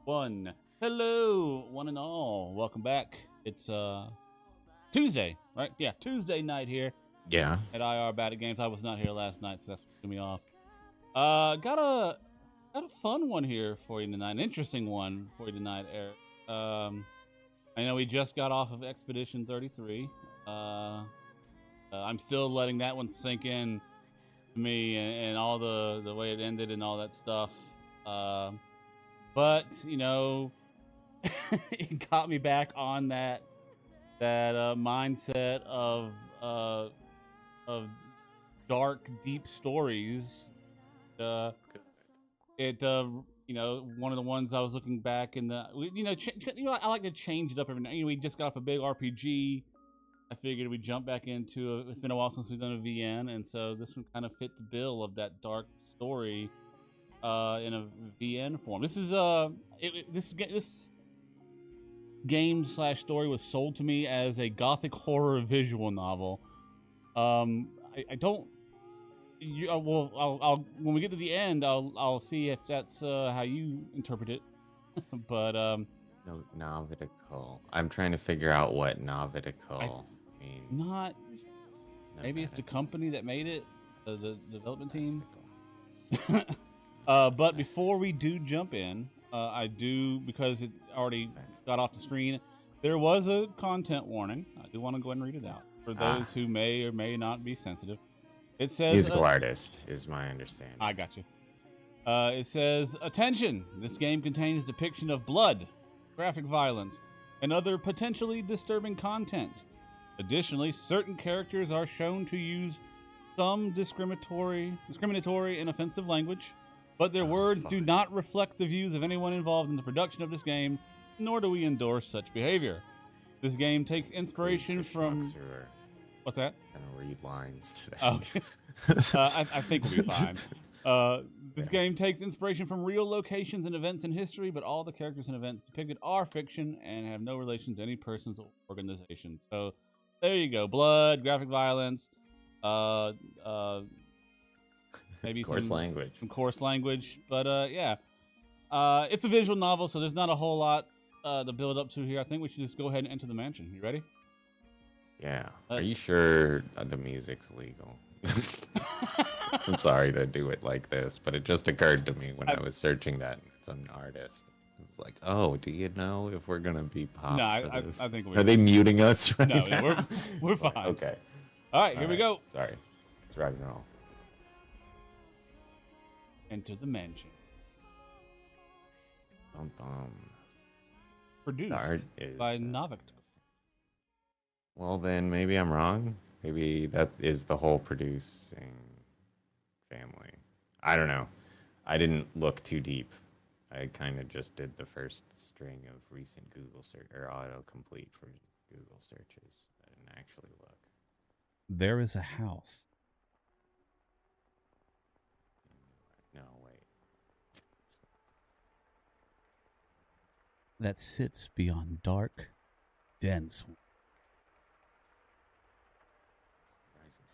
One. Hello, one and all. Welcome back. It's Tuesday, right? Yeah, Tuesday night here Yeah. at IR Bad at Games. I was not here last night, so that's what threw me off. Got a fun one here for you tonight. An interesting one for you tonight, Eric. I know we just got off of Expedition 33. I'm still letting that one sink in to me and all the way it ended and all that stuff. But it got me back on that mindset uh, of dark, deep stories. Uh, one of the ones I was looking back in I like to change it up every night. We just got off a big RPG. I figured we'd jump back into it's been a while since we've done a VN, and so this one kind of fit the bill of that dark story in a VN form. This game slash story was sold to me as a gothic horror visual novel. I don't. I'll when we get to the end, I'll see if that's how you interpret it. But No, Novitical. I'm trying to figure out what Novitical means. not maybe it's the company that made it, the development team. But before we do jump in, I do, because it already got off the screen, there was a content warning. I do want to go ahead and read it out for those who may or may not be sensitive. It says musical artist is my understanding. I got you. It says, attention! This game contains depiction of blood, graphic violence, and other potentially disturbing content. Additionally, certain characters are shown to use some discriminatory and offensive language, but their words do not reflect the views of anyone involved in the production of this game, nor do we endorse such behavior. This game takes inspiration from... What's that? Gonna read lines today. I think we'll be fine. This game takes inspiration from real locations and events in history, but all the characters and events depicted are fiction and have no relation to any persons or organizations. So there you go. Blood, graphic violence, maybe coarse language. Some coarse language. But yeah. It's a visual novel, so there's not a whole lot to build up to here. I think we should just go ahead and enter the mansion. You ready? Yeah. Are you sure the music's legal? I'm sorry to do it like this, but it just occurred to me when I was searching that it's an artist. It's like, oh, do you know if we're gonna be popped? No, I think we're. Are they muting us right now? No, we're fine. Okay. All right, here we go. Sorry. It's rock and roll. Enter the mansion. Produced by Novik. Well, then maybe I'm wrong. Maybe that is the whole producing family. I don't know. I didn't look too deep. I kind of just did the first string of recent Google search or autocomplete for Google searches. I didn't actually look. There is a house. No, wait. That sits beyond dark, dense.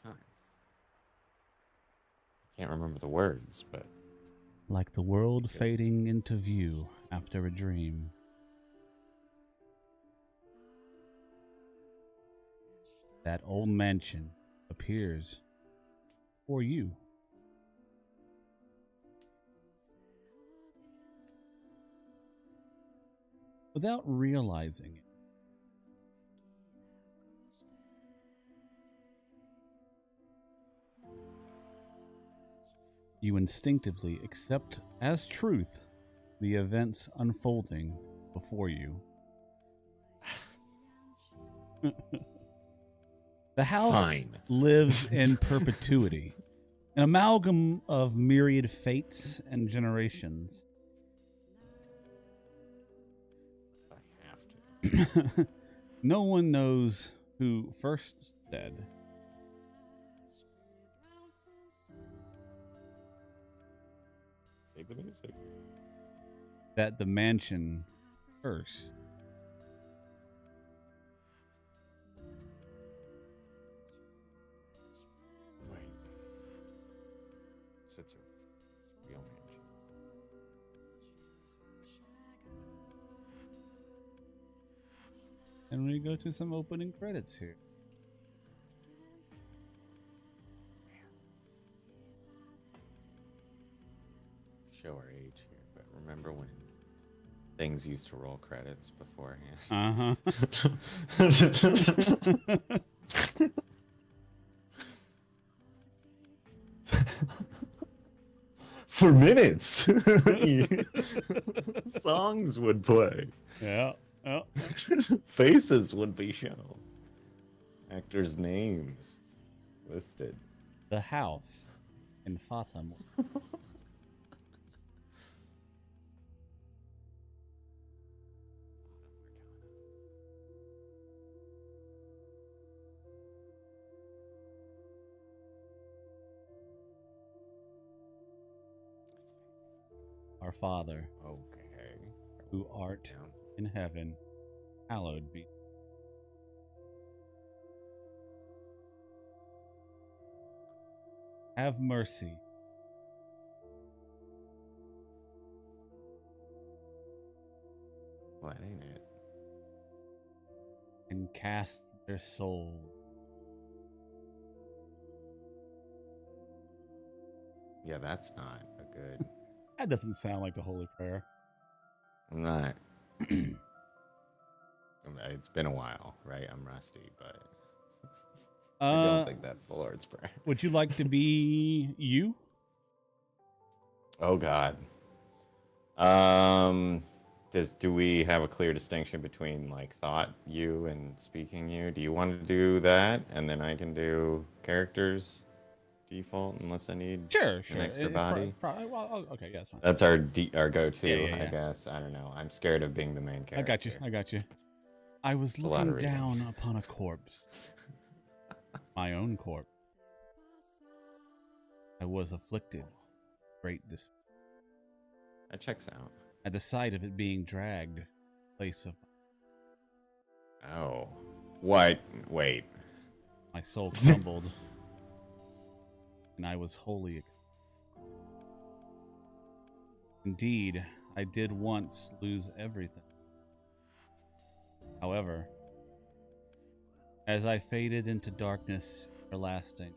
Sun. I can't remember the words, but like the world fading into view after a dream. That old mansion appears for you. Without realizing it. You instinctively accept as truth the events unfolding before you. The house lives in perpetuity, an amalgam of myriad fates and generations. I have to. No one knows who first said. The music. That the mansion first. Wait. It's a real mansion. And we go to some opening credits here. Show our age here, but remember when things used to roll credits beforehand? For minutes, songs would play. Yeah. Faces would be shown. Actors' names listed. The house in Fata. Our Father, Okay. who art in heaven, hallowed be. Have mercy. Well, that ain't it. And cast their soul. Yeah, that's not a good. That doesn't sound like the Holy Prayer. I'm not. It's been a while, right? I'm rusty, but I don't think that's the Lord's Prayer. Would you like to be you? Oh God. Do we have a clear distinction between like thought you and speaking you? Do you want to do that, and then I can do characters default unless I need Sure. an extra body? Well, okay, yeah, that's fine. That's our go-to, Yeah. I guess. I don't know. I'm scared of being the main character. I got you. I was looking down upon a corpse. My own corpse. I was afflicted. Great despair. That checks out. At the sight of it being dragged, place of. Oh. What? Wait. My soul crumbled, and I was wholly. Indeed, I did once lose everything. However, as I faded into darkness everlasting,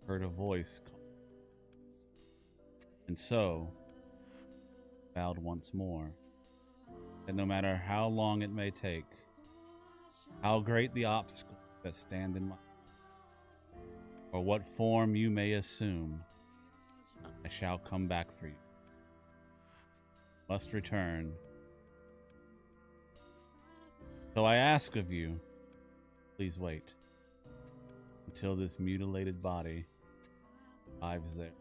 I heard a voice call. And so, vowed once more that no matter how long it may take, how great the obstacles that stand in my way, or what form you may assume, I shall come back for you. Must return. So I ask of you, please wait until this mutilated body arrives there.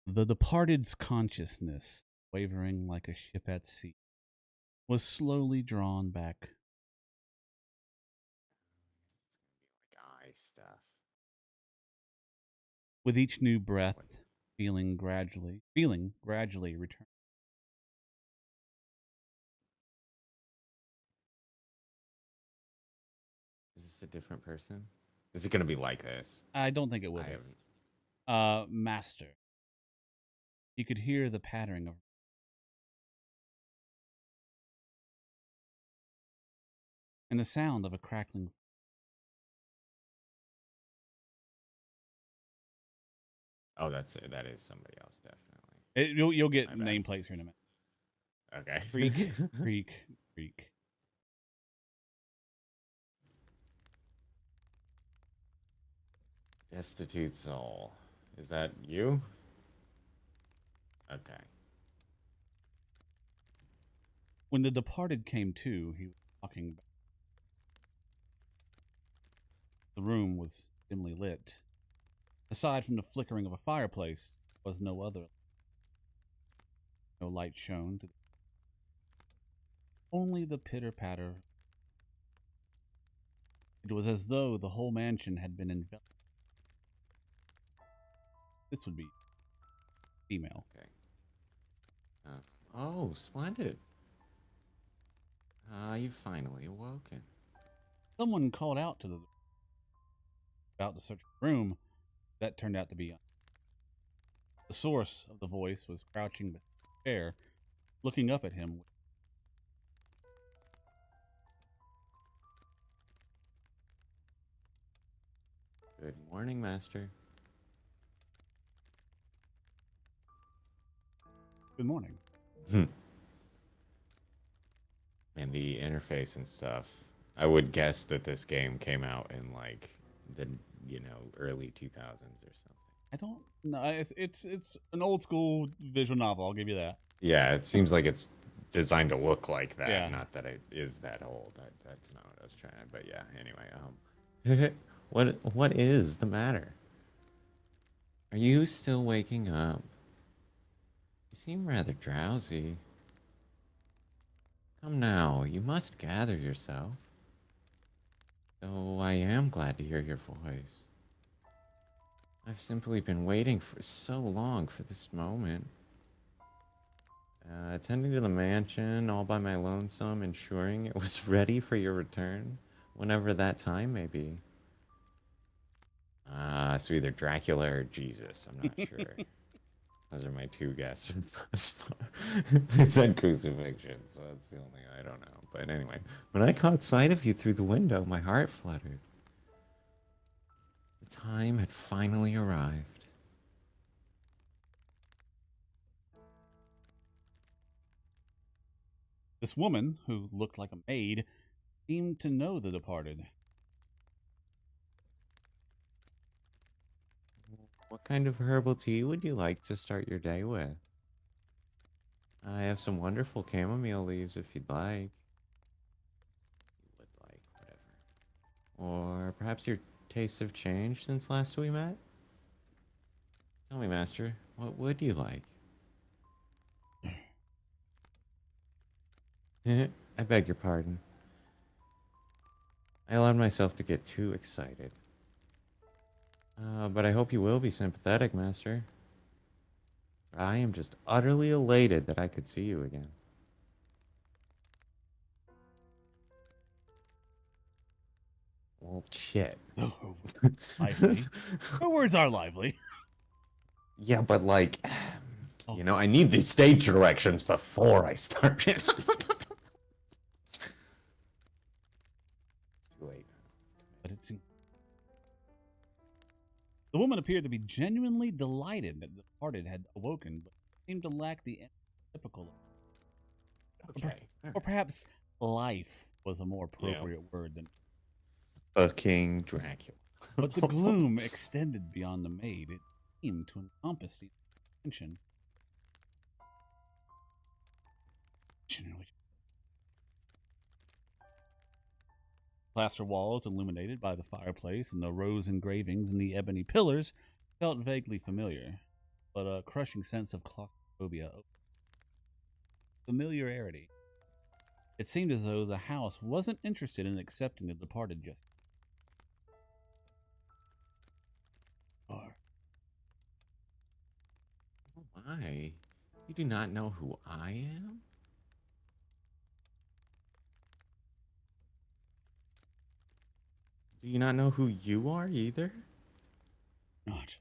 The departed's consciousness, wavering like a ship at sea, was slowly drawn back. Like eye stuff. With each new breath, feeling gradually return. Is this a different person? Is it going to be like this? I don't think it will be. Master. You could hear the pattering of and the sound of a crackling. Oh, that is somebody else, definitely. You'll get nameplates here in a minute. Okay. Creak. Destitute soul. Is that you? Okay. When the departed came to, he was walking back. The room was dimly lit. Aside from the flickering of a fireplace, there was no other. No light shone. Only the pitter-patter. It was as though the whole mansion had been enveloped. This would be female. Okay. Oh, splendid. You've finally awoken. Someone called out to the about to search the room. That turned out to be The source of the voice was crouching beside the chair, looking up at him. Good morning, Master. Good morning. And the interface and stuff. I would guess that this game came out in like the early 2000s or something. I don't know. It's an old school visual novel. I'll give you that. Yeah, it seems like it's designed to look like that. Yeah. Not that it is that old. That's not what I was trying to. But yeah. Anyway, what is the matter? Are you still waking up? You seem rather drowsy. Come now, you must gather yourself. Though I am glad to hear your voice. I've simply been waiting for so long for this moment. Attending to the mansion all by my lonesome, ensuring it was ready for your return, whenever that time may be. So either Dracula or Jesus, I'm not sure. Those are my two guesses thus far. They said crucifixion, so that's the only I don't know. But anyway, when I caught sight of you through the window, my heart fluttered. The time had finally arrived. This woman, who looked like a maid, seemed to know the departed. What kind of herbal tea would you like to start your day with? I have some wonderful chamomile leaves if you'd like. You would like, whatever. Or perhaps your tastes have changed since last we met? Tell me, Master, what would you like? I beg your pardon. I allowed myself to get too excited. But I hope you will be sympathetic, Master. I am just utterly elated that I could see you again. Well, shit. Oh, lively. Her words are lively. Yeah, but like, Oh. I need these stage directions before I start it. It's too late. But it seemed the woman appeared to be genuinely delighted that the departed had awoken, but seemed to lack the typical. Okay. Or perhaps life was a more appropriate word than. Fucking Dracula. But the gloom extended beyond the maid. It seemed to encompass the attention. Plaster walls illuminated by the fireplace and the rose engravings in the ebony pillars felt vaguely familiar, but a crushing sense of claustrophobia. Familiarity. It seemed as though the house wasn't interested in accepting the departed just. Or Oh my. You do not know who I am? Do you not know who you are either? not.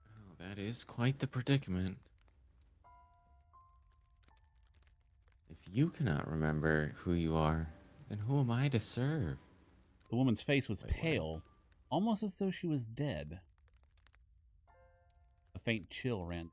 Oh, that is quite the predicament. If you cannot remember who you are, then who am I to serve? The woman's face was Wait, what? pale, almost as though she was dead. A faint chill ran.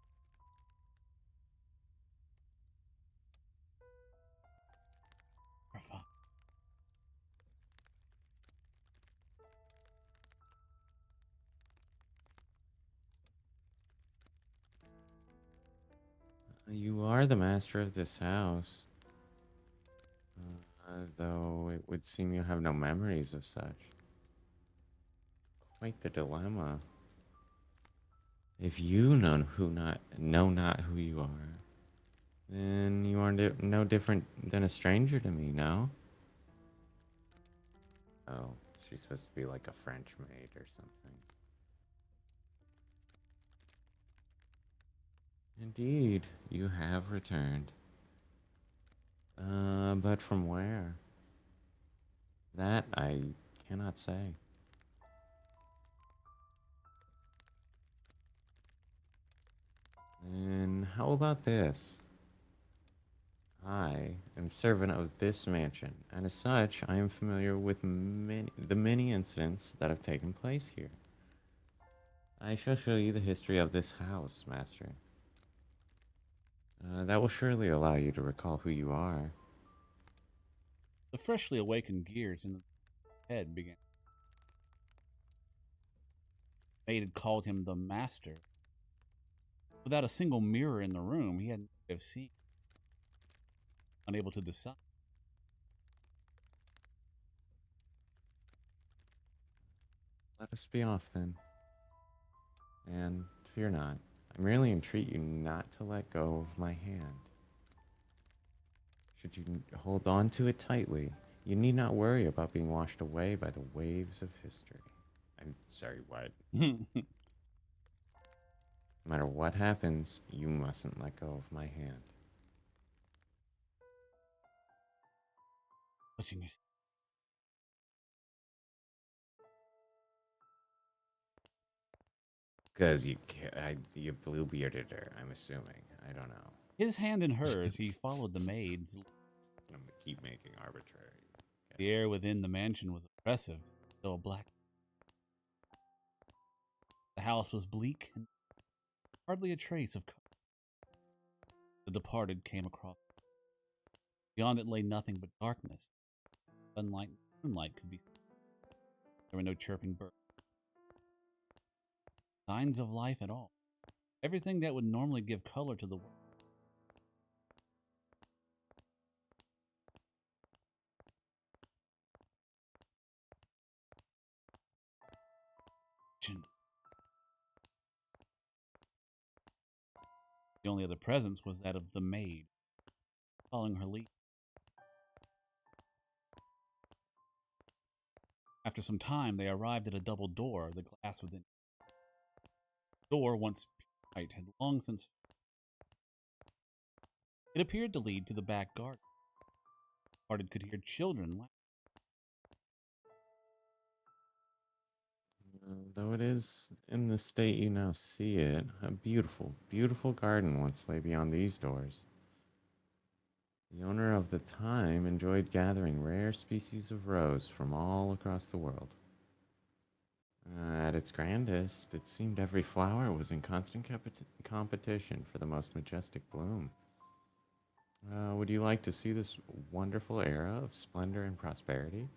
You are the master of this house. Though it would seem you have no memories of such. Quite the dilemma. If you know not who you are, then you are no different than a stranger to me, no? Oh, she's supposed to be like a French maid or something. Indeed, you have returned. But from where? That I cannot say. how about this? I am servant of this mansion, and as such, I am familiar with the many incidents that have taken place here. I shall show you the history of this house, master. That will surely allow you to recall who you are. The freshly awakened gears in the head began. Maid had called him the master. Without a single mirror in the room, he had no way of seeing, unable to decide. Let us be off then. And fear not. I merely entreat you not to let go of my hand. Should you hold on to it tightly, you need not worry about being washed away by the waves of history. I'm sorry, what? No matter what happens, you mustn't let go of my hand. Touching yourself. Because you blue bearded her, I'm assuming. I don't know. His hand in hers, he followed the maid's. I'm going to keep making arbitrary. The air within the mansion was oppressive, though black. The house was bleak and hardly a trace of color. The departed came across. Beyond it lay nothing but darkness. Sunlight and moonlight could be seen. There were no chirping birds. Signs of life at all. Everything that would normally give color to the world. The only other presence was that of the maid, following her lead. After some time, they arrived at a double door, the glass within. The door, once bright, had long since. It appeared to lead to the back garden. Departed could hear children laugh. Though it is in the state you now see it, a beautiful, beautiful garden once lay beyond these doors. The owner of the time enjoyed gathering rare species of rose from all across the world. At its grandest, it seemed every flower was in constant competition for the most majestic bloom. Would you like to see this wonderful era of splendor and prosperity?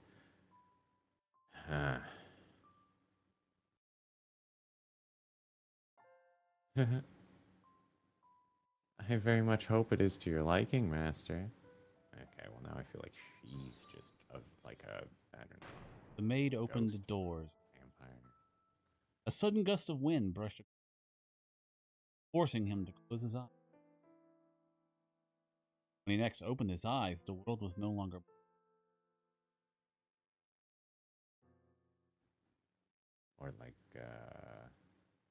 I very much hope it is to your liking, master. Okay, well now I feel like she's just like a, I don't know, The maid opened the ghost doors. vampire. A sudden gust of wind brushed across, forcing him to close his eyes. When he next opened his eyes, the world was no longer. Or like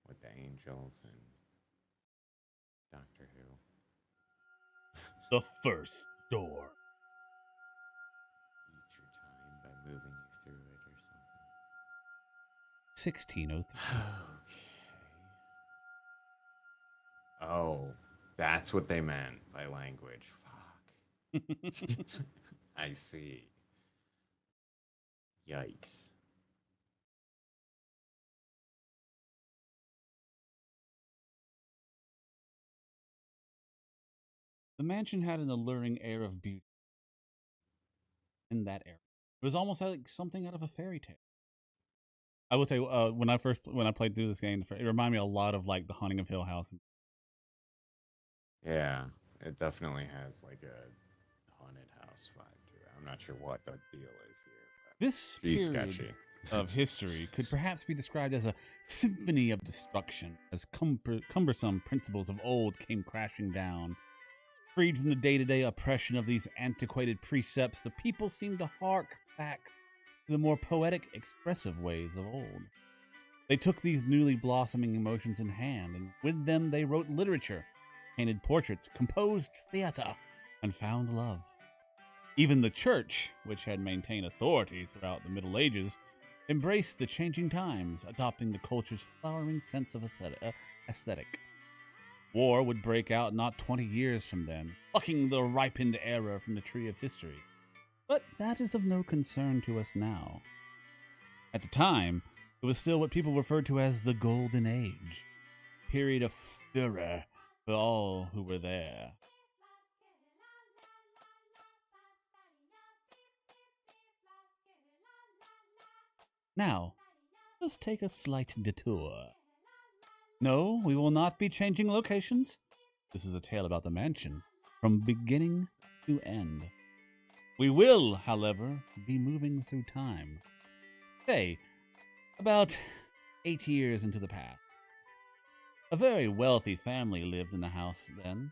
with the angels and Doctor Who. The first door. Eat your time by moving you through it or something. 1603. Okay. Oh, that's what they meant by language. Fuck. I see. Yikes. The mansion had an alluring air of beauty in that era. It was almost like something out of a fairy tale. I will tell you, when I played through this game, it reminded me a lot of like The Haunting of Hill House. Yeah, it definitely has like a haunted house vibe to it. I'm not sure what the deal is here, but This she's period sketchy. of history could perhaps be described as a symphony of destruction, as cumbersome principles of old came crashing down. Freed from the day-to-day oppression of these antiquated precepts, the people seemed to hark back to the more poetic, expressive ways of old. They took these newly blossoming emotions in hand, and with them they wrote literature, painted portraits, composed theater, and found love. Even the church, which had maintained authority throughout the Middle Ages, embraced the changing times, adopting the culture's flowering sense of aesthetic. War would break out not 20 years from then, plucking the ripened era from the tree of history. But that is of no concern to us now. At the time, it was still what people referred to as the Golden Age, a period of furor for all who were there. Now, let's take a slight detour. No, we will not be changing locations. This is a tale about the mansion, from beginning to end. We will, however, be moving through time. Say, about 8 years into the past. A very wealthy family lived in the house then.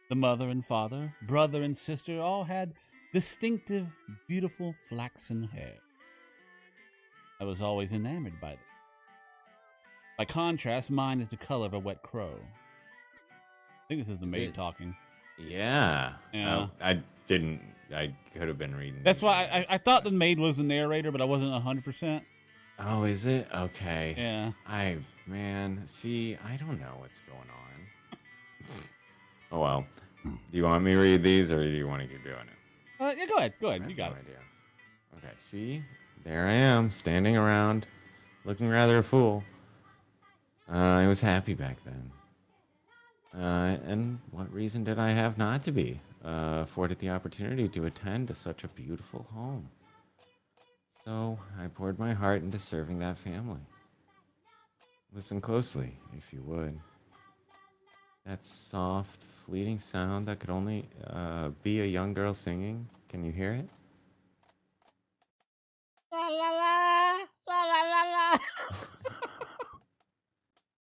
The mother and father, brother and sister all had distinctive, beautiful flaxen hair. I was always enamored by them. By contrast, mine is the color of a wet crow. I think this is the Is maid it? talking. Yeah. Yeah. I didn't. I could have been reading. That's these why notes, I thought but- the maid was the narrator, but I wasn't 100%. Oh, is it? Okay. Yeah. Man, see, I don't know what's going on. Oh well. Do you want me to read these, or do you want to keep doing it? Yeah, go ahead. Go I ahead. have You got no it. idea. Okay, see, there I am, standing around, looking rather a fool. I was happy back then. And what reason did I have not to be? Afforded the opportunity to attend to such a beautiful home. So I poured my heart into serving that family. Listen closely, if you would. That soft, fleeting sound that could only be a young girl singing. Can you hear it? La la la la la la la.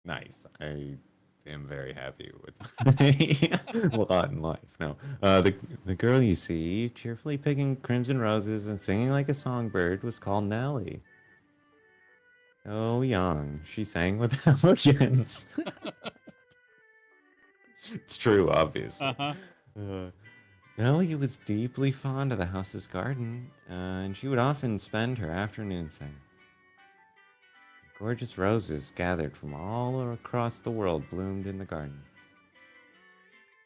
Nice. I am very happy with a lot in life. No, the girl you see cheerfully picking crimson roses and singing like a songbird was called Nellie. Oh, young, she sang with emotions. It's true, obviously. Uh-huh. Uh, Nellie was deeply fond of the house's garden, and she would often spend her afternoons there. Gorgeous roses gathered from all across the world bloomed in the garden.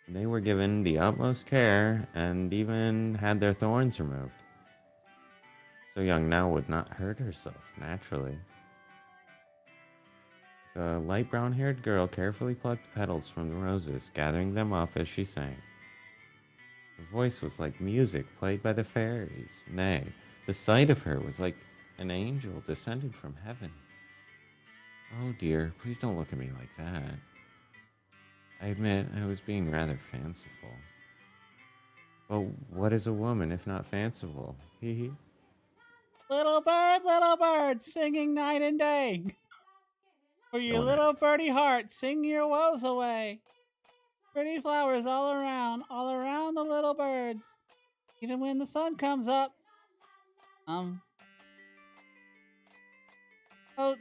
They were given the utmost care and even had their thorns removed. So young Nell would not hurt herself, naturally. The light brown haired girl carefully plucked petals from the roses, gathering them up as she sang. Her voice was like music played by the fairies. Nay, the sight of her was like an angel descended from heaven. Oh dear, please don't look at me like that. I admit I was being rather fanciful. But what is a woman if not fanciful? Hee hee. Little bird, singing night and day. For your Don't little birdie heart, sing your woes away. Pretty flowers all around the little birds. Even when the sun comes up. Oh,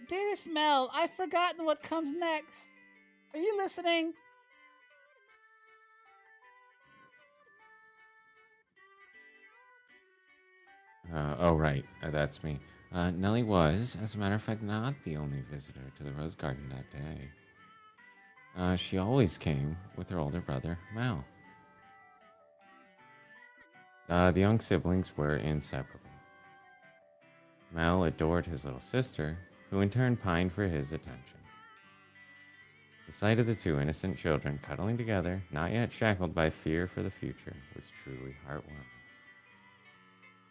dearest Mel, I've forgotten what comes next. Are you listening? Oh, right. That's me. Nellie was, as a matter of fact, not the only visitor to the rose garden that day. She always came with her older brother, Mal. The young siblings were inseparable. Mal adored his little sister, who in turn pined for his attention. The sight of the two innocent children cuddling together, not yet shackled by fear for the future, was truly heartwarming.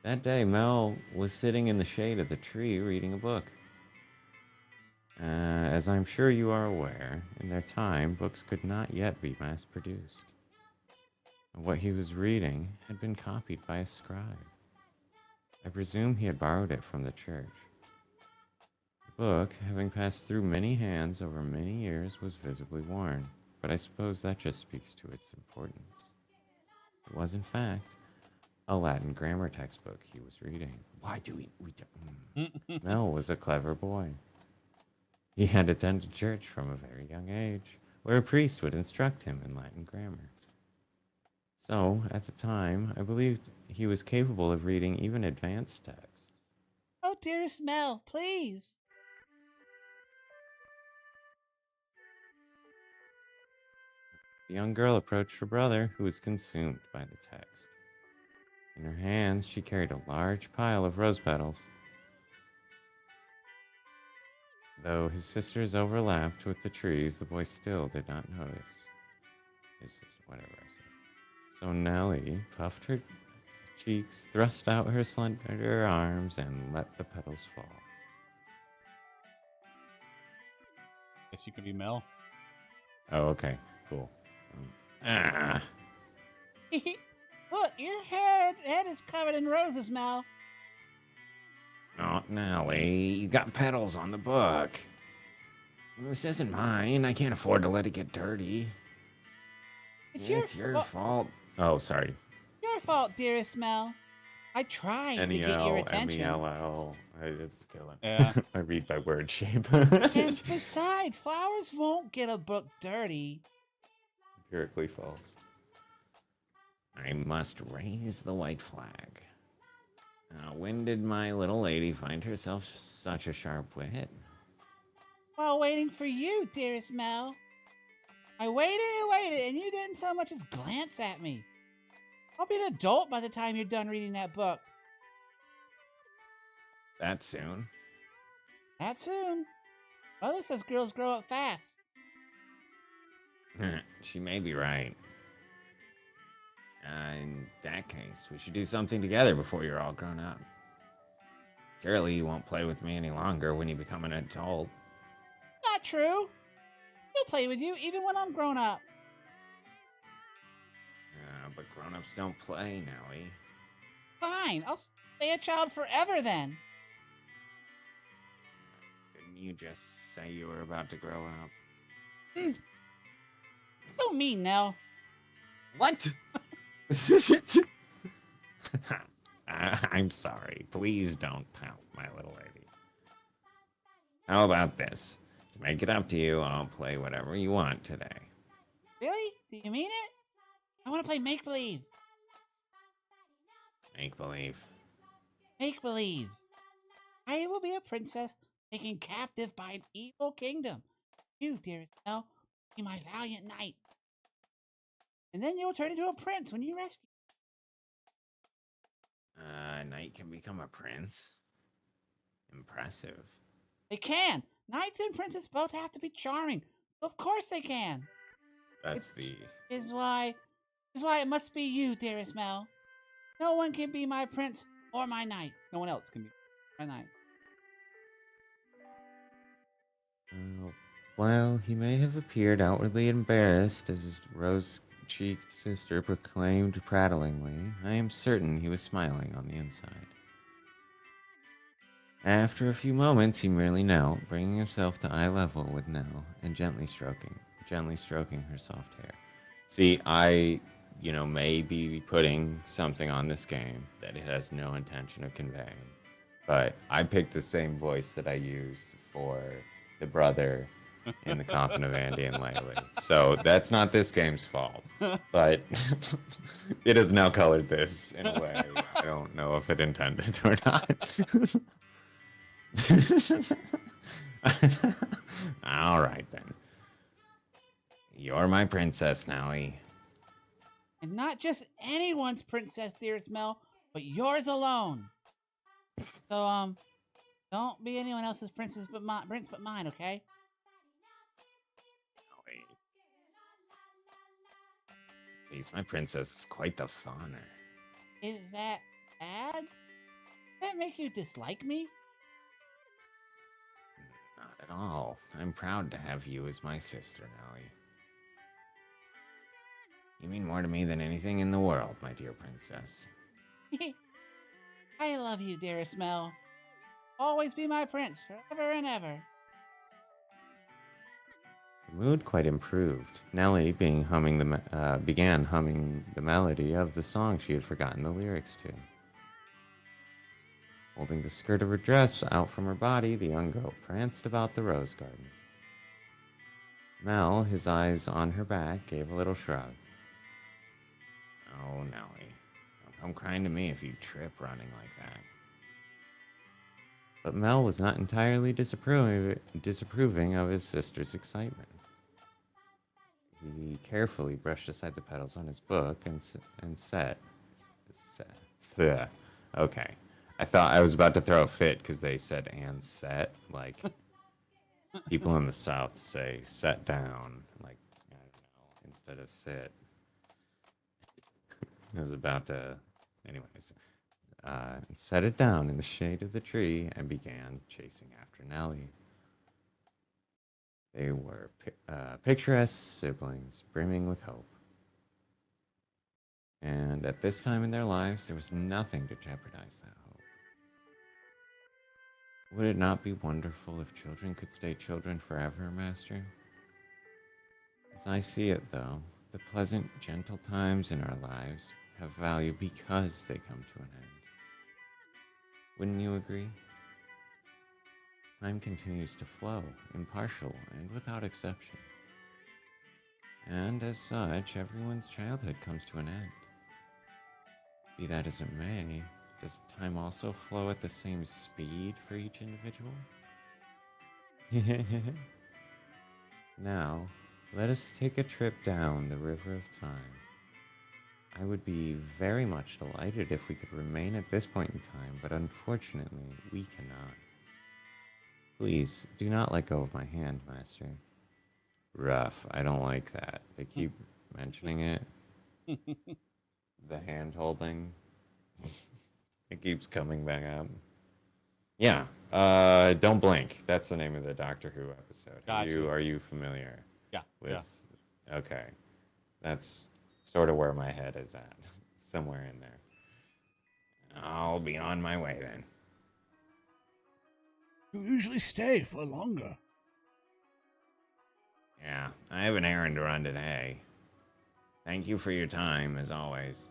That day, Mel was sitting in the shade of the tree reading a book. As I'm sure you are aware, in their time, books could not yet be mass produced. What he was reading had been copied by a scribe. I presume he had borrowed it from the church. The book, having passed through many hands over many years, was visibly worn, but I suppose that just speaks to its importance. It was, in fact, a Latin grammar textbook he was reading. Why do we Mel was a clever boy. He had attended church from a very young age, where a priest would instruct him in Latin grammar. So, at the time, I believed he was capable of reading even advanced texts. Oh, dearest Mel, please. The young girl approached her brother, who was consumed by the text. In her hands, she carried a large pile of rose petals. Though his sisters overlapped with the trees, the boy still did not notice. His sister, whatever I said. So Nellie puffed her cheeks, thrust out her slender arms, and let the petals fall. Guess you could be Mel. Oh, okay, cool. Ah, Look, your head is covered in roses, Mel. oh, Nellie, you got petals on the book. This isn't mine. I can't afford to let it get dirty. It's your fault. Oh, sorry. Your fault, dearest Mel. I tried to get your N-E-L, attention. M-E-L-L. It's killing. Yeah. I read by word shape. And besides, flowers won't get a book dirty. Empirically false. I must raise the white flag. Now, when did my little lady find herself such a sharp wit? While waiting for you, dearest Mel. I waited and waited, and you didn't so much as glance at me. I'll be an adult by the time you're done reading that book. That soon? That soon. Mother says girls grow up fast. She may be right. In that case, we should do something together before you're all grown up. Surely you won't play with me any longer when you become an adult. Not true. I'll play with you even when I'm grown up. But grown-ups don't play, Nellie. Fine, I'll stay a child forever then. Didn't you just say you were about to grow up? So mean, Nell. What? I'm sorry. Please don't pout, my little lady. How about this? To make it up to you, I'll play whatever you want today. Really? Do you mean it? I want to play make-believe. Make believe. Make-believe. I will be a princess taken captive by an evil kingdom. You, dearest Nell, be my valiant knight. And then you'll turn into a prince when you rescue. A knight can become a prince? Impressive. They can. Knights and princes both have to be charming. Of course they can. That's the... Is why it must be you, dearest Mel. No one can be my prince or my knight. No one else can be my knight. While he may have appeared outwardly embarrassed as his rose-cheeked sister proclaimed prattlingly, I am certain he was smiling on the inside. After a few moments, he merely knelt, bringing himself to eye level with Nell and gently stroking her soft hair. See, I, may be putting something on this game that it has no intention of conveying, but I picked the same voice that I used for the brother in the coffin of Andy and Laylee. So that's not this game's fault, but it has now colored this in a way I don't know if it intended or not. All right, then. You're my princess, Nellie. And not just anyone's princess, dearest Mel, but yours alone. So, don't be anyone else's prince but mine, okay? He's my princess is quite the fawner. Is that bad? Does that make you dislike me? Not at all. I'm proud to have you as my sister, Nellie. You mean more to me than anything in the world, my dear princess. I love you, dearest Mel. Always be my prince, forever and ever. The mood quite improved. Nellie began humming the melody of the song she had forgotten the lyrics to. Holding the skirt of her dress out from her body, the young girl pranced about the rose garden. Mel, his eyes on her back, gave a little shrug. Oh, Nellie, don't come crying to me if you trip running like that. But Mel was not entirely disapproving of his sister's excitement. He carefully brushed aside the petals on his book and set. Bleh. Okay. I thought I was about to throw a fit because they said and set. Like, people in the South say set down. Like, I don't know, instead of sit. I was about to. Anyways. Set it down in the shade of the tree and began chasing after Nellie. They were picturesque siblings, brimming with hope. And at this time in their lives, there was nothing to jeopardize that hope. Would it not be wonderful if children could stay children forever, Master? As I see it, though, the pleasant, gentle times in our lives have value because they come to an end. Wouldn't you agree? Time continues to flow, impartial and without exception. And as such, everyone's childhood comes to an end. Be that as it may, does time also flow at the same speed for each individual? Now, let us take a trip down the river of time. I would be very much delighted if we could remain at this point in time, but unfortunately, we cannot. Please, do not let go of my hand, Master. Rough. I don't like that. They keep mentioning it. The hand holding. It keeps coming back up. Yeah. Don't blink. That's the name of the Doctor Who episode. Gotcha. Are you familiar? Yeah. With okay. That's sort of where my head is at. Somewhere in there. I'll be on my way then. You usually stay for longer. Yeah, I have an errand to run today. Thank you for your time, as always.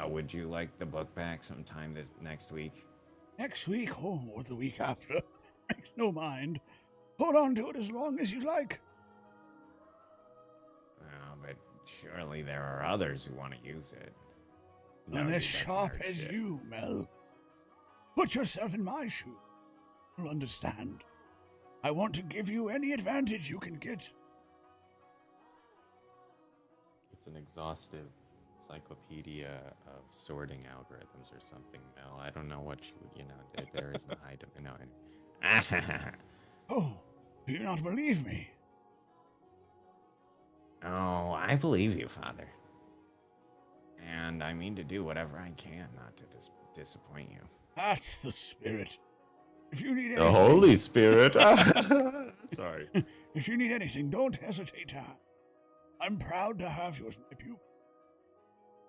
Would you like the book back sometime this next week? Next week, or the week after. Makes no mind. Hold on to it as long as you like. But surely there are others who want to use it. None dude, as that's sharp nerd as shit. you, Mel. Put yourself in my shoes. You'll understand. I want to give you any advantage you can get. It's an exhaustive encyclopedia of sorting algorithms or something, Mel. I don't know what there is no high no. Oh, do you not believe me? Oh, I believe you, Father. And I mean to do whatever I can not to disappoint you. That's the spirit. If you need anything, The Holy Spirit. Sorry. if you need anything, don't hesitate to ask. I'm proud to have you as my pupil.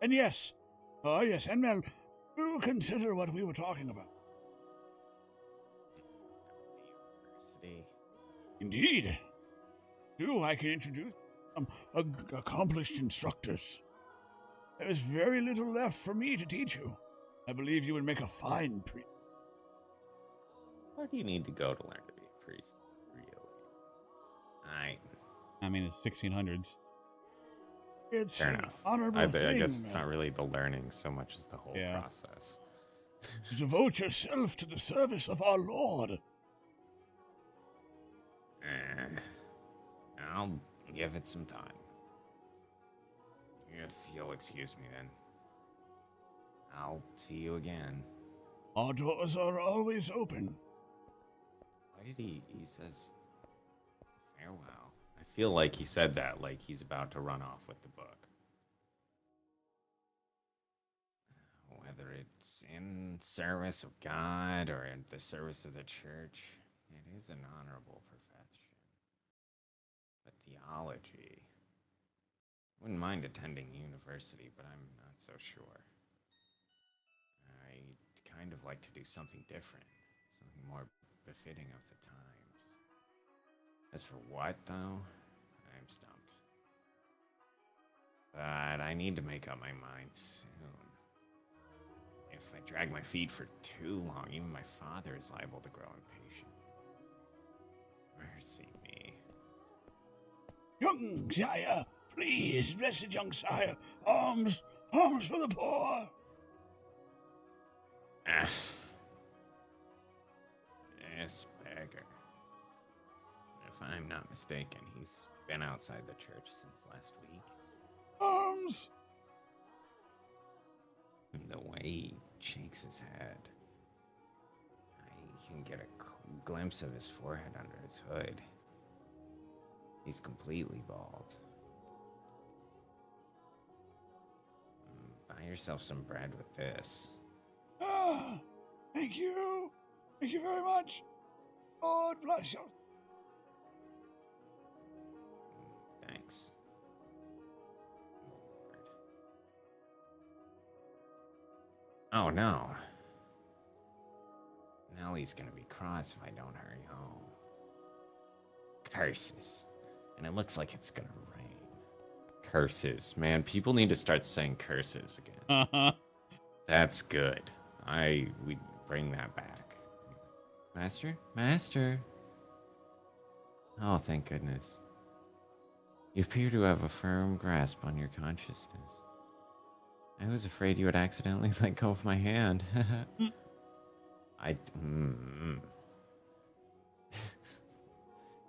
And yes, and Mel, do consider what we were talking about. University. Indeed. I can introduce some accomplished instructors. There is very little left for me to teach you. I believe you would make a fine priest. Where do you need to go to learn to be a priest, really? I mean, it's 1600s. It's Fair an enough. honorable I thing, guess it's Mel. not really the learning so much as the whole Yeah. process. Devote yourself to the service of our Lord. I'll give it some time. If you'll excuse me then. I'll see you again. Our doors are always open. Why did he says farewell? I feel like he said that like he's about to run off with the book. Whether it's in service of God or in the service of the church, it is an honorable profession. But theology, wouldn't mind attending university, but I'm not so sure. I'd kind of like to do something different, something more befitting of the times. As for what, though, I'm stumped. But I need to make up my mind soon. If I drag my feet for too long, even my father is liable to grow impatient. Mercy me. Young sire, please, blessed young sire, arms for the poor. This beggar. If I'm not mistaken, he's been outside the church since last week. Arms! And the way he shakes his head, I can get a glimpse of his forehead under his hood. He's completely bald. Buy yourself some bread with this. Ah, thank you. Thank you very much. God bless you. Thanks. Oh no. Nellie's gonna be cross if I don't hurry home. Curses. And it looks like it's gonna rain. Curses. Man, people need to start saying curses again. Uh-huh. That's good. We bring that back. Master? Master? Oh, thank goodness. You appear to have a firm grasp on your consciousness. I was afraid you would accidentally let go of my hand.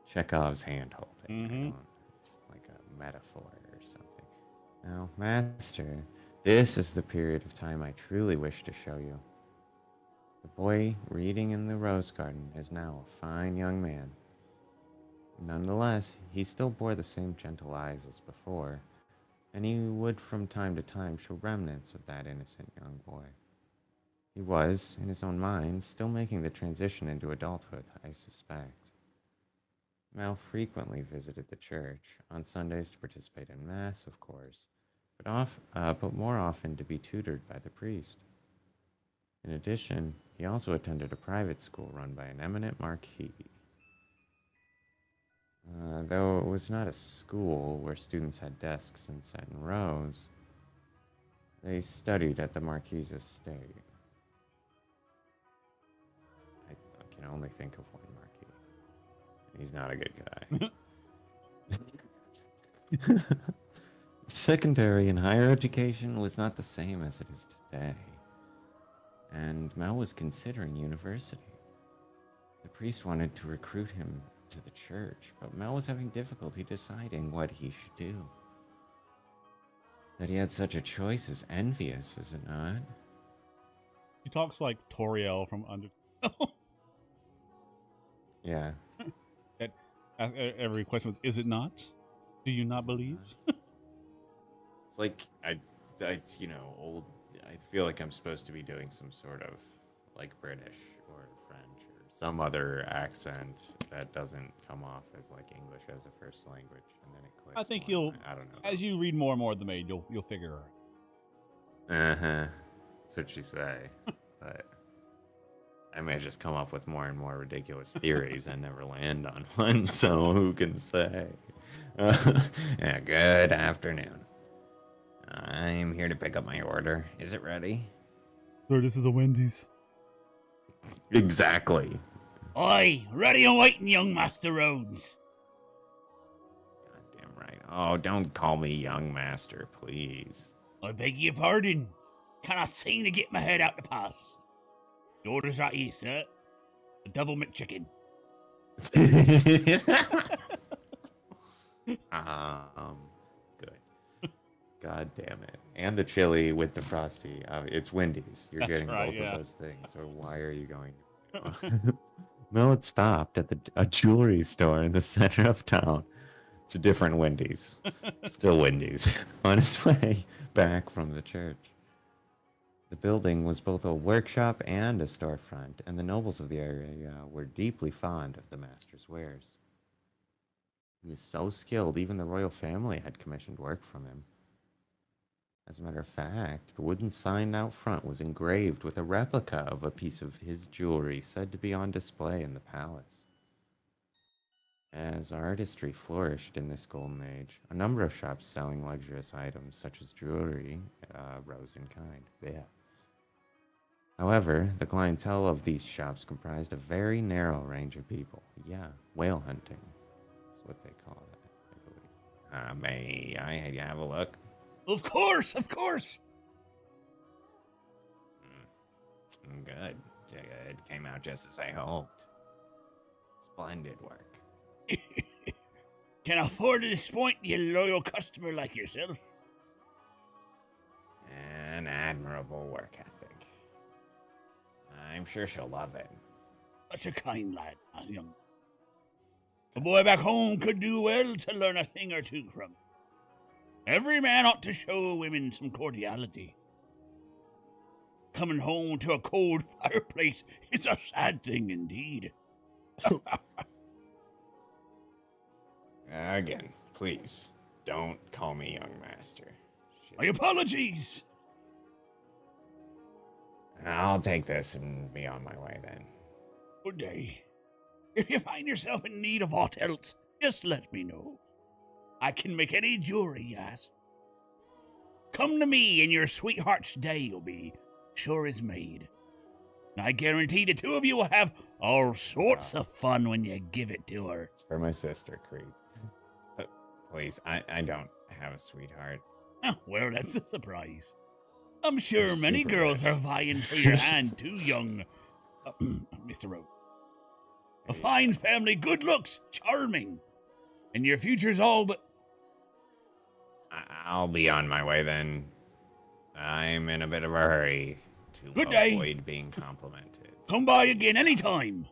Chekhov's hand holding. Mhm. It's like a metaphor or something. Now, Master, this is the period of time I truly wish to show you. The boy reading in the rose garden is now a fine young man. Nonetheless, he still bore the same gentle eyes as before, and he would from time to time show remnants of that innocent young boy. He was, in his own mind, still making the transition into adulthood, I suspect. Mal frequently visited the church, on Sundays to participate in Mass, of course, but more often to be tutored by the priest. In addition, he also attended a private school run by an eminent marquis. Though it was not a school where students had desks and sat in rows, they studied at the Marquis's estate. I can only think of one Marquis. He's not a good guy. Secondary and higher education was not the same as it is today, and Mao was considering university. The priest wanted to recruit him to the church, but Mel was having difficulty deciding what he should do. That he had such a choice is envious, is it not? He talks like Toriel from Undertale. Yeah. Every question was, is it not? Do you not believe? It's like it's old. I feel like I'm supposed to be doing some sort of like British or French or some other accent that doesn't come off as like English as a first language, and then it clicks. I think more. I don't know. as you read more and more of the Maid, you'll figure it out. Uh-huh. That's what you say. But I may just come up with more and more ridiculous theories and never land on one, so who can say? Yeah, good afternoon. I'm here to pick up my order. Is it ready? Sir, this is a Wendy's. Exactly. Oi, ready and waiting, young Master Rhodes. Goddamn right. Oh, don't call me young master, please. I beg your pardon. Can I seem to get my head out the pass? The order's right here, sir. A double McChicken. Good. God damn it. And the chili with the frosty. It's Wendy's. You're getting right, both yeah. of those things. So why are you going? No, it stopped at a jewelry store in the center of town. It's a different Wendy's. Still Wendy's. On his way back from the church. The building was both a workshop and a storefront, and the nobles of the area were deeply fond of the master's wares. He was so skilled, even the royal family had commissioned work from him. As a matter of fact, the wooden sign out front was engraved with a replica of a piece of his jewelry said to be on display in the palace. As artistry flourished in this golden age, a number of shops selling luxurious items such as jewelry rose in kind. Yeah. However, the clientele of these shops comprised a very narrow range of people. Yeah, whale hunting is what they call it, I believe. May I have a look? Of course, of course. Good. It came out just as I hoped. Splendid work. can afford to disappoint a loyal customer like yourself. An admirable work ethic. I'm sure she'll love it. Such a kind lad, young. A boy back home could do well to learn a thing or two from. Every man ought to show women some cordiality. Coming home to a cold fireplace is a sad thing indeed. Again, please, don't call me young master. Shit. My apologies. I'll take this and be on my way then. Good day. If you find yourself in need of aught else, just let me know. I can make any jewelry you ask. Come to me and your sweetheart's day will be sure as made. And I guarantee the two of you will have all sorts of fun when you give it to her. It's for my sister, Creep. Please, I don't have a sweetheart. Well, that's a surprise. I'm sure You're many super girls rich. are vying for your hand too, young Mr. Rose. A fine family, good looks, charming. And your future's all but... I'll be on my way then. I'm in a bit of a hurry to Good day. avoid being complimented. Come by again anytime.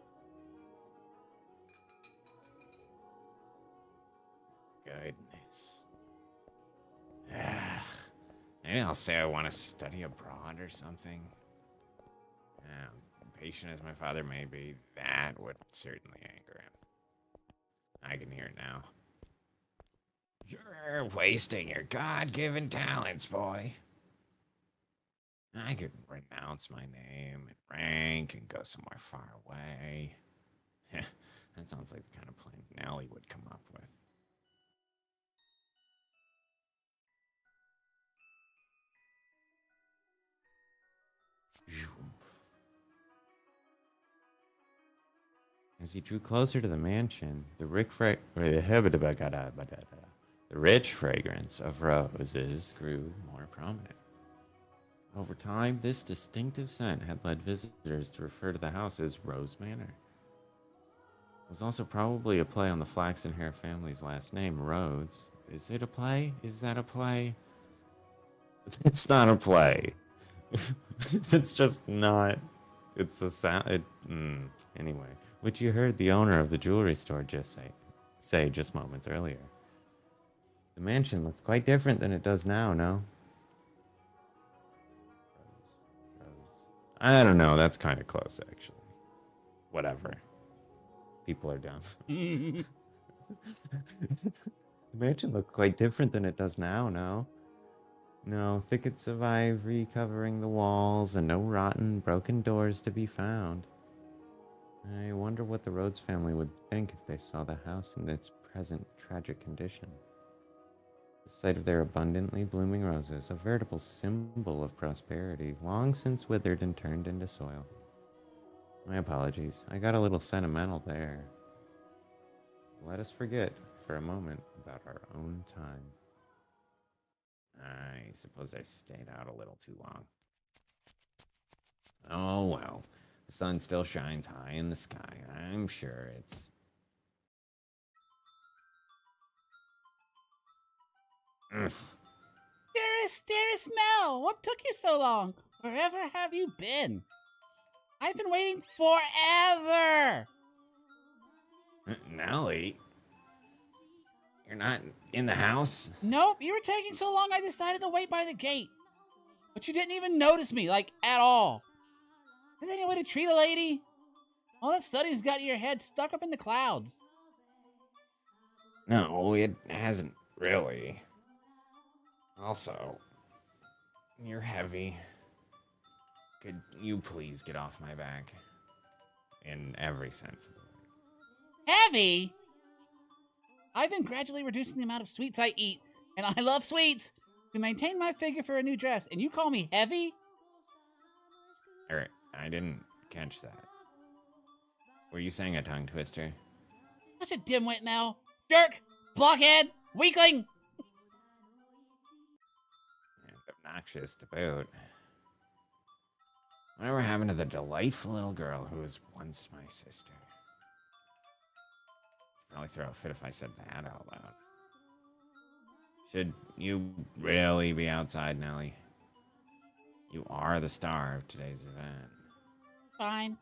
Goodness. Maybe I'll say I want to study abroad or something. Patient as my father may be, that would certainly anger him. I can hear it now. You're wasting your God-given talents, boy. I could renounce my name and rank and go somewhere far away. That sounds like the kind of plan Nellie would come up with. As he drew closer to the mansion, the rich fragrance of roses grew more prominent. Over time, this distinctive scent had led visitors to refer to the house as Rose Manor. It was also probably a play on the flaxen hair family's last name, Rhodes. Is it a play? Is that a play? It's not a play. It's just not. It's a sound. Anyway, which you heard the owner of the jewelry store just say just moments earlier. The mansion looked quite different than it does now, no? Rose. I don't know. That's kind of close, actually. Whatever. People are dumb. The mansion looked quite different than it does now, no? No thickets of ivory covering the walls and no rotten, broken doors to be found. I wonder what the Rhodes family would think if they saw the house in its present tragic condition. The sight of their abundantly blooming roses, a veritable symbol of prosperity, long since withered and turned into soil. My apologies, I got a little sentimental there. Let us forget for a moment about our own time. I suppose I stayed out a little too long. Oh well, the sun still shines high in the sky. I'm sure it's... Dearest Mel, what took you so long? Wherever have you been? I've been waiting forever. Nellie? You're not in the house? Nope, you were taking so long I decided to wait by the gate. But you didn't even notice me, like, at all. Is there any way to treat a lady? All that study's got your head stuck up in the clouds. No, it hasn't really. Also, you're heavy. Could you please get off my back? In every sense of the word. Heavy? I've been gradually reducing the amount of sweets I eat, and I love sweets, to maintain my figure for a new dress, and you call me heavy? Eric, I didn't catch that. Were you saying a tongue twister? Such a dimwit, Mel. Jerk! Blockhead! Weakling! And obnoxious to boot. Whatever happened to the delightful little girl who was once my sister? probably throw a fit if I said that out loud. Should you really be outside, Nellie? You are the star of today's event. Fine.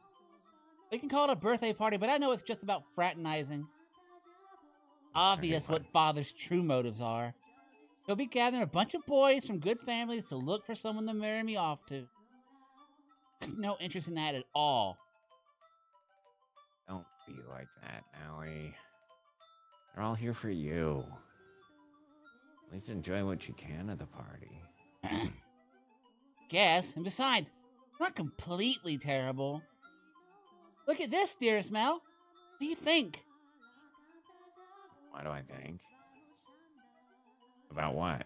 We can call it a birthday party, but I know it's just about fraternizing. Obvious what father's true motives are. He'll be gathering a bunch of boys from good families to look for someone to marry me off to. No interest in that at all. Don't be like that, Nellie. They're all here for you. At least enjoy what you can at the party. Guess, and besides, it's not completely terrible. Look at this, dearest Mel. What do you think? What do I think? About what?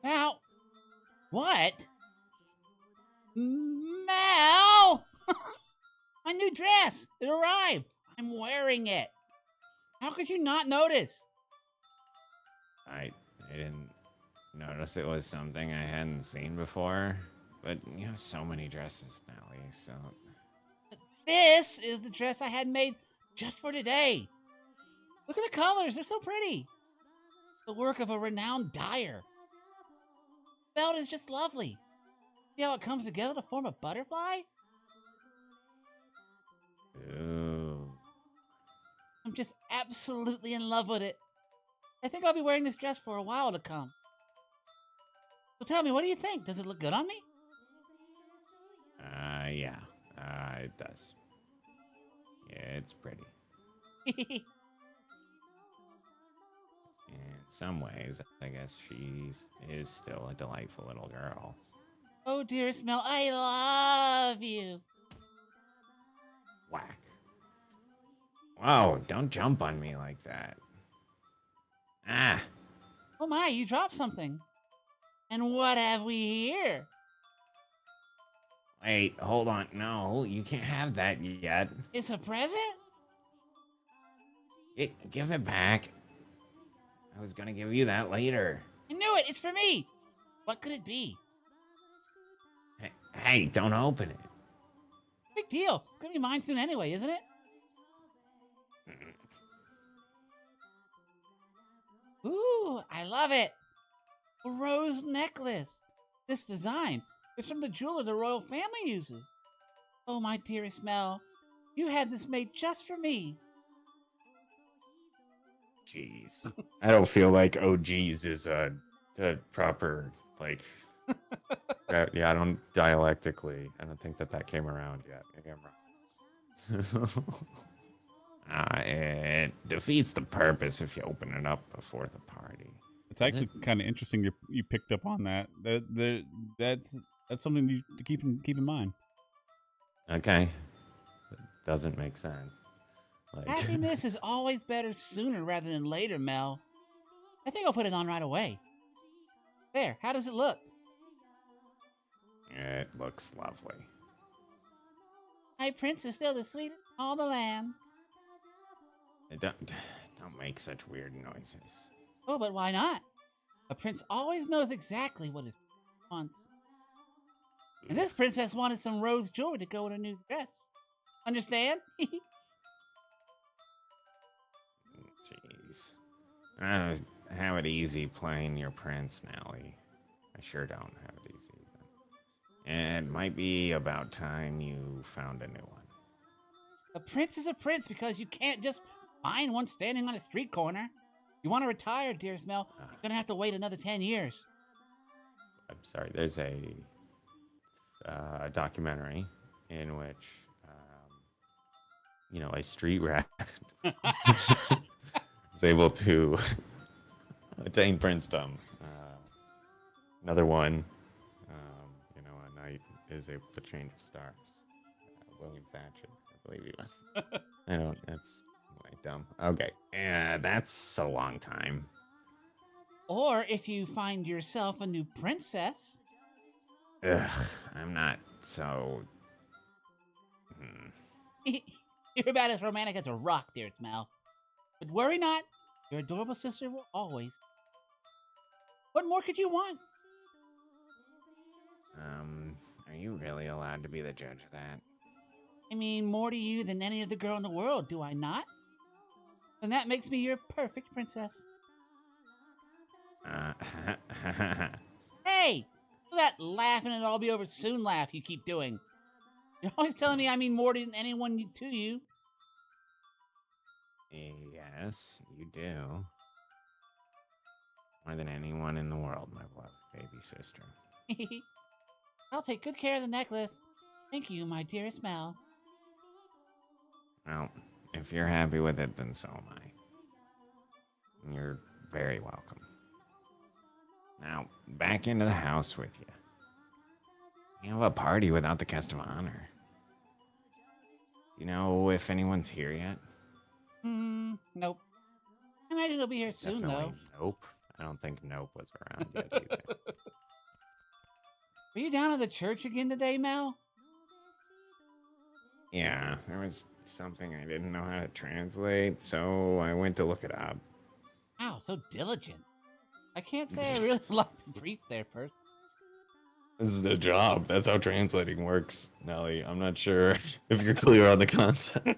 About what? Mel! My new dress! It arrived! I'm wearing it! How could you not notice? I didn't notice it was something I hadn't seen before. But you have so many dresses, Nellie, so... This is the dress I had made just for today. Look at the colors, they're so pretty. The work of a renowned dyer. The belt is just lovely. See how it comes together to form a butterfly? Ooh. I'm just absolutely in love with it. I think I'll be wearing this dress for a while to come. So tell me, what do you think? Does it look good on me? Yeah. It does. Yeah, it's pretty. In some ways, I guess she is still a delightful little girl. Oh, dearest Mel, I love you. Whack. Whoa, don't jump on me like that. Ah. Oh my, you dropped something. And what have we here? Wait, hold on. No, you can't have that yet. It's a present? Give it back. I was gonna give you that later. I knew it, it's for me. What could it be? Hey, don't open it. Big deal. It's gonna be mine soon anyway, isn't it? Ooh, I love it. A rose necklace. This design is from the jeweler the royal family uses. Oh, my dearest Mel, you had this made just for me. Jeez. I don't feel like "oh geez" is the proper, like... yeah, I don't dialectically. I don't think that came around yet. Maybe I'm wrong. It defeats the purpose if you open it up before the party. It's actually kind of interesting you picked up on that. That's something to keep in mind. Okay. It doesn't make sense. Like... Happiness is always better sooner rather than later, Mel. I think I'll put it on right away. There, how does it look? It looks lovely. My prince is still the sweetest in all the land. Don't make such weird noises. Oh, but why not? A prince always knows exactly what his wants. And this princess wanted some rose jewelry to go with her new dress. Understand? Jeez. I don't have it easy playing your prince, Nellie. I sure don't have it easy. And it might be about time you found a new one. A prince is a prince because you can't just find one standing on a street corner. You want to retire, dearest Mel, you're going to have to wait another 10 years. I'm sorry, there's a documentary in which, a street rat is able to attain princedom. Another one, a knight is able to change the stars. William Thatcher, I believe he was. That's dumb. Okay, that's a long time. Or if you find yourself a new princess. Ugh, I'm not so... You're about as romantic as a rock, dearest Mel. But worry not, your adorable sister will always. What more could you want? Are you really allowed to be the judge of that? I mean, more to you than any other girl in the world, do I not? then that makes me your perfect princess. Uh, Hey! That laughing and it'll all be over soon laugh you keep doing. You're always telling me I mean more than anyone to you. yes, you do. More than anyone in the world, my beloved baby sister. I'll take good care of the necklace. Thank you, my dearest Mel. Well, if you're happy with it, then so am I. You're very welcome. Now, back into the house with you. You have a party without the guest of honor. Do you know if anyone's here yet? Nope. I imagine he'll be here soon, Definitely though. nope. I don't think nope was around yet either. Were you down at the church again today, Mel? Yeah, there was something I didn't know how to translate, so I went to look it up. Wow, so diligent. I can't say I really like the priest there, person. This is the job. That's how translating works, Nelly. I'm not sure if you're clear on the concept.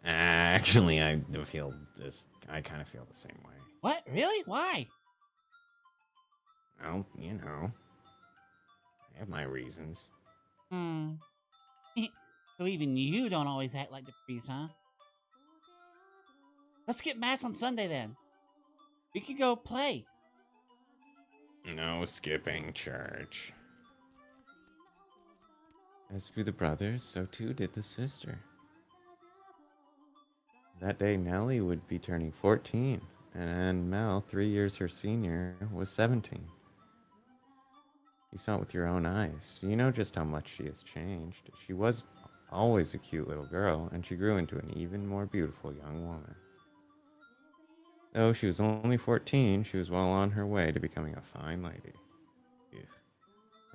Actually, I feel this. I kind of feel the same way. What? Really? Why? Well, you know, I have my reasons. So even you don't always act like the priest, huh? Let's get mass on Sunday then. We could go play. No skipping church. As for the brothers, so too did the sister. That day, Nellie would be turning 14, and Mel, 3 years her senior, was 17. You saw it with your own eyes, so you know just how much she has changed. She was always a cute little girl, and she grew into an even more beautiful young woman. Though she was only 14, she was well on her way to becoming a fine lady. Ugh.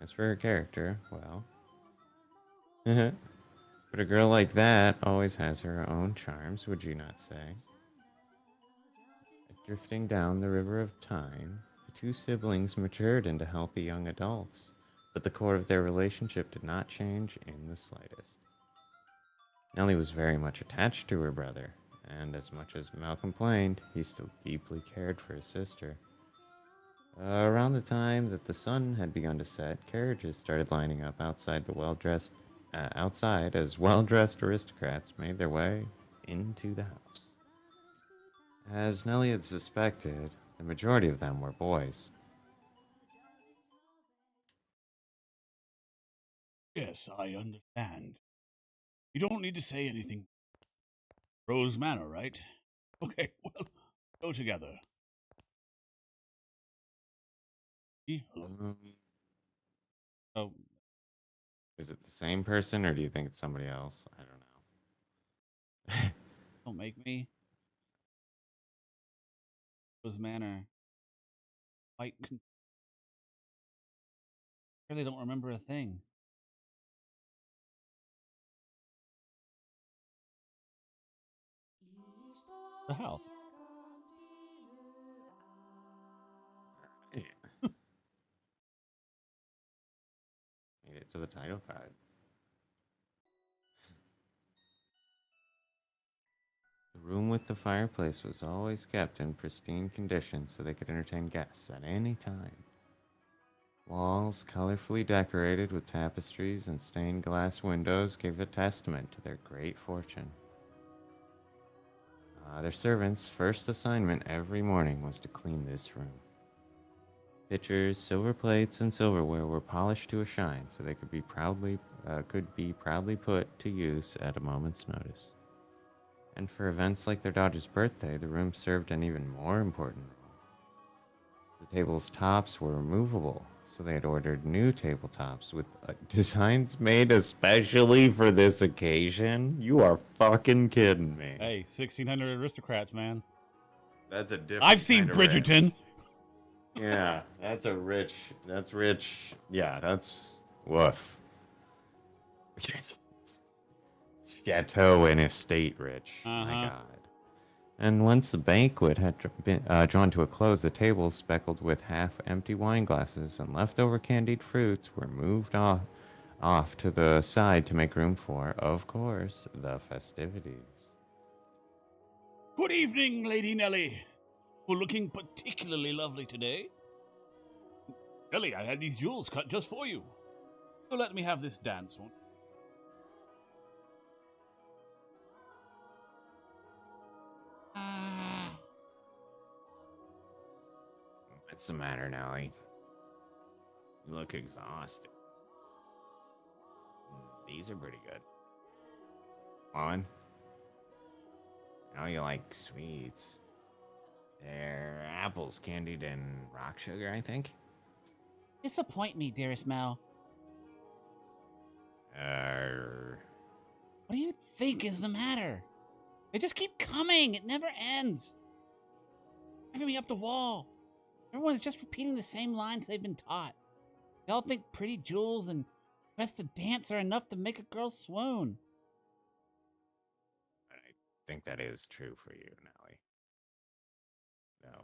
As for her character, well... But a girl like that always has her own charms, would you not say? Drifting down the river of time, the two siblings matured into healthy young adults, but the core of their relationship did not change in the slightest. Nellie was very much attached to her brother, and as much as Mal complained, he still deeply cared for his sister. Around the time that the sun had begun to set, carriages started lining up outside as well-dressed aristocrats made their way into the house. As Nellie had suspected, the majority of them were boys. Yes, I understand. You don't need to say anything. Rose Manor, right? Okay, well, go together. Hello. Oh, Is it the same person, or do you think it's somebody else? I don't know. don't make me. Rose Manor. I really don't remember a thing. The house. Yeah. Made it to the title card. The room with the fireplace was always kept in pristine condition so they could entertain guests at any time. Walls colorfully decorated with tapestries and stained glass windows gave a testament to their great fortune. Their servants' first assignment every morning was to clean this room. Pitchers, silver plates, and silverware were polished to a shine so they could be proudly put to use at a moment's notice. And for events like their daughter's birthday, the room served an even more important role. The table's tops were removable, so they had ordered new tabletops with designs made especially for this occasion. You are fucking kidding me. Hey, 1600 aristocrats, man. That's a different I've seen kind of rich. Bridgerton. Yeah, that's rich. Yeah, that's woof. Chateau and estate rich. My God. And once the banquet had been drawn to a close, the tables speckled with half-empty wine glasses and leftover candied fruits were moved off to the side to make room for, of course, the festivities. Good evening, Lady Nellie. You're looking particularly lovely today. Nellie, I had these jewels cut just for you. So let me have this dance, won't you? What's the matter, Nelly? You look exhausted. These are pretty good. On. I know you like sweets. They're apples candied in rock sugar, I think. Disappoint me, dearest Mel. What do you think is the matter? They just keep coming. It never ends. Driving me up the wall. Everyone's just repeating the same lines they've been taught. They all think pretty jewels and dress to dance are enough to make a girl swoon. I think that is true for you, Nelly. No,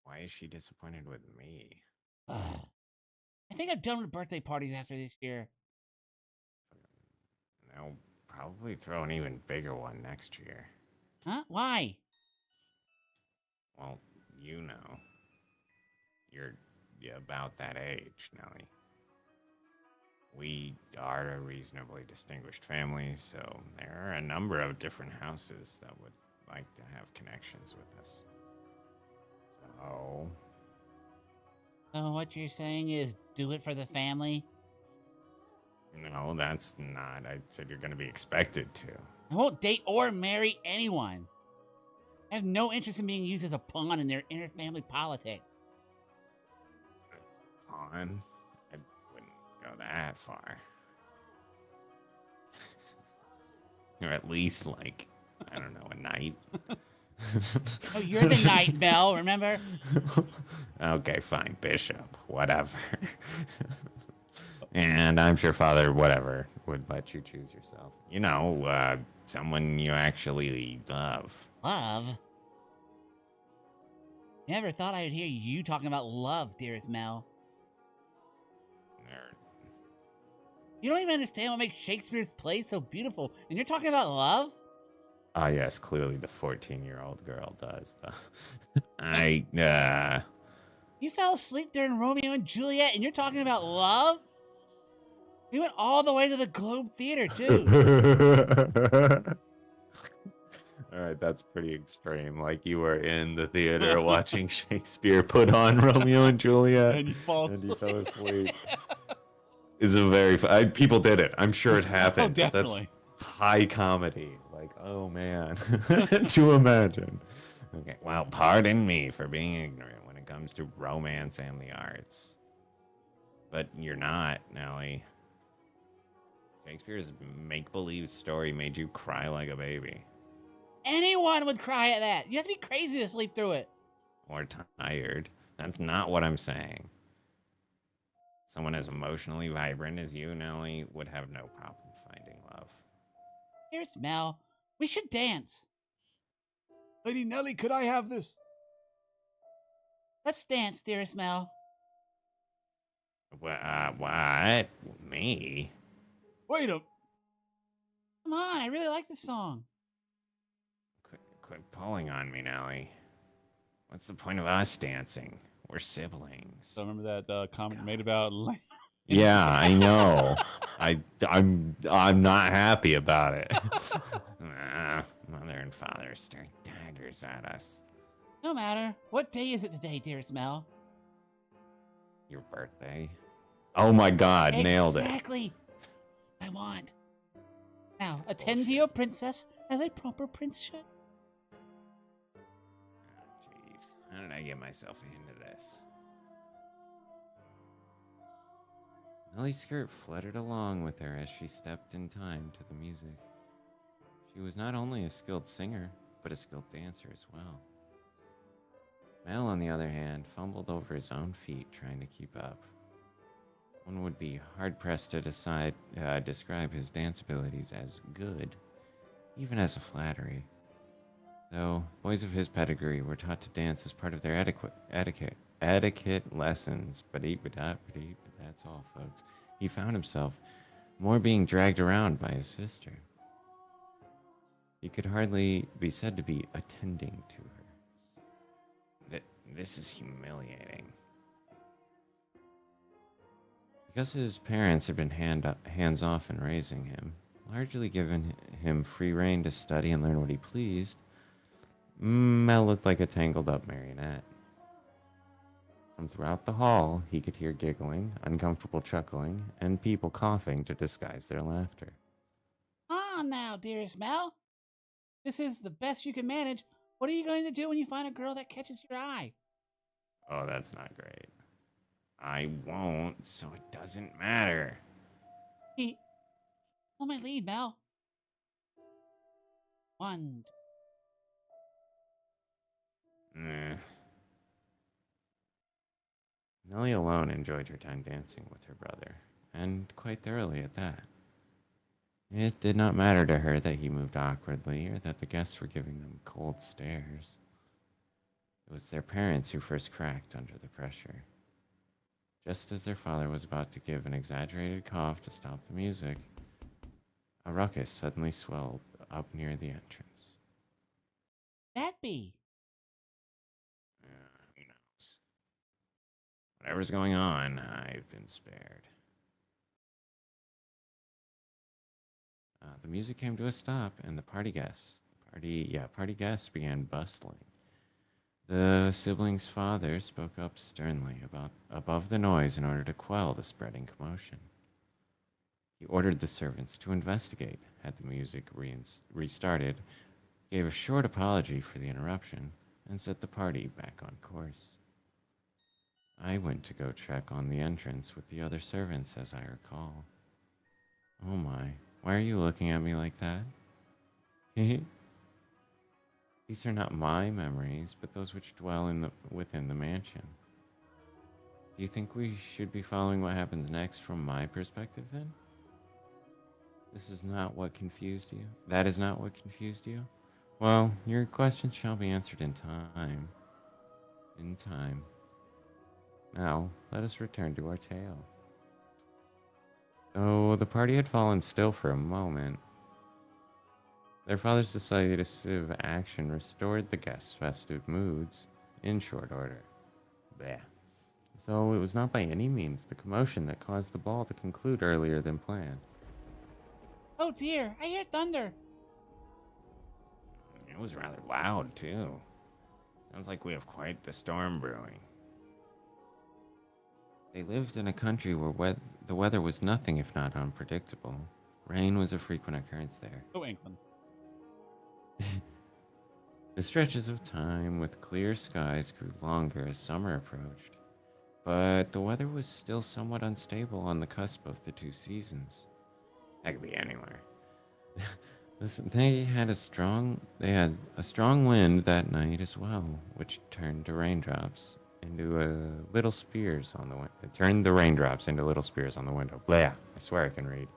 why is she disappointed with me? I think I'm done with birthday parties after this year. I'll probably throw an even bigger one next year. Huh? Why? Well, you know. You're about that age, Nelly. We are a reasonably distinguished family, so there are a number of different houses that would like to have connections with us. So... So what you're saying is do it for the family? No, that's not. I said you're going to be expected to. I won't date or marry anyone. I have no interest in being used as a pawn in their inter-family politics. Pawn? I wouldn't go that far. Or at least, like, I don't know, a knight. Oh, you're the knight, Mel, remember? Okay, fine, bishop, whatever. And I'm sure Father, whatever, would let you choose yourself. You know, someone you actually love. Love? Never thought I would hear you talking about love, dearest Mel. Nerd. You don't even understand what makes Shakespeare's plays so beautiful, and you're talking about love? Ah, yes, clearly the 14-year-old girl does, though. You fell asleep during Romeo and Juliet, and you're talking about love? We went all the way to the Globe Theater, too. All right, that's pretty extreme. Like you were in the theater watching Shakespeare put on Romeo and Juliet, And you fall and you fell asleep. Is a very people did it. I'm sure it happened. Oh, definitely. That's high comedy. Like, oh man, to imagine. Okay, well, pardon me for being ignorant when it comes to romance and the arts, but you're not, Nellie. Shakespeare's make-believe story made you cry like a baby. Anyone would cry at that. You have to be crazy to sleep through it. Or tired. That's not what I'm saying. Someone as emotionally vibrant as you, Nellie, would have no problem finding love. Here's Mel. We should dance. Lady Nellie, could I have this? Let's dance, dearest Mel. What? Me? Wait a... Come on, I really like this song. Quit pulling on me, Nellie. What's the point of us dancing? We're siblings. So remember that comment you made about... Yeah, I know. I'm not happy about it. Mother and father staring daggers at us. No matter. What day is it today, dearest Mel? Your birthday? Oh my god, nailed it. Exactly. I want. Now, attend to your princess as a proper prince should. Jeez, how did I get myself into this? Nellie's skirt fluttered along with her as she stepped in time to the music. She was not only a skilled singer, but a skilled dancer as well. Mel, on the other hand, fumbled over his own feet trying to keep up. One would be hard-pressed to describe his dance abilities as good, even as a flattery. Though boys of his pedigree were taught to dance as part of their etiquette lessons, but that's all, folks. He found himself more being dragged around by his sister. He could hardly be said to be attending to her. This is humiliating. Because his parents had been hands off in raising him, largely given him free rein to study and learn what he pleased, Mel looked like a tangled up marionette. From throughout the hall, he could hear giggling, uncomfortable chuckling, and people coughing to disguise their laughter. Ah, now, dearest Mel. This is the best you can manage. What are you going to do when you find a girl that catches your eye? Oh, that's not great. I won't, so it doesn't matter. He. Follow my lead, Mel. One. Eh. Nellie alone enjoyed her time dancing with her brother, and quite thoroughly at that. It did not matter to her that he moved awkwardly or that the guests were giving them cold stares. It was their parents who first cracked under the pressure. Just as their father was about to give an exaggerated cough to stop the music, a ruckus suddenly swelled up near the entrance. That be. Who knows? Whatever's going on, I've been spared. The music came to a stop, and the party guests began bustling. The siblings' father spoke up sternly above the noise in order to quell the spreading commotion. He ordered the servants to investigate, had the music restarted, gave a short apology for the interruption, and set the party back on course. I went to go check on the entrance with the other servants, as I recall. Oh my, why are you looking at me like that? These are not my memories, but those which dwell within the mansion. Do you think we should be following what happens next from my perspective, then? This is not what confused you? That is not what confused you? Well, your questions shall be answered in time. In time. Now, let us return to our tale. Though the party had fallen still for a moment, their father's decisive action restored the guests' festive moods in short order. Bleh. So it was not by any means the commotion that caused the ball to conclude earlier than planned. Oh dear, I hear thunder. It was rather loud, too. Sounds like we have quite the storm brewing. They lived in a country where the weather was nothing if not unpredictable. Rain was a frequent occurrence there. Oh, England. The stretches of time with clear skies grew longer as summer approached, but the weather was still somewhat unstable on the cusp of the two seasons. That could be anywhere. Listen, they had a strong wind that night as well, which turned the raindrops into little spears on the window. It turned the raindrops into little spears on the window. Blah! I swear I can read.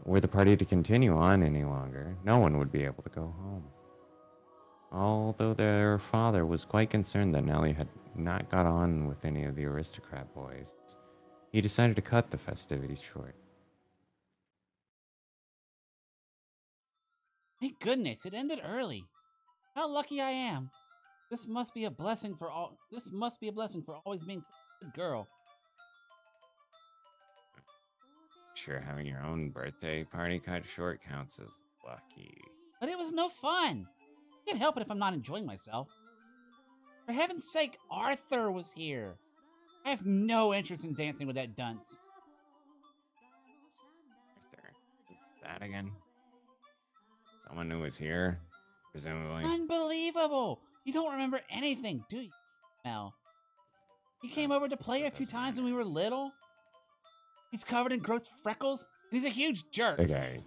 Were the party to continue on any longer, no one would be able to go home. Although their father was quite concerned that Nellie had not got on with any of the aristocrat boys, he decided to cut the festivities short. Thank goodness, it ended early. How lucky I am. This must be a blessing for always being such a good girl. Sure, having your own birthday party cut short counts as lucky. But it was no fun. I can't help it if I'm not enjoying myself. For heaven's sake, Arthur was here. I have no interest in dancing with that dunce. Arthur, is that again? Someone who was here, presumably. Unbelievable! You don't remember anything, do you, Mel? He came over to play a few times when we were little. He's covered in gross freckles, and he's a huge jerk. Okay,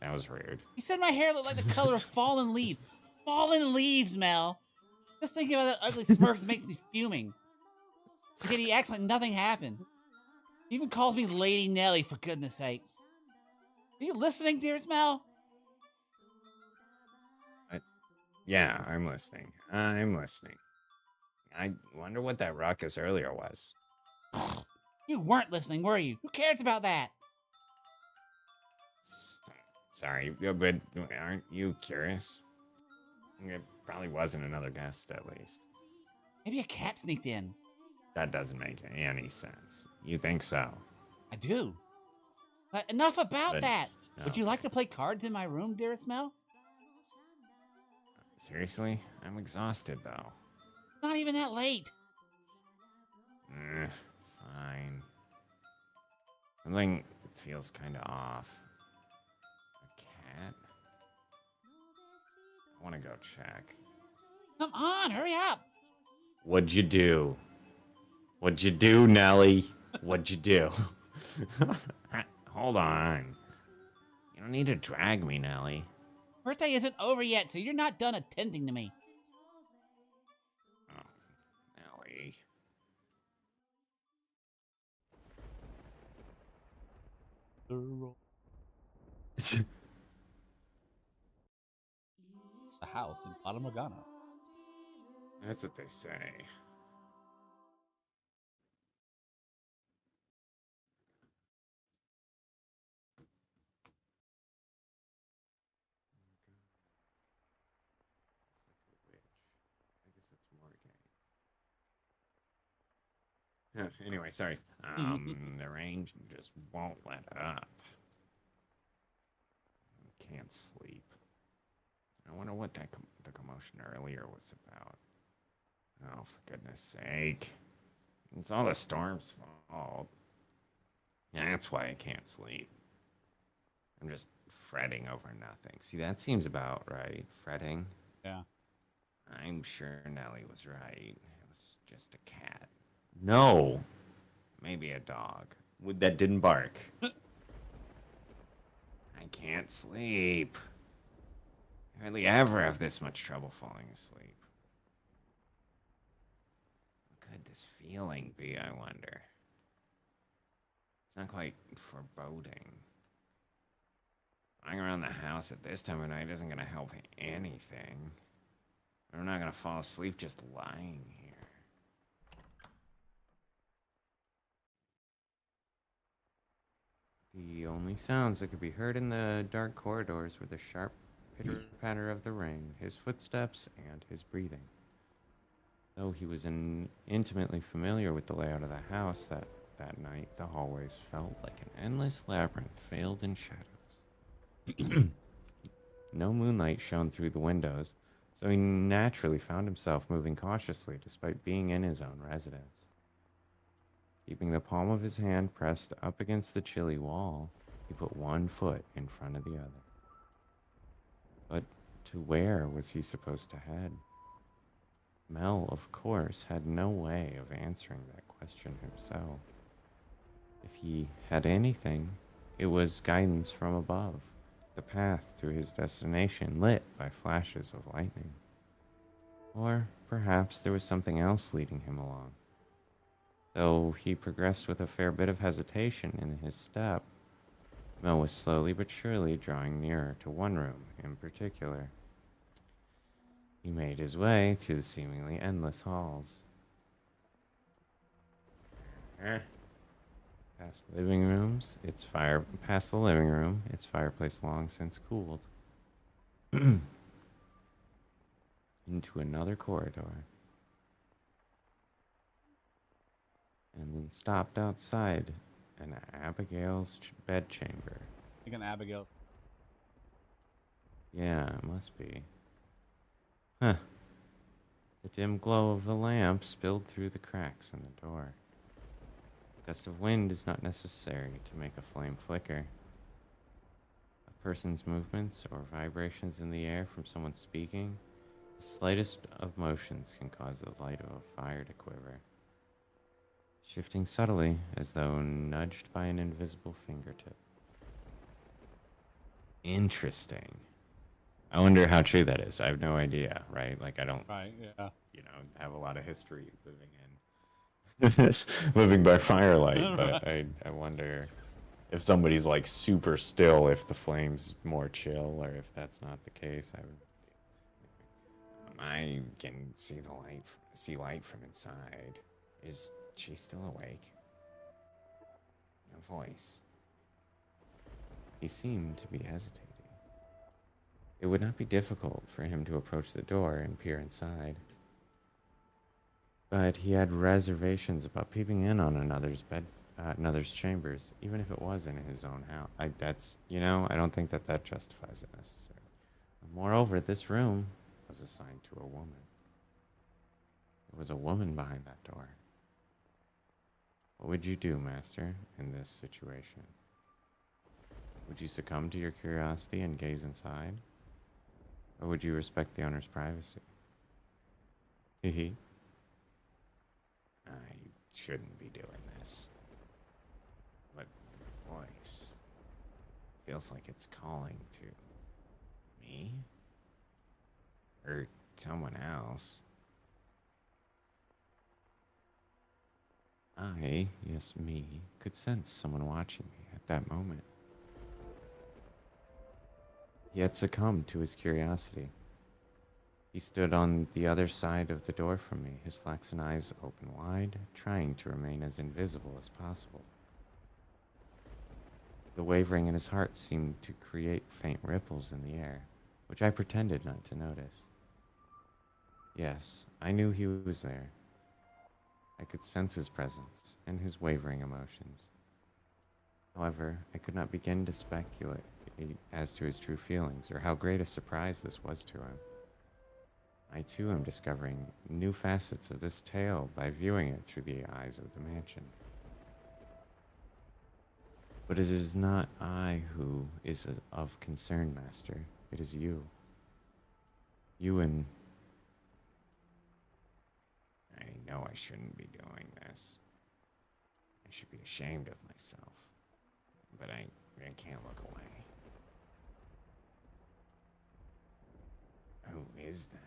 that was weird. He said my hair looked like the color of fallen leaves. Fallen leaves, Mel! Just thinking about that ugly smirk makes me fuming. Yet he acts like nothing happened. He even calls me Lady Nellie, for goodness sake. Are you listening, dearest Mel? Yeah, I'm listening. I wonder what that ruckus earlier was. You weren't listening, were you? Who cares about that? Sorry, but aren't you curious? It probably wasn't another guest, at least. Maybe a cat sneaked in. That doesn't make any sense. You think so? I do. But enough about But that. Would you like okay. to play cards in my room, dearest Mel? Seriously? I'm exhausted, though. Not even that late. Fine. Something feels kind of off. A cat? I want to go check. Come on, hurry up. What'd you do? What'd you do, Nelly? What'd you do? Hold on. You don't need to drag me, Nelly. Birthday isn't over yet, so you're not done attending to me. Oh, Nelly. The house in Fata Morgana. That's what they say. I guess it's Morgana. Anyway, sorry. The rain just won't let up. Can't sleep. I wonder what the commotion earlier was about. Oh, for goodness sake. It's all the storm's fault. That's why I can't sleep. I'm just fretting over nothing. See, that seems about right. Fretting. Yeah. I'm sure Nellie was right. It was just a cat. No! Maybe a dog. That didn't bark. I can't sleep. I hardly ever have this much trouble falling asleep. What could this feeling be, I wonder? It's not quite foreboding. Lying around the house at this time of night isn't going to help anything. I'm not going to fall asleep just lying here. The only sounds that could be heard in the dark corridors were the sharp pitter-patter of the rain, his footsteps, and his breathing. Though he was intimately familiar with the layout of the house that night, the hallways felt like an endless labyrinth veiled in shadows. No moonlight shone through the windows, so he naturally found himself moving cautiously despite being in his own residence. Keeping the palm of his hand pressed up against the chilly wall, he put one foot in front of the other. But to where was he supposed to head? Mel, of course, had no way of answering that question himself. If he had anything, it was guidance from above, the path to his destination lit by flashes of lightning. Or perhaps there was something else leading him along. Though he progressed with a fair bit of hesitation in his step, Mel was slowly but surely drawing nearer to one room in particular. He made his way through the seemingly endless halls. Past the living room, its fireplace long since cooled. Into another corridor. And then stopped outside an Abigail's bedchamber. I think an Abigail. Yeah, it must be. Huh. The dim glow of the lamp spilled through the cracks in the door. A gust of wind is not necessary to make a flame flicker. A person's movements or vibrations in the air from someone speaking, the slightest of motions can cause the light of a fire to quiver, shifting subtly as though nudged by an invisible fingertip. Interesting. I wonder how true that is. I have no idea, right? Like, I don't, Right, yeah. have a lot of history living in, living by firelight, but I wonder if somebody's like super still, if the flame's more chill, or if that's not the case. I can see light from inside. Is she still awake? A voice. He seemed to be hesitating. It would not be difficult for him to approach the door and peer inside. But he had reservations about peeping in on another's chambers, even if it was in his own house. I don't think that justifies it necessarily. Moreover, this room was assigned to a woman. There was a woman behind that door. What would you do, Master, in this situation? Would you succumb to your curiosity and gaze inside? Or would you respect the owner's privacy? Hee. I shouldn't be doing this. But voice feels like it's calling to me? Or someone else. Yes, me, could sense someone watching me at that moment. He had succumbed to his curiosity. He stood on the other side of the door from me, his flaxen eyes open wide, trying to remain as invisible as possible. The wavering in his heart seemed to create faint ripples in the air, which I pretended not to notice. Yes, I knew he was there. I could sense his presence and his wavering emotions. However, I could not begin to speculate as to his true feelings or how great a surprise this was to him. I too am discovering new facets of this tale by viewing it through the eyes of the mansion. But it is not I who is of concern, Master. It is you. You and... I know I shouldn't be doing this. I should be ashamed of myself. But I can't look away. Who is that?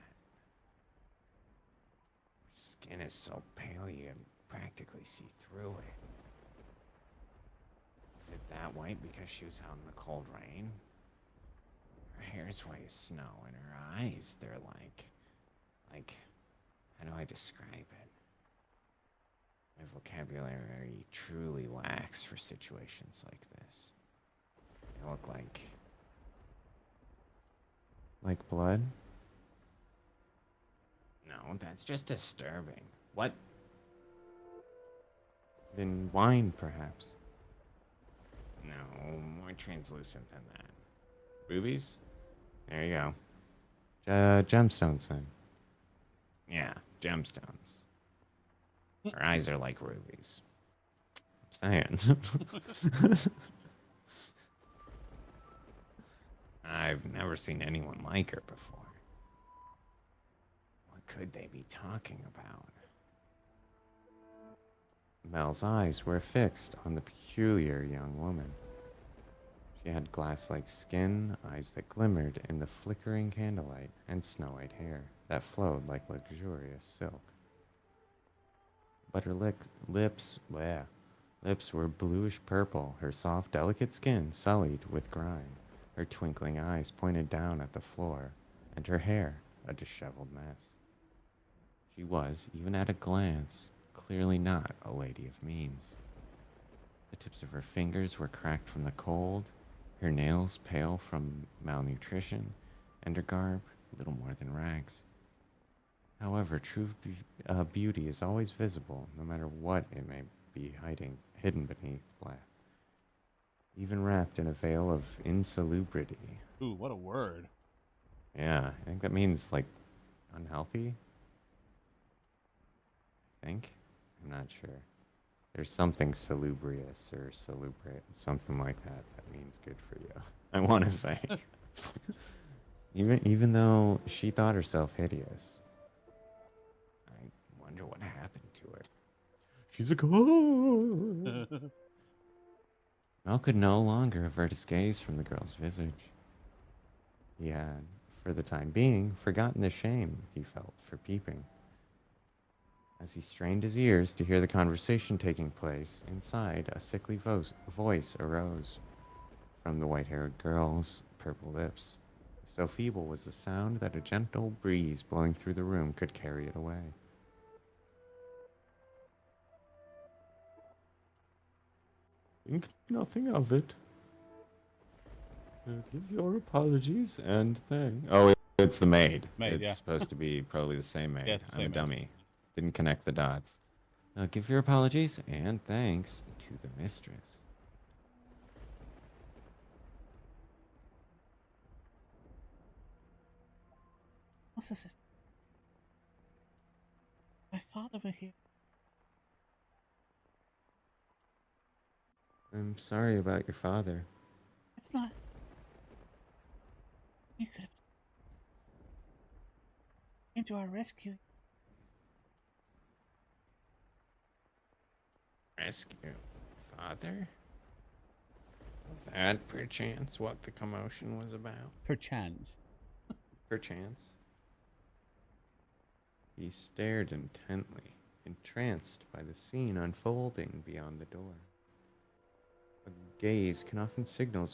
Her skin is so pale you can practically see through it. Is it that white because she was out in the cold rain? Her hair's white as snow, and her eyes, they're like, how do I describe it? My vocabulary truly lacks for situations like this. They look like... Like blood? No, that's just disturbing. What? Then wine, perhaps? No, more translucent than that. Rubies? There you go. Gemstones, then. Yeah, gemstones. Her eyes are like rubies. I'm saying. I've never seen anyone like her before. What could they be talking about? Mel's eyes were fixed on the peculiar young woman. She had glass-like skin, eyes that glimmered in the flickering candlelight, and snow-white hair that flowed like luxurious silk. But her lips were bluish-purple, her soft, delicate skin sullied with grime, her twinkling eyes pointed down at the floor, and her hair a disheveled mess. She was, even at a glance, clearly not a lady of means. The tips of her fingers were cracked from the cold, her nails pale from malnutrition, and her garb little more than rags. However, true beauty is always visible, no matter what it may be hidden beneath black. Even wrapped in a veil of insalubrity. Ooh, what a word. Yeah, I think that means, like, unhealthy? I think? I'm not sure. There's something salubrious or salubrate, something like that means good for you. I want to say. even though she thought herself hideous. I wonder what happened to her. She's a ghost. Mel could no longer avert his gaze from the girl's visage. He had, for the time being, forgotten the shame he felt for peeping. As he strained his ears to hear the conversation taking place, inside a sickly voice arose from the white-haired girl's purple lips. So feeble was the sound that a gentle breeze blowing through the room could carry it away. Think nothing of it. Give your apologies and thank. Oh, it's the maid. Maid, It's yeah. supposed to be probably the same maid. Yeah, it's the I'm a same maid. dummy. Didn't connect the dots. Give your apologies and thanks to the mistress. What's this? My father were here. I'm sorry about your father. It's not. You could have came to our rescue. Rescue? Father? Was that perchance what the commotion was about? Perchance. Perchance. He stared intently, entranced by the scene unfolding beyond the door. A gaze can often signal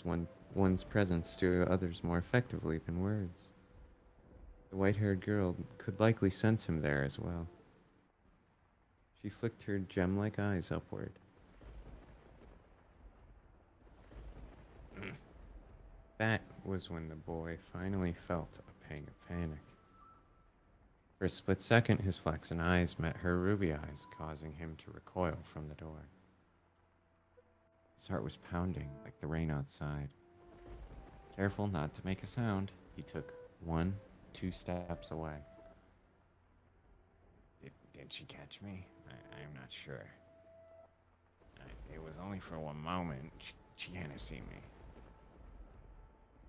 one's presence to others more effectively than words. The white-haired girl could likely sense him there as well. She flicked her gem-like eyes upward. That was when the boy finally felt a pang of panic. For a split second, his flaxen eyes met her ruby eyes, causing him to recoil from the door. His heart was pounding like the rain outside. Careful not to make a sound, he took 2 steps away. Did she catch me? I'm not sure. It was only for one moment. She can't have seen me.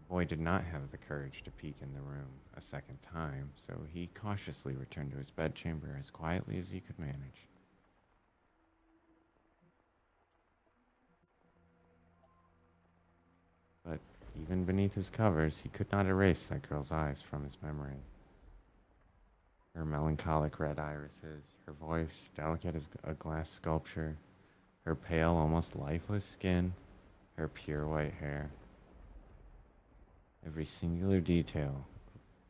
The boy did not have the courage to peek in the room a second time, so he cautiously returned to his bedchamber as quietly as he could manage. But even beneath his covers, he could not erase that girl's eyes from his memory. Her melancholic red irises, her voice delicate as a glass sculpture, her pale, almost lifeless skin, her pure white hair. Every singular detail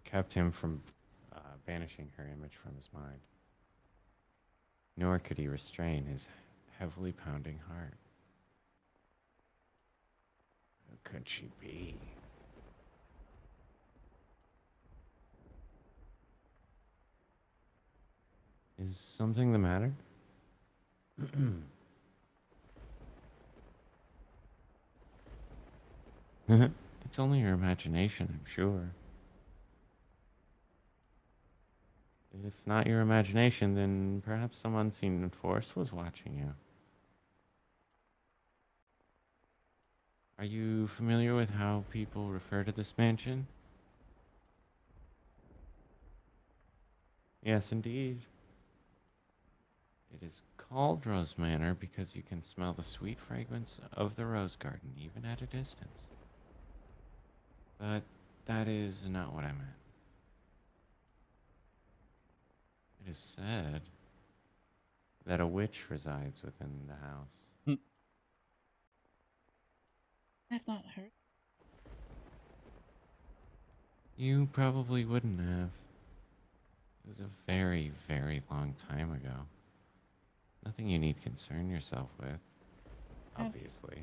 kept him from banishing her image from his mind. Nor could he restrain his heavily pounding heart. Who could she be? Is something the matter? It's only your imagination, I'm sure. If not your imagination, then perhaps some unseen force was watching you. Are you familiar with how people refer to this mansion? Yes, indeed. It is called Rose Manor because you can smell the sweet fragrance of the rose garden even at a distance. But that is not what I meant. It is said that a witch resides within the house. I've not heard. You probably wouldn't have. It was a very, very long time ago. Nothing you need concern yourself with. Obviously.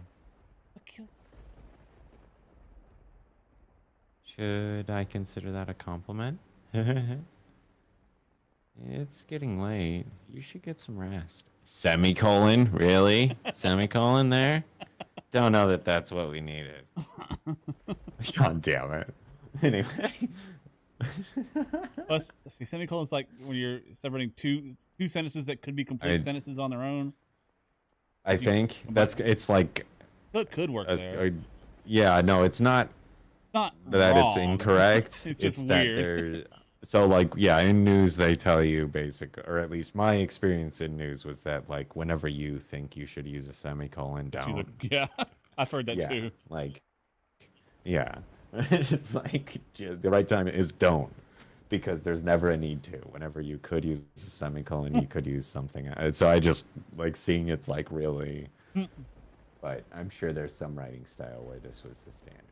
Should I consider that a compliment? It's getting late. You should get some rest. Semicolon? Really? Semicolon there? Don't know that that's what we needed. God damn it. Anyway. Plus, see, semicolon's like when you're separating two sentences that could be complete sentences on their own. I think it's like So it could work there. Yeah, no, it's not that wrong. it's incorrect. It's just that weird. they're so like yeah, in news they tell you or at least my experience in news was that like whenever you think you should use a semicolon, don't. Like, yeah, I've heard that too. Like, yeah, it's like the right time is don't, because there's never a need to. Whenever you could use a semicolon, you could use something. So I just like seeing it's like really, but I'm sure there's some writing style where this was the standard,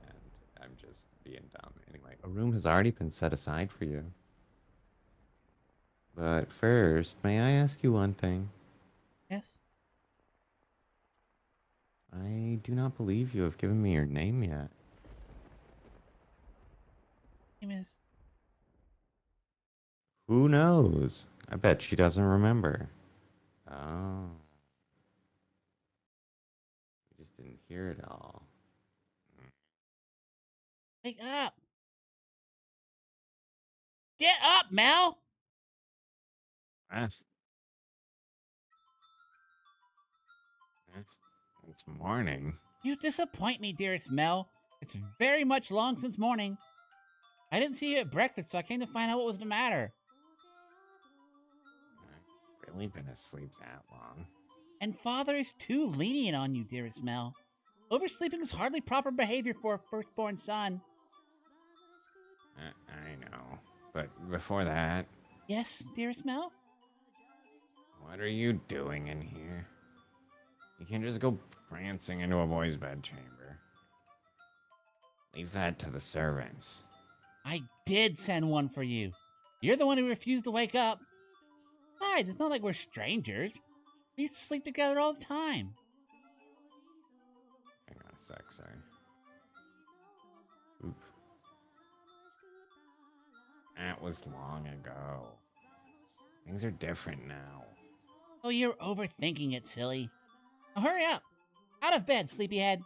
and I'm just being dumb. Anyway, a room has already been set aside for you. But first, may I ask you one thing? Yes. I do not believe you have given me your name yet. name is? Who knows? I bet she doesn't remember. Oh. We just didn't hear it all. Wake up! Get up, Mel! Ah. It's morning. You disappoint me, dearest Mel. It's very much long since morning. I didn't see you at breakfast, so I came to find out what was the matter. I've really been asleep that long. And Father is too lenient on you, dearest Mel. Oversleeping is hardly proper behavior for a firstborn son. I know. But before that, Yes, dearest Mel? what are you doing in here? You can't just go prancing into a boy's bedchamber. Leave that to the servants. I did send one for you. You're the one who refused to wake up. Besides, it's not like we're strangers. We used to sleep together all the time. Hang on a sec, sorry. Oop. That was long ago. Things are different now. Oh, you're overthinking it, silly. Now hurry up. Out of bed, sleepyhead.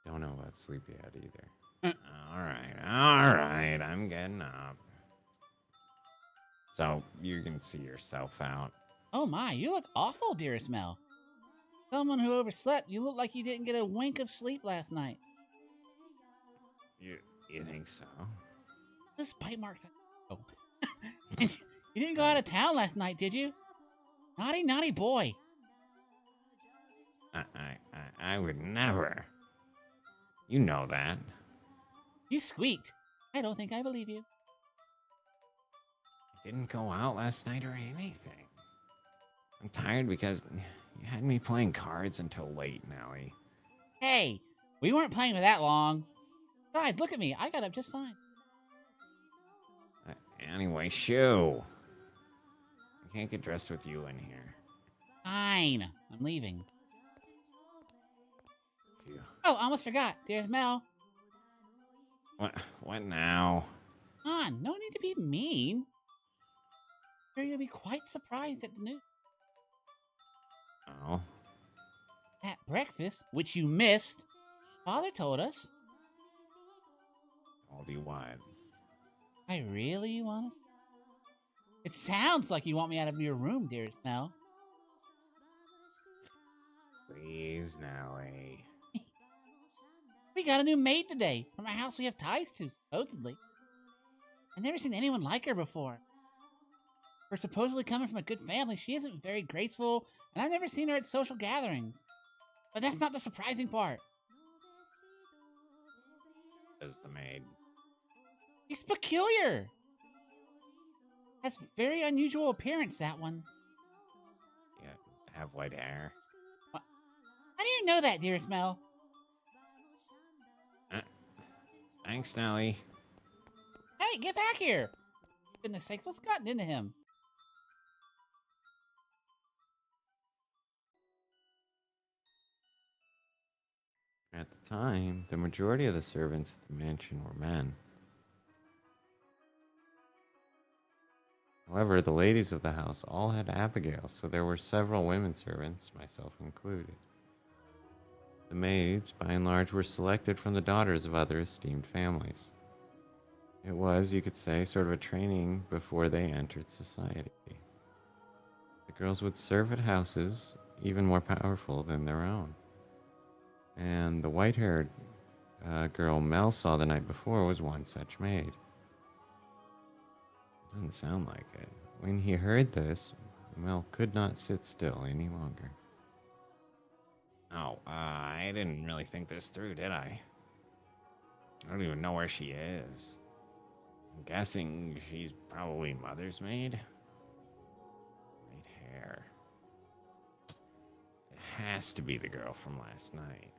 Don't know about sleepyhead either. Alright, I'm getting up. So, you can see yourself out. Oh my, you look awful, dearest Mel. Someone who overslept, you look like you didn't get a wink of sleep last night. You think so? Those bite marks. Oh. You didn't go out of town last night, did you? Naughty, naughty boy. I would never. You know that. You squeaked. I don't think I believe you. I didn't go out last night or anything. I'm tired because you had me playing cards until late, Nellie. Hey, we weren't playing for that long. Besides, look at me. I got up just fine. Anyway, shoo. I can't get dressed with you in here. Fine. I'm leaving. Phew. Oh, I almost forgot. Dearest Mel. What now? Come on, no need to be mean. Sure, you'll be quite surprised at the news. Oh? At breakfast, which you missed, Father told us. Told you what? I really want to. It sounds like you want me out of your room, dearest Mel. Please, Nellie. We got a new maid today from a house we have ties to, supposedly. I've never seen anyone like her before. For supposedly coming from a good family, she isn't very graceful, and I've never seen her at social gatherings. But that's not the surprising part. Says the maid. She's peculiar. Has very unusual appearance, that one. Yeah, have white hair. What? How do you know that, dearest Mel? Thanks, Nellie. Hey, get back here! For goodness sakes, what's gotten into him? At the time, the majority of the servants at the mansion were men. However, the ladies of the house all had Abigail, so there were several women servants, myself included. The maids, by and large, were selected from the daughters of other esteemed families. It was, you could say, sort of a training before they entered society. The girls would serve at houses even more powerful than their own. And the white-haired girl Mel saw the night before was one such maid. Doesn't sound like it. When he heard this, Mel could not sit still any longer. Oh, I didn't really think this through, did I? I don't even know where she is. I'm guessing she's probably Mother's maid. White hair. It has to be the girl from last night.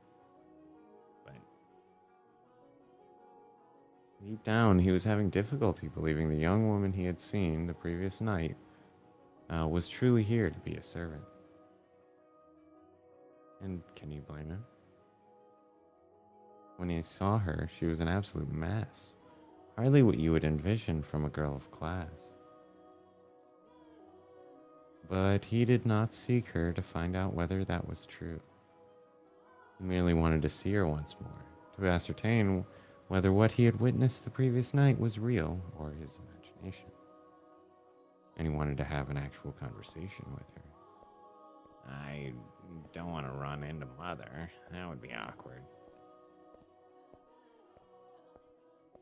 But deep down, he was having difficulty believing the young woman he had seen the previous night was truly here to be a servant. And can you blame him? When he saw her, she was an absolute mess. Hardly what you would envision from a girl of class. But he did not seek her to find out whether that was true. He merely wanted to see her once more, to ascertain whether what he had witnessed the previous night was real or his imagination. And he wanted to have an actual conversation with her. I don't want to run into Mother. That would be awkward.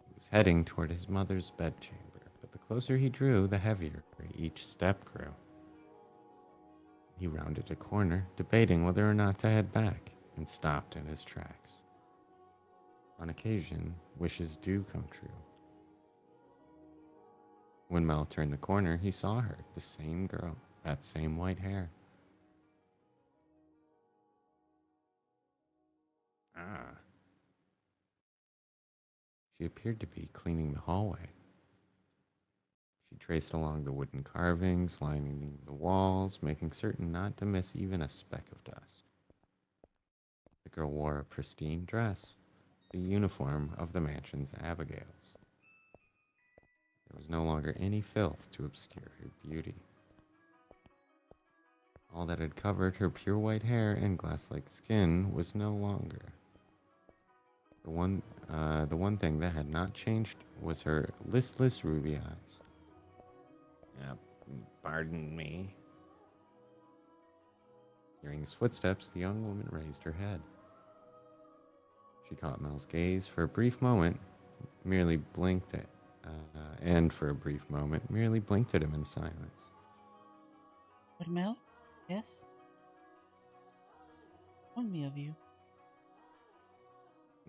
He was heading toward his mother's bedchamber, but the closer he drew, the heavier each step grew. He rounded a corner, debating whether or not to head back, and stopped in his tracks. On occasion, wishes do come true. When Mel turned the corner, he saw her, the same girl, that same white hair. Ah. She appeared to be cleaning the hallway. She traced along the wooden carvings lining the walls, making certain not to miss even a speck of dust. The girl wore a pristine dress, the uniform of the mansion's Abigails. There was no longer any filth to obscure her beauty. All that had covered her pure white hair and glass-like skin was no longer. The one thing that had not changed was her listless ruby eyes. Pardon me. Hearing his footsteps, the young woman raised her head. She caught Mel's gaze for a brief moment, merely blinked at, merely blinked at him in silence. But Mel? Yes? Warn me of you.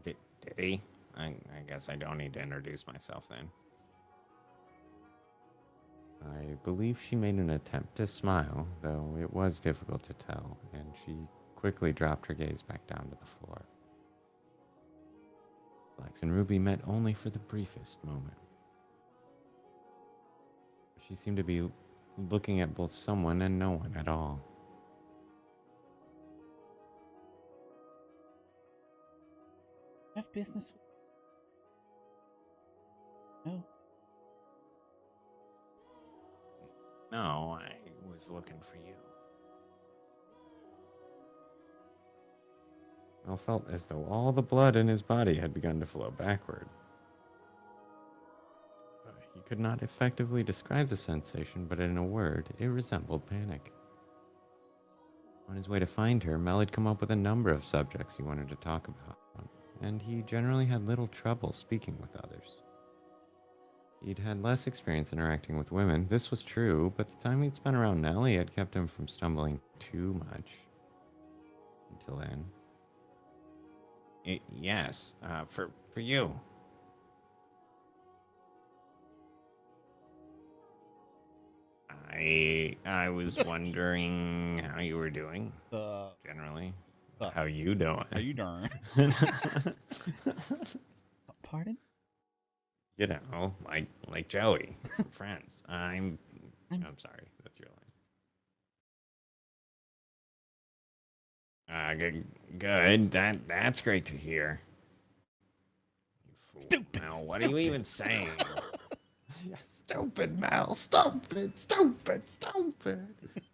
Did he? I guess I don't need to introduce myself then. I believe she made an attempt to smile, though it was difficult to tell, and she quickly dropped her gaze back down to the floor. Flax and Ruby met only for the briefest moment. She seemed to be looking at both someone and no one at all. I have business with... No. No, I was looking for you. Mel felt as though all the blood in his body had begun to flow backward. He could not effectively describe the sensation, but in a word, it resembled panic. On his way to find her, Mel had come up with a number of subjects he wanted to talk about, and he generally had little trouble speaking with others. He'd had less experience interacting with women, this was true, but the time he'd spent around Nellie had kept him from stumbling too much. Until then. Yes, for you. I was wondering how you were doing. Generally. How you doing? How you doing? Pardon? You know, like Joey, friends. I'm sorry. That's your line. Good. That's great to hear. You fool. Stupid. Mel, what are you even saying? Yeah, stupid, Mel. Stupid.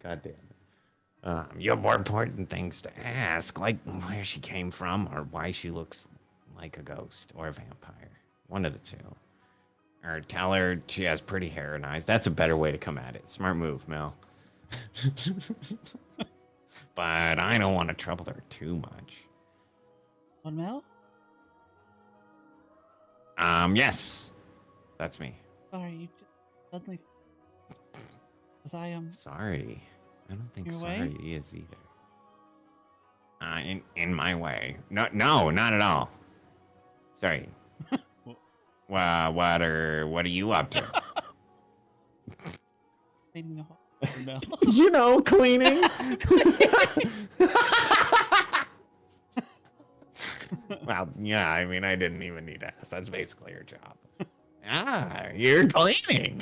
God damn it. You have more important things to ask, like where she came from or why she looks like a ghost or a vampire. One of the two. Or tell her she has pretty hair and eyes. That's a better way to come at it. Smart move, Mel. But I don't want to trouble her too much. What, Mel? Yes. That's me. Sorry, you just suddenly... Was I, Sorry. I don't think Your sorry way? is either. In my way. No, not at all. Sorry. What are you up to? cleaning the hall? No. You know, cleaning. Well, yeah, I mean, I didn't even need to ask. That's basically your job. You're cleaning.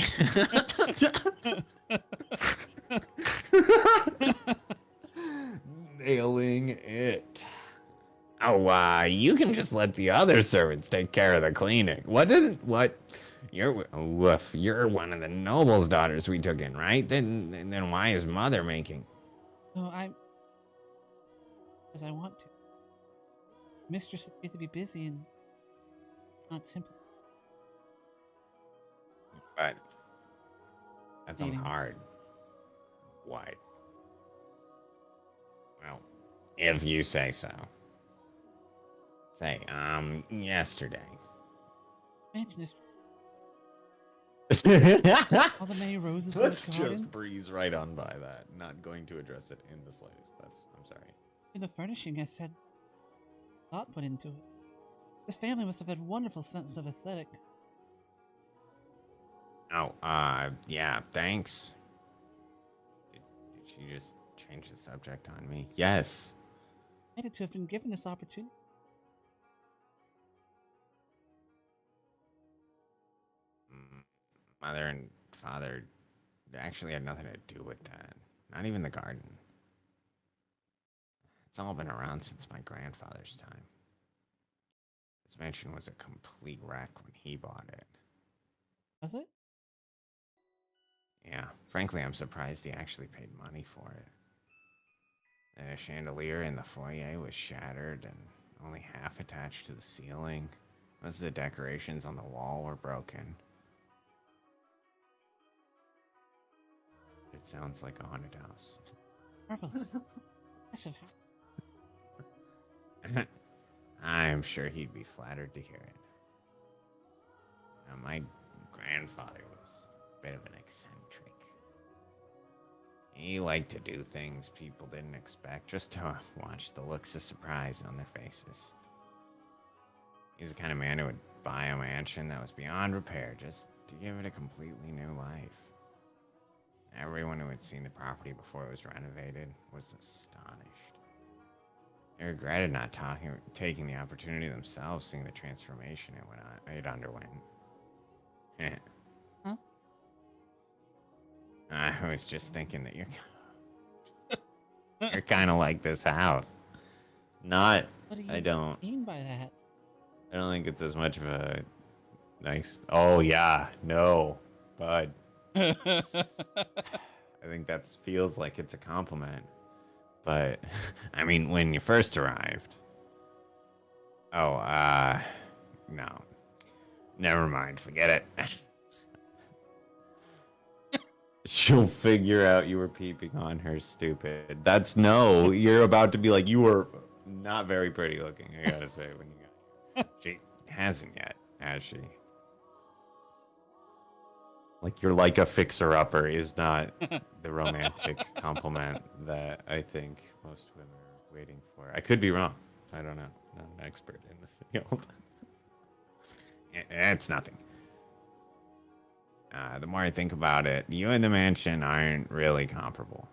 Nailing it. Oh, you can just let the other servants take care of the cleaning. What? You're one of the noble's daughters we took in, right? Then why is mother making? No, because I want to. Mistress appeared to be busy and not simply But that sounds dating. hard. What? Well, if you say so. Say, yesterday. Mansion is Let's all the many roses in the garden. just breeze right on by that. Not going to address it in the slightest. I'm sorry. And the furnishing has had thought put into it. This family must have had wonderful sense of aesthetic. Oh, yeah, thanks. Did she just change the subject on me? Yes. Excited to have been given this opportunity. Mother and father actually had nothing to do with that. Not even the garden. It's all been around since my grandfather's time. This mansion was a complete wreck when he bought it. Was it? Yeah, frankly, I'm surprised he actually paid money for it. The chandelier in the foyer was shattered and only half attached to the ceiling. Most of the decorations on the wall were broken. It sounds like a haunted house. Marvelous. Impressive. I'm sure he'd be flattered to hear it. Now, my grandfather was a bit of an eccentric. He liked to do things people didn't expect just to watch the looks of surprise on their faces. He's the kind of man who would buy a mansion that was beyond repair just to give it a completely new life. Everyone who had seen the property before it was renovated was astonished. They regretted not taking the opportunity themselves, seeing the transformation it underwent. Huh? I was just thinking that you're kind of like this house. Not, What do you I don't mean by that? think it's as much of a nice. Oh yeah, no, bud. I think that feels like it's a compliment. But, I mean, when you first arrived. Oh, no. Never mind, forget it. She'll figure out you were peeping on her, stupid. You're about to be like, you were not very pretty looking, I gotta say, when you got here. She hasn't yet, has she? Like, you're like a fixer-upper is not the romantic compliment that I think most women are waiting for. I could be wrong. I don't know. Not an expert in the field. It's nothing. The more I think about it, you and the mansion aren't really comparable.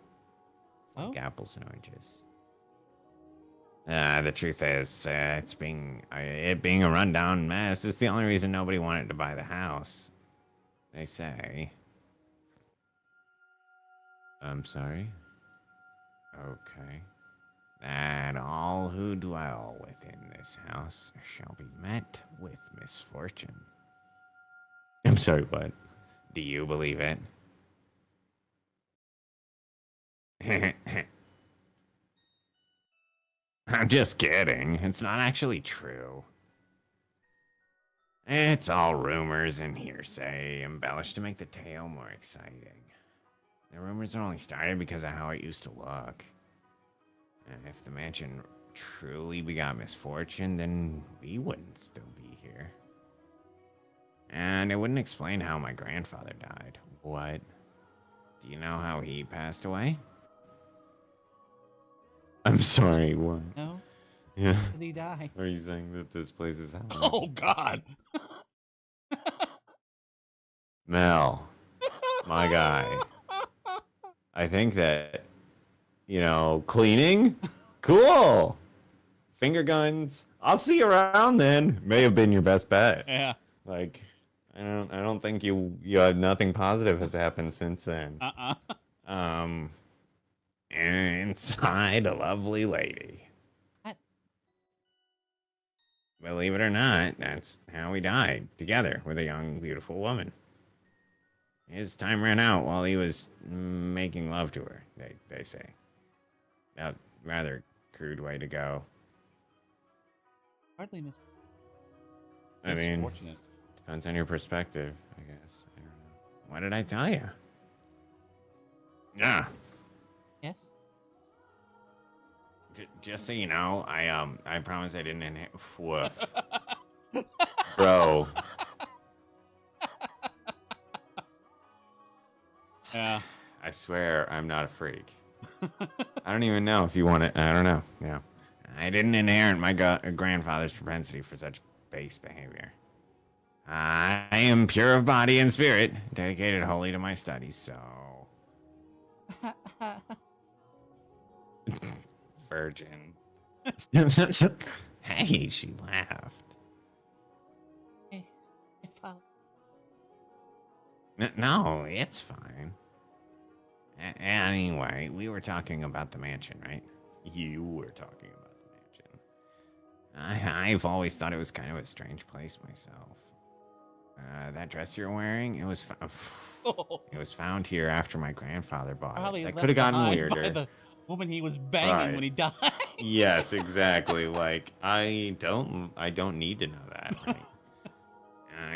It's like apples and oranges. The truth is, it being a rundown mess is the only reason nobody wanted to buy the house. They say. I'm sorry? Okay. That all who dwell within this house shall be met with misfortune. I'm sorry, what? Do you believe it? I'm just kidding. It's not actually true. It's all rumors and hearsay, embellished to make the tale more exciting. The rumors are only started because of how it used to look. And if the mansion truly begot misfortune, then we wouldn't still be here. And it wouldn't explain how my grandfather died. What? Do you know how he passed away? I'm sorry, what? No? Yeah. Did he die? Are you saying that this place is haunted? Oh, God. Mel, my guy. I think that, cleaning? Cool. Finger guns. I'll see you around then. May have been your best bet. Yeah. Like, I don't think you had nothing positive has happened since then. Inside a lovely lady. What? believe it or not, that's how he died, together with a young, beautiful woman. His time ran out while he was making love to her, they say. A rather crude way to go. Hardly I mean, Misfortunate. depends on your perspective, I guess. I don't know. What did I tell you? Yeah. Yes. Just so you know, I promise I didn't woof. Bro. Yeah. I swear I'm not a freak. I don't even know if you want it. I don't know. Yeah. I didn't inherit my grandfather's propensity for such base behavior. I am pure of body and spirit, dedicated wholly to my studies, so. Virgin. Hey, she laughed. I follow. No, it's fine. Anyway, we were talking about the mansion, right? You were talking about the mansion. I've always thought it was kind of a strange place myself. That dress you're wearing, it was it was found here after my grandfather bought Probably it. That left could have gotten behind by weirder. the woman he was banging Right. when he died. Yes, exactly. Like I don't need to know that, right?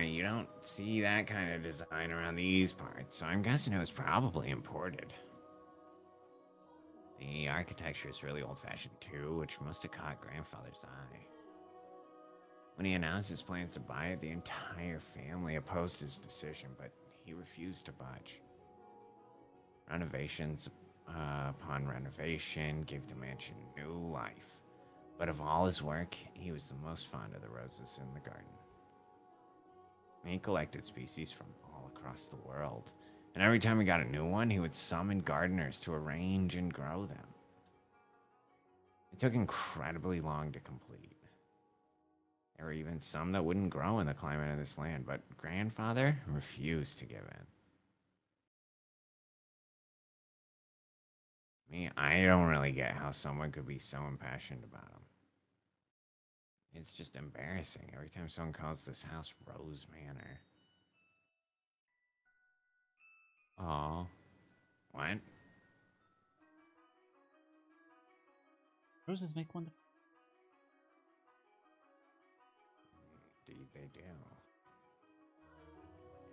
You don't see that kind of design around these parts, so I'm guessing it was probably imported. The architecture is really old-fashioned too, which must have caught grandfather's eye. When he announced his plans to buy it, the entire family opposed his decision, but he refused to budge. Renovations upon renovation gave the mansion new life. But of all his work, he was the most fond of the roses in the garden. He collected species from all across the world, and every time he got a new one, he would summon gardeners to arrange and grow them. It took incredibly long to complete. There were even some that wouldn't grow in the climate of this land, but grandfather refused to give in. I don't really get how someone could be so impassioned about him. It's just embarrassing every time someone calls this house Rose Manor. Aw. What? Roses make wonderful. Indeed, they do.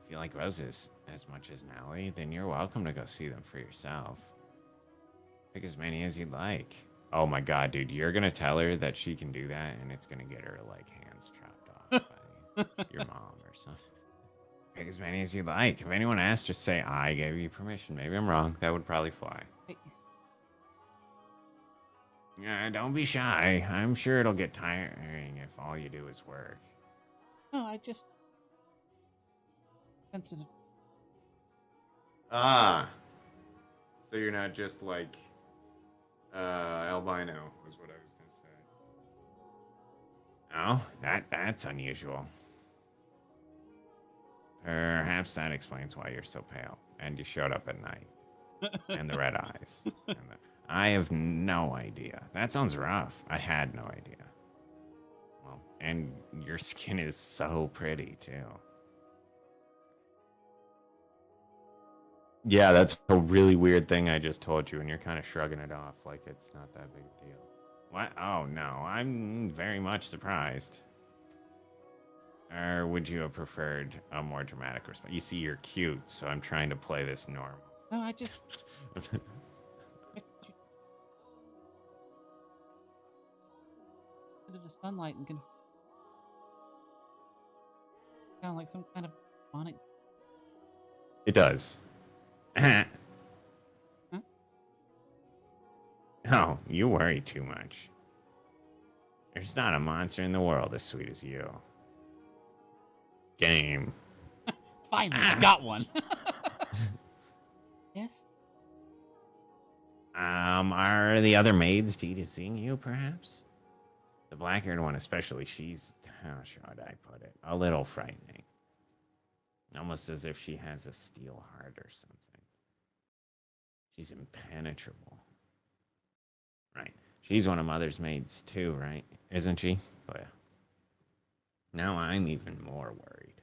If you like roses as much as Nellie, then you're welcome to go see them for yourself. Pick as many as you'd like. Oh my god, dude, you're gonna tell her that she can do that, and it's gonna get her, like, hands chopped off by your mom or something. Pick as many as you'd like. If anyone asks, just say, I gave you permission. Maybe I'm wrong. That would probably fly. Wait. Don't be shy. I'm sure it'll get tiring if all you do is work. No, I just sensitive. Ah. So you're not just like albino, was what I was gonna say. Oh, that's unusual. Perhaps that explains why you're so pale, and you showed up at night, and the red eyes. I have no idea. That sounds rough. I had no idea. Well, and your skin is so pretty too. Yeah, that's a really weird thing I just told you, and you're kind of shrugging it off like it's not that big a deal. What? Oh, no, I'm very much surprised. Or would you have preferred a more dramatic response? You see, you're cute, so I'm trying to play this normal. No, I just. Into the sunlight and can sound like some kind of demonic. It does. Huh? Oh, you worry too much. There's not a monster in the world as sweet as you. Game. Finally, I got one. Yes. Are the other maids teasing you, perhaps? The black-haired one especially, she's, how should I put it, a little frightening. Almost as if she has a steel heart or something. She's impenetrable. Right. She's one of Mother's maids too, right? Isn't she? Oh, yeah. Now I'm even more worried.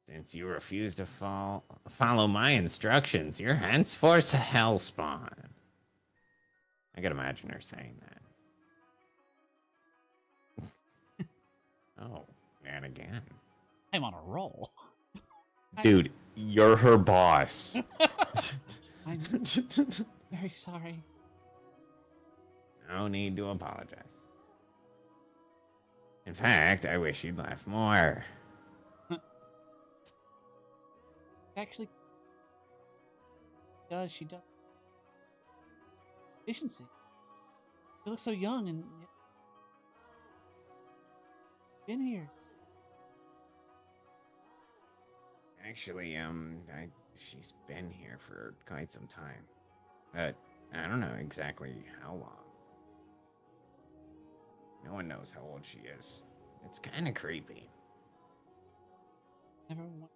Since you refuse to follow my instructions, you're henceforth a hellspawn. I can imagine her saying that. Oh, and again. I'm on a roll. Dude, you're her boss. I'm very sorry. No need to apologize. In fact, I wish you'd laugh more. Actually, she does. Efficiency. She looks so young and yet been here. Actually, she's been here for quite some time. But I don't know exactly how long. No one knows how old she is. It's kind of creepy. Never won-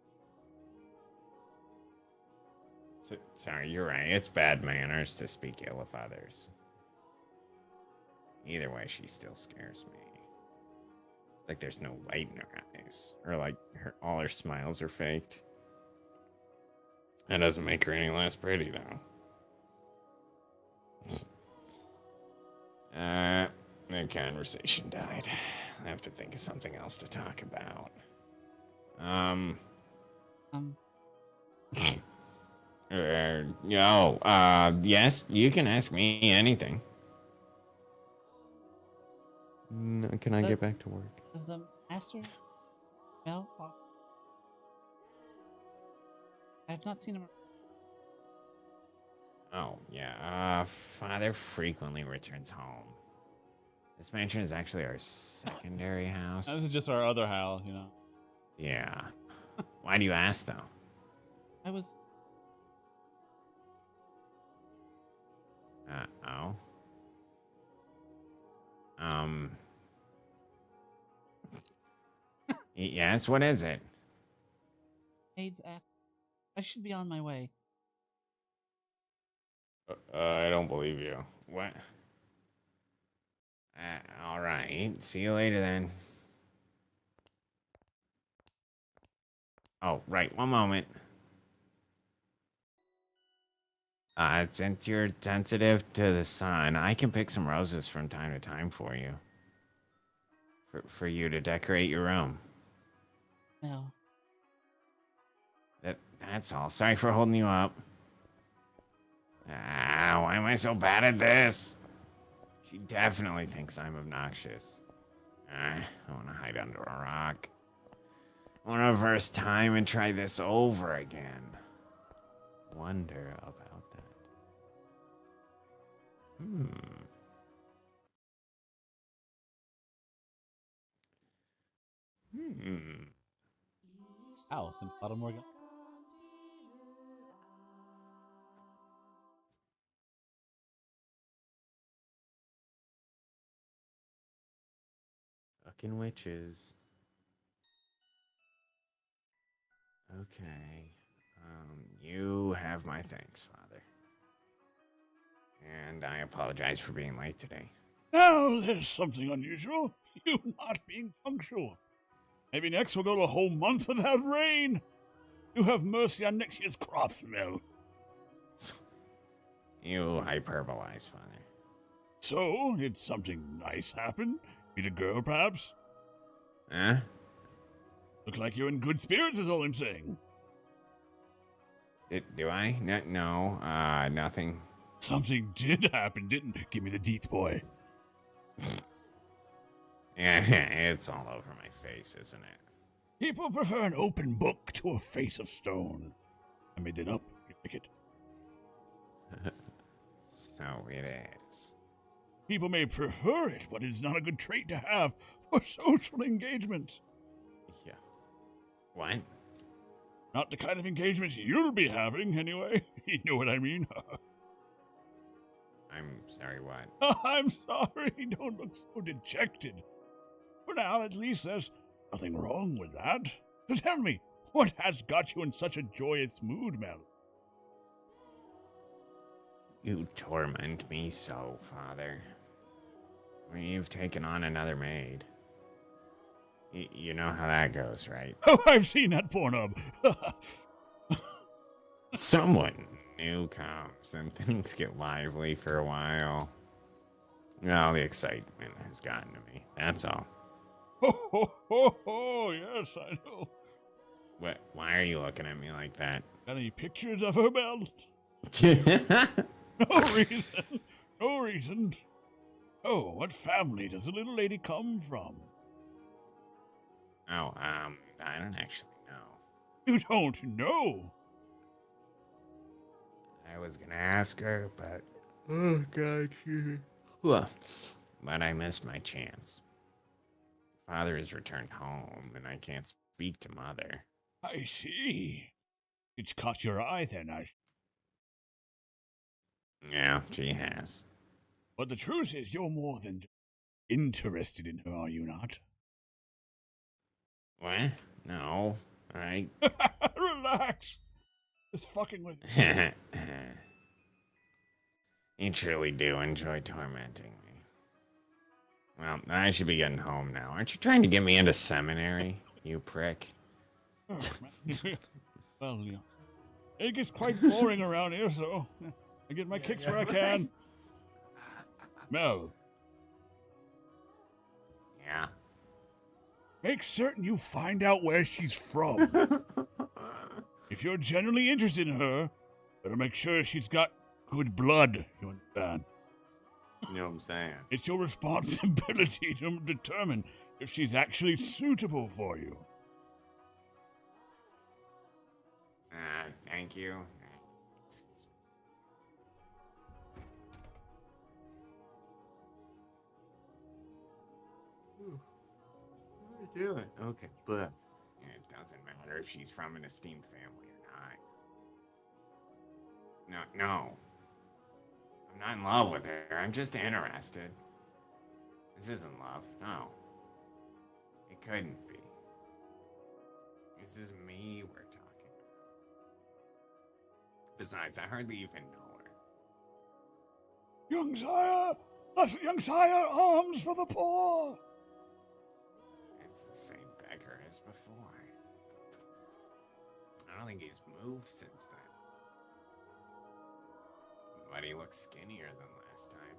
Sorry, you're right. It's bad manners to speak ill of others. Either way, she still scares me. It's like there's no light in her eyes. Or like all her smiles are faked. That doesn't make her any less pretty, though. The conversation died. I have to think of something else to talk about. Yes, you can ask me anything. No, can I get back to work? Does the master? No. I have not seen him. Oh, yeah. Father frequently returns home. This mansion is actually our secondary house. This is just our other house, you know. Yeah. Why do you ask, though? I was. Oh. Yes, what is it? Maids asked. I should be on my way. I don't believe you. What? All right. See you later then. Oh, right. One moment. Since you're sensitive to the sun, I can pick some roses from time to time for you. For you to decorate your room. No. That's all. Sorry for holding you up. Why am I so bad at this? She definitely thinks I'm obnoxious. I want to hide under a rock. I want to reverse time and try this over again. Wonder about that. House in Fata Morgana. Fucking witches. Okay. You have my thanks, Father. And I apologize for being late today. Now, there's something unusual. You not being punctual. Maybe next we'll go a whole month without rain. You have mercy on next year's crops, Mel. You hyperbolize, Father. So, did something nice happen? Meet a girl, perhaps? Huh? Look like you're in good spirits, is all I'm saying. Do I? No, nothing. Something did happen, didn't it? Give me the deets, boy. Yeah, it's all over my face, isn't it? People prefer an open book to a face of stone. I made that up. You like it? So it is. People may prefer it, but it's not a good trait to have for social engagement. Yeah. What? Not the kind of engagement you'll be having, anyway. You know what I mean? I'm sorry, what? I'm sorry. Don't look so dejected. For now, at least, there's nothing wrong with that. So tell me, what has got you in such a joyous mood, Mel? You torment me so, Father. We've taken on another maid. You know how that goes, right? Oh, I've seen that Pornhub. Someone new comes and things get lively for a while. Well, the excitement has gotten to me. That's all. Ho, ho, ho, ho, yes, I know. What? Why are you looking at me like that? Got any pictures of her belt? No reason. No reason. Oh, what family does the little lady come from? Oh, I don't actually know. You don't know. I was gonna ask her, but oh god, well, but I missed my chance. Father has returned home, and I can't speak to mother. I see. It's caught your eye then, Yeah, she has. But the truth is, you're more than interested in her, are you not? What? No, I. Relax. Just fucking with you. You truly do enjoy tormenting me. Well, I should be getting home now. Aren't you trying to get me into seminary, you prick? Well, yeah. It gets quite boring around here, so I get my kicks where I can. Mel, Yeah. make certain you find out where she's from. If you're genuinely interested in her, better make sure she's got good blood, you understand? You know what I'm saying? It's your responsibility to determine if she's actually suitable for you. Thank you. What are you doing? Okay, but it doesn't matter if she's from an esteemed family or not. No. I'm not in love with her. I'm just interested. This isn't love. No. It couldn't be. This is me we're talking about. Besides, I hardly even know her. Young sire, arms for the poor. It's the same beggar as before. I don't think he's moved since then. But he looks skinnier than last time.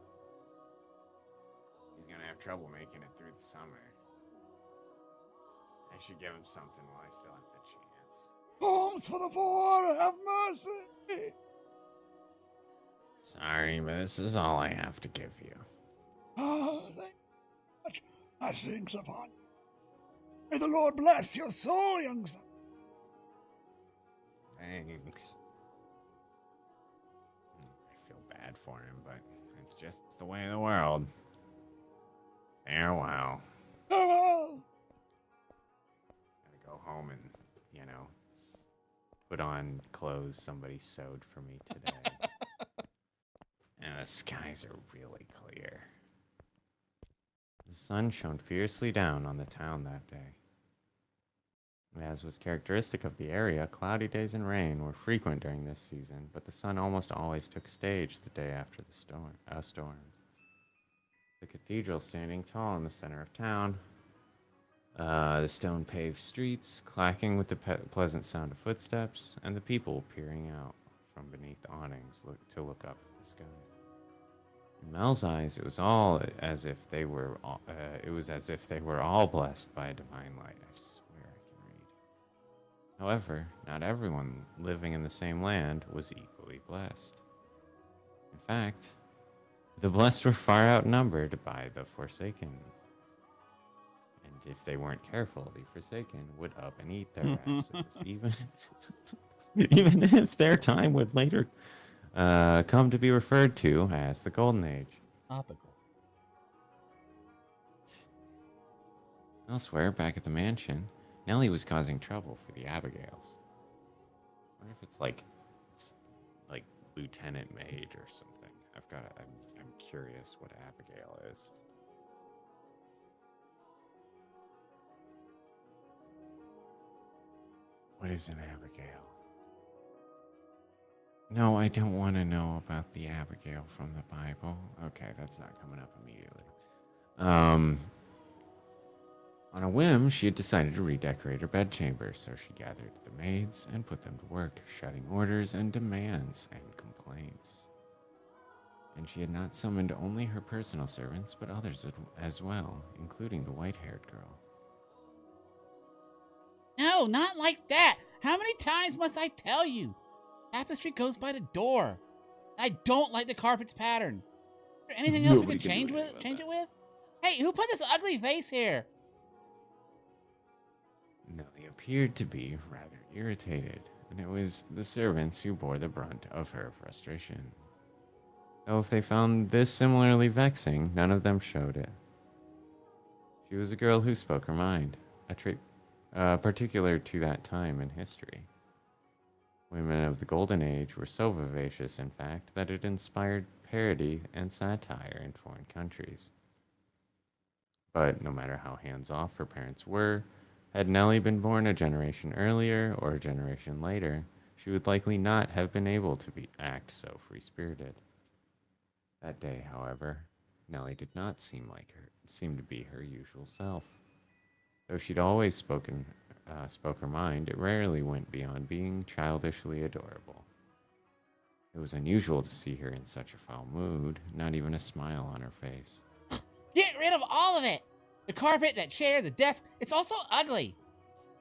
He's gonna have trouble making it through the summer. I should give him something while I still have the chance. Arms for the poor, have mercy. Sorry, but this is all I have to give you. Ah, thank you much. I thanks upon you. May the Lord bless your soul, young son. Thanks. I feel bad for him, but it's just the way of the world. Farewell. Farewell. Gotta go home and, put on clothes somebody sewed for me today. And the skies are really clear. The sun shone fiercely down on the town that day. As was characteristic of the area, cloudy days and rain were frequent during this season, but the sun almost always took stage the day after the storm. The cathedral standing tall in the center of town, the stone-paved streets clacking with the pleasant sound of footsteps, and the people peering out from beneath awnings to look up at the sky. In Mel's eyes, it was as if they were all blessed by a divine light. I swear I can read. However, not everyone living in the same land was equally blessed. In fact, the blessed were far outnumbered by the forsaken. And if they weren't careful, the forsaken would up and eat their asses, even if their time would later come to be referred to as the Golden Age. Topical. Elsewhere, back at the mansion, Nellie was causing trouble for the Abigails. I wonder if it's like Lieutenant Mage or something. I'm curious what Abigail is. What is an Abigail? No, I don't want to know about the Abigail from the Bible. Okay, that's not coming up immediately. On a whim, she had decided to redecorate her bedchamber, so she gathered the maids and put them to work, shouting orders and demands and complaints. And she had not summoned only her personal servants, but others as well, including the white-haired girl. No, not like that. How many times must I tell you? Tapestry goes by the door. I don't like the carpet's pattern. Is there anything else we Nobody could can do change anything about it that. with? Hey, who put this ugly vase here? Nellie appeared to be rather irritated, and it was the servants who bore the brunt of her frustration. Though if they found this similarly vexing, none of them showed it. She was a girl who spoke her mind, a trait particular to that time in history. Women of the Golden Age were so vivacious, in fact, that it inspired parody and satire in foreign countries. But no matter how hands off her parents were, had Nellie been born a generation earlier or a generation later, she would likely not have been able to act so free spirited. That day, however, Nellie did not seem to be her usual self. Though she'd always spoke her mind, it rarely went beyond being childishly adorable. It was unusual to see her in such a foul mood, not even a smile on her face. Get rid of all of it! The carpet, that chair, the desk, it's all so ugly.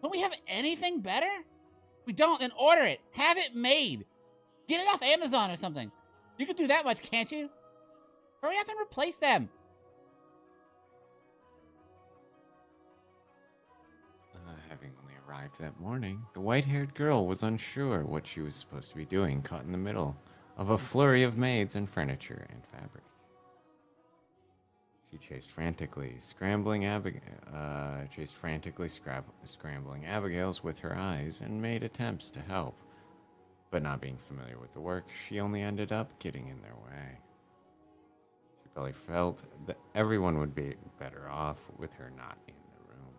Don't we have anything better? If we don't, then order it. Have it made. Get it off Amazon or something. You can do that much, can't you? Hurry up and replace them. Having only arrived that morning, the white-haired girl was unsure what she was supposed to be doing, caught in the middle of a flurry of maids and furniture and fabric. She chased frantically, scrambling Abigail's with her eyes and made attempts to help. But not being familiar with the work, she only ended up getting in their way. She probably felt that everyone would be better off with her not in the room.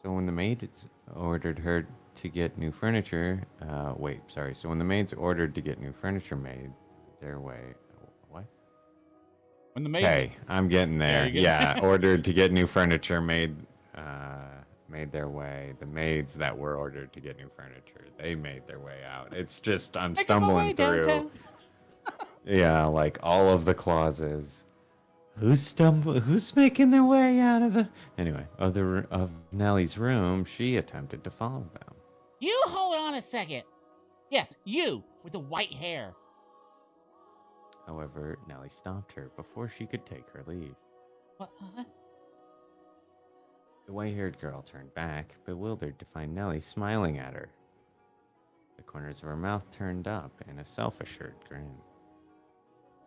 So when the maids ordered her to get new furniture, So when the maids ordered to get new furniture made their way, what? When the maids, Okay, I'm getting there. Yeah, you Ordered to get new furniture made their way. The maids that were ordered to get new furniture, they made their way out. It's just I'm Make 'em away stumbling through. downtown. Yeah, like all of the clauses. Who's making their way out of the anyway of Nellie's room? She attempted to follow them. You hold on a second. Yes, you with the white hair. However, Nellie stopped her before she could take her leave. What? Huh? The white-haired girl turned back, bewildered to find Nellie smiling at her. The corners of her mouth turned up in a self-assured grin.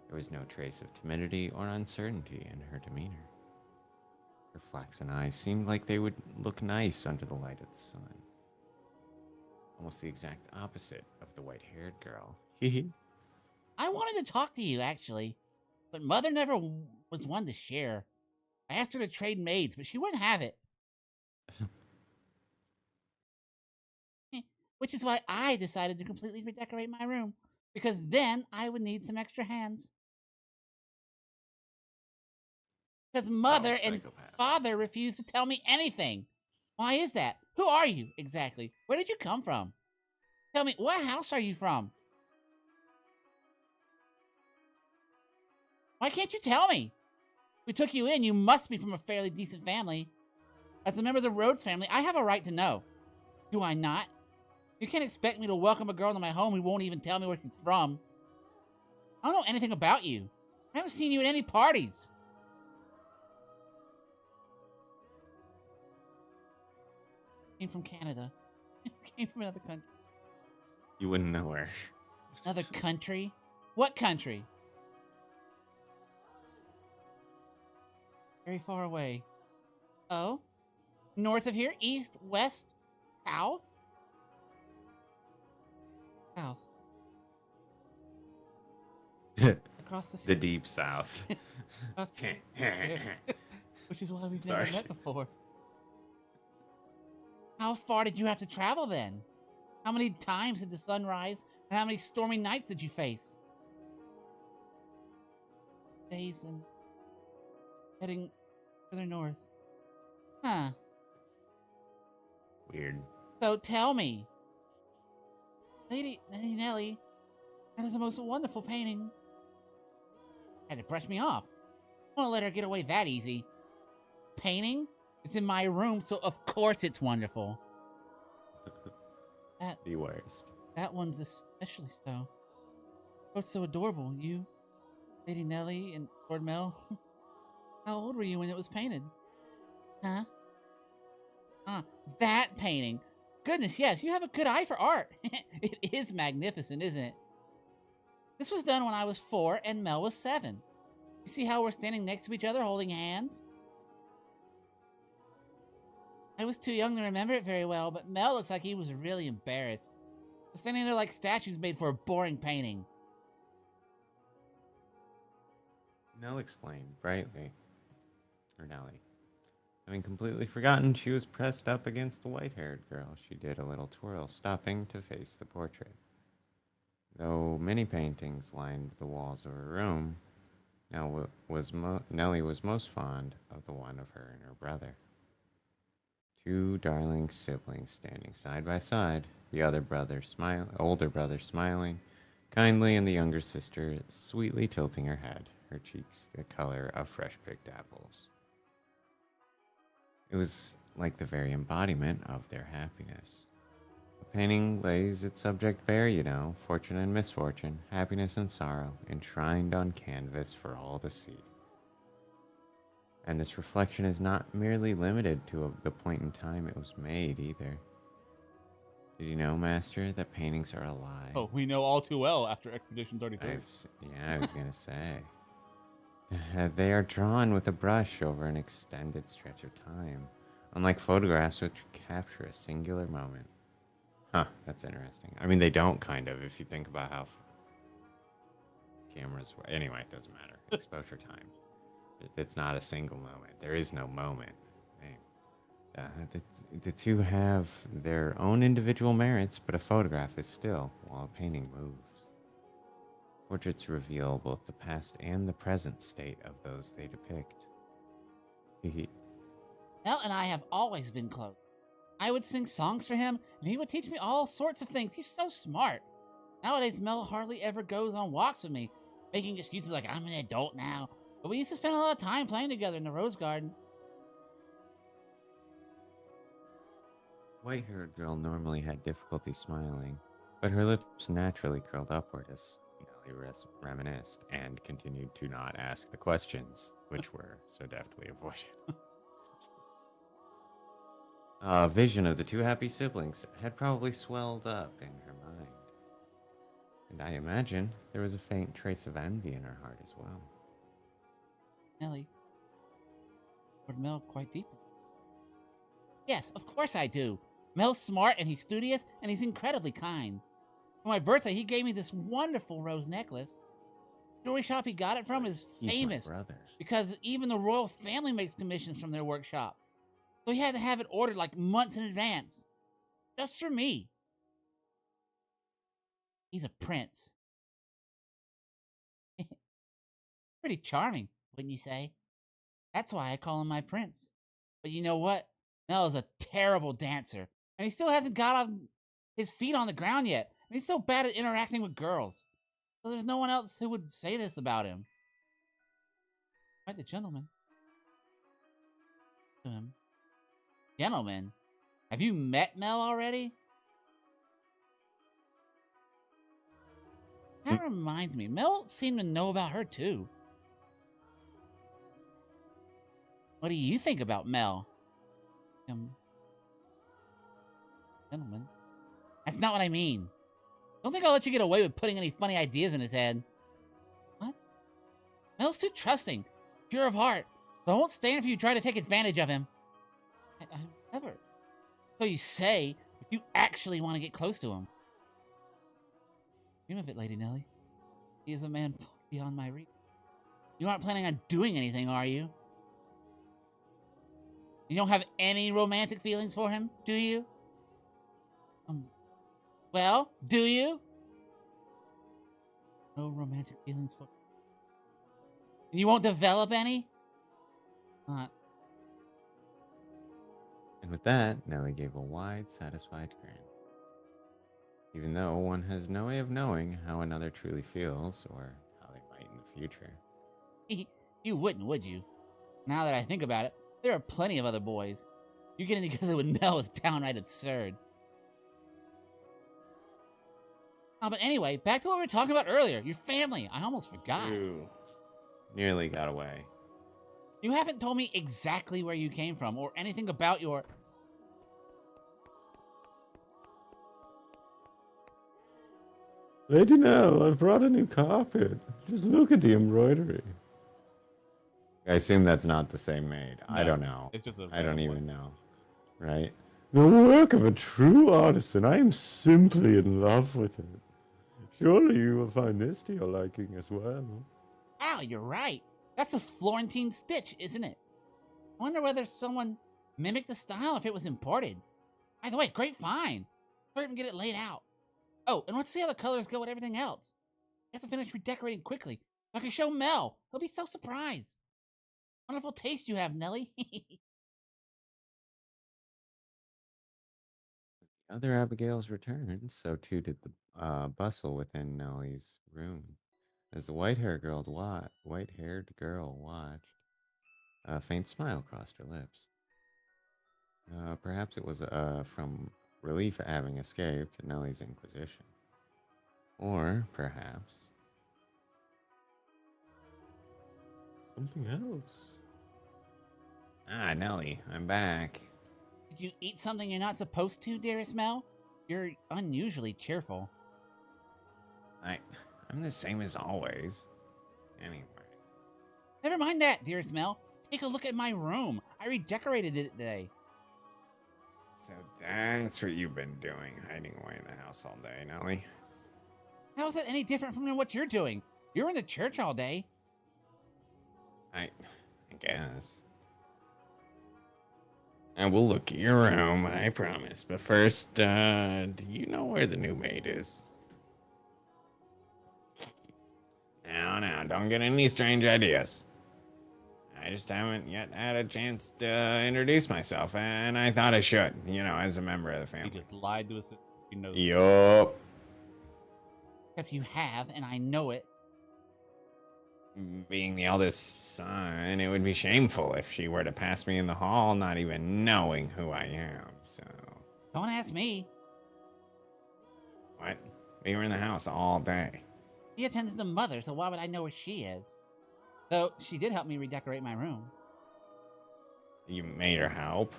There was no trace of timidity or uncertainty in her demeanor. Her flaxen eyes seemed like they would look nice under the light of the sun. Almost the exact opposite of the white-haired girl. I wanted to talk to you, actually. But Mother never was one to share. I asked her to trade maids, but she wouldn't have it. Which is why I decided to completely redecorate my room. Because then I would need some extra hands. Because Mother and Father refused to tell me anything. Why is that? Who are you, exactly? Where did you come from? Tell me, what house are you from? Why can't you tell me? We took you in, you must be from a fairly decent family. As a member of the Rhodes family, I have a right to know. Do I not? You can't expect me to welcome a girl into my home who won't even tell me where she's from. I don't know anything about you. I haven't seen you at any parties. Came from Canada. Came from another country. You wouldn't know her. Another country? What country? Very far away. Oh? North of here? East? West? South? South. Across the sea. The deep south. Which is why we've Sorry. never met before. How far did you have to travel then? How many times did the sun rise? And how many stormy nights did you face? Days and heading further north. Huh. Weird. So tell me. Lady Nellie, that is the most wonderful painting. Had to brush me off. I won't let her get away that easy. Painting? It's in my room, so of course it's wonderful. The worst. That one's especially so. Oh, it's so adorable. You, Lady Nellie, and Lord Mel. How old were you when it was painted? Huh? Ah, that painting. Goodness, yes, you have a good eye for art. It is magnificent, isn't it? This was done when I was 4 and Mel was 7. You see how we're standing next to each other holding hands? I was too young to remember it very well, but Mel looks like he was really embarrassed. We're standing there like statues made for a boring painting. Nell explained brightly. Or Nellie. Having completely forgotten she was pressed up against the white-haired girl, she did a little twirl, stopping to face the portrait. Though many paintings lined the walls of her room, Nellie was most fond of the one of her and her brother. Two darling siblings standing side by side, the older brother smiling kindly, and the younger sister sweetly tilting her head, her cheeks the color of fresh-picked apples. It was like the very embodiment of their happiness. A painting lays its subject bare, you know, fortune and misfortune, happiness and sorrow, enshrined on canvas for all to see. And this reflection is not merely limited to the point in time it was made, either. Did you know, Master, that paintings are a lie? Oh, we know all too well after Expedition 33. I was going to say. They are drawn with a brush over an extended stretch of time, unlike photographs which capture a singular moment. Huh, that's interesting. I mean, they don't, kind of, if you think about how cameras work. Anyway, it doesn't matter. Exposure time. It's not a single moment. There is no moment. The two have their own individual merits, but a photograph is still, while a painting moves. Portraits reveal both the past and the present state of those they depict. Mel and I have always been close. I would sing songs for him, and he would teach me all sorts of things. He's so smart. Nowadays, Mel hardly ever goes on walks with me, making excuses like I'm an adult now. But we used to spend a lot of time playing together in the rose garden. White-haired girl normally had difficulty smiling, but her lips naturally curled upward as Nellie reminisced and continued to not ask the questions, which were so deftly avoided. A vision of the two happy siblings had probably swelled up in her mind, and I imagine there was a faint trace of envy in her heart as well. Nellie, Lord Mel quite deeply. Yes, of course I do. Mel's smart and he's studious and he's incredibly kind. For my birthday, he gave me this wonderful rose necklace. The jewelry shop he got it from is He's famous my brother. because even the royal family makes commissions from their workshop. So he had to have it ordered like months in advance. Just for me. He's a prince. Pretty charming, wouldn't you say? That's why I call him my prince. But you know what? Mel is a terrible dancer. And he still hasn't got on his feet on the ground yet. And he's so bad at interacting with girls. So there's no one else who would say this about him. Quite the gentleman. To him. Gentleman? Have you met Mel already? That reminds me. Mel seemed to know about her too. What do you think about Mel? Gentleman. That's not what I mean. Don't think I'll let you get away with putting any funny ideas in his head. What? Mel's too trusting, pure of heart, so I won't stand for you trying to take advantage of him. I never. So you say, but you actually want to get close to him. Dream of it, Lady Nellie. He is a man far beyond my reach. You aren't planning on doing anything, are you? You don't have any romantic feelings for him, do you? Well, do you? No romantic feelings for him. And you won't develop any? Not. And with that, Nellie gave a wide, satisfied grin. Even though one has no way of knowing how another truly feels or how they might in the future. You wouldn't, would you? Now that I think about it, there are plenty of other boys. You getting together with Mel is downright absurd. Oh, but anyway, back to what we were talking about earlier. Your family. I almost forgot. Ooh. Nearly got away. You haven't told me exactly where you came from or anything about your... Lady Nell, I've brought a new carpet. Just look at the embroidery. I assume that's not the same maid. I don't know. It's just I don't even know. Right? The work of a true artisan. I am simply in love with it. Surely you will find this to your liking as well. Ow, you're right. That's a Florentine stitch, isn't it? I wonder whether someone mimicked the style if it was imported. By the way, great find. Let's even get it laid out. Oh, and let's see how the colors go with everything else. I have to finish redecorating quickly so I can show Mel. He'll be so surprised. Wonderful taste you have, Nellie. Other Abigail's returned, so too did the bustle within Nellie's room. As the white-haired girl watched, a faint smile crossed her lips. Perhaps it was from relief at having escaped Nellie's inquisition. Or perhaps something else. Ah, Nellie, I'm back. Did you eat something you're not supposed to, dearest Mel? You're unusually cheerful. I'm the same as always. Anyway. Never mind that, dearest Mel. Take a look at my room. I redecorated it today. So that's what you've been doing, hiding away in the house all day, Nellie. How is that any different from what you're doing? You're in the church all day. I guess. And we'll look at your room, I promise. But first, do you know where the new maid is? Now, don't get any strange ideas. I just haven't yet had a chance to introduce myself, and I thought I should, as a member of the He family. just lied to us. You know. Yup. Except you have, and I know it. Being the eldest son, it would be shameful if she were to pass me in the hall, not even knowing who I am, so... Don't ask me. What? We were in the house all day. She attends to Mother, so why would I know where she is? Though, she did help me redecorate my room. You made her help?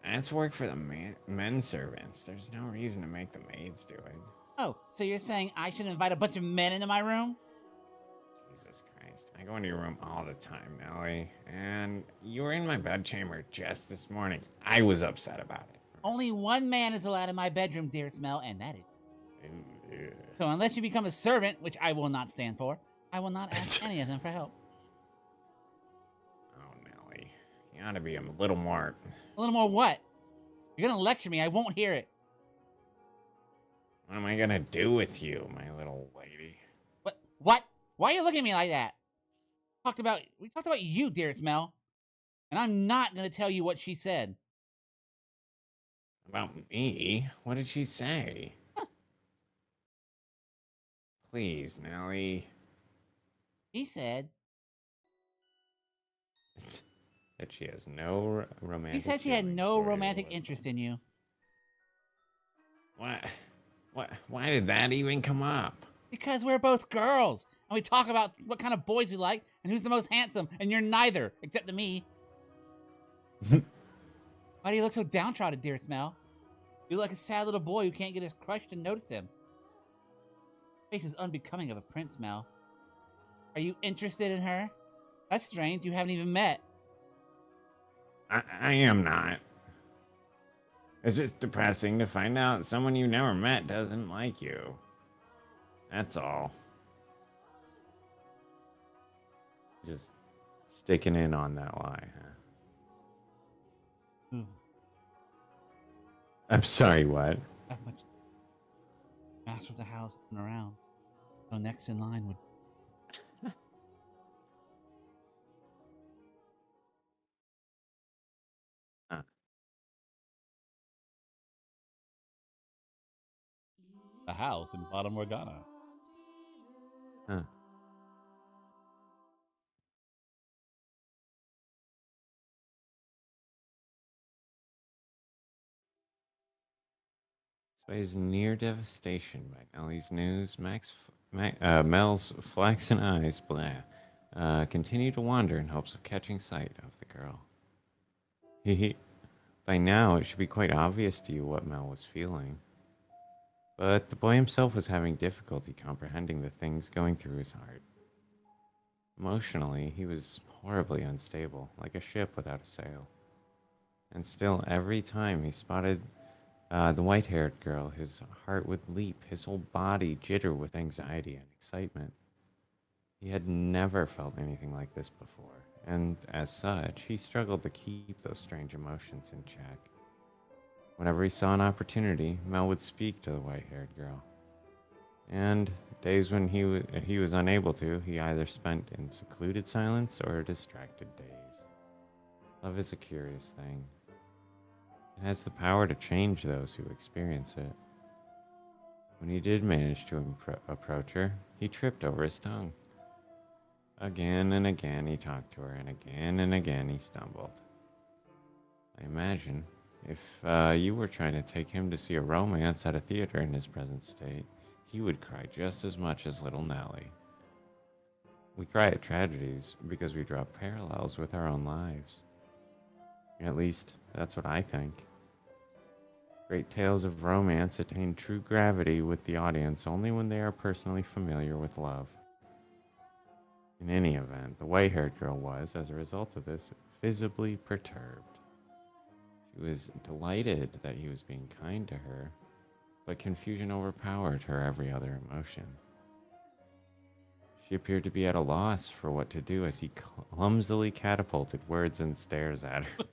That's work for the men servants. There's no reason to make the maids do it. Oh, so you're saying I should invite a bunch of men into my room? Jesus Christ. I go into your room all the time, Nellie. And you were in my bedchamber just this morning. I was upset about it. Only one man is allowed in my bedroom, dearest Mel, and that is... Ew. So unless you become a servant, which I will not stand for, I will not ask any of them for help. Oh, Nellie. You ought to be a little more... A little more what? You're gonna lecture me, I won't hear it. What am I gonna do with you, my little lady? What? Why are you looking at me like that? We talked about you, dearest Mel. And I'm not gonna tell you what she said. About me? What did she say? Huh. Please, Nellie. She said... That she has no romantic She said she had feelings no for you romantic whatsoever. interest in you. Why did that even come up? Because we're both girls. And we talk about what kind of boys we like and who's the most handsome. And you're neither, except to me. Why do you look so downtrodden, dearest Mel? You look like a sad little boy who can't get his crush to notice him. Your face is unbecoming of a prince, Mel. Are you interested in her? That's strange. You haven't even met. I am not. It's just depressing to find out someone you never met doesn't like you. That's all. Just sticking in on that lie, huh? Hmm. I'm sorry, what? That much master of the house and around. So next in line would house in Fata Morgana. Huh. Displays near devastation by Ellie's news. Mel's flaxen eyes, continue to wander in hopes of catching sight of the girl. Hehe. By now, it should be quite obvious to you what Mel was feeling. But the boy himself was having difficulty comprehending the things going through his heart. Emotionally, he was horribly unstable, like a ship without a sail. And still, every time he spotted the white-haired girl, his heart would leap, his whole body jitter with anxiety and excitement. He had never felt anything like this before, and as such, he struggled to keep those strange emotions in check. Whenever he saw an opportunity, Mel would speak to the white-haired girl. And days when he was unable to, he either spent in secluded silence or a distracted daze. Love is a curious thing. It has the power to change those who experience it. When he did manage to approach her, he tripped over his tongue. Again and again he talked to her, and again he stumbled. I imagine if you were trying to take him to see a romance at a theater in his present state, he would cry just as much as little Nellie. We cry at tragedies because we draw parallels with our own lives. At least, that's what I think. Great tales of romance attain true gravity with the audience only when they are personally familiar with love. In any event, the white-haired girl was, as a result of this, visibly perturbed. She was delighted that he was being kind to her, but confusion overpowered her every other emotion. She appeared to be at a loss for what to do as he clumsily catapulted words and stares at her.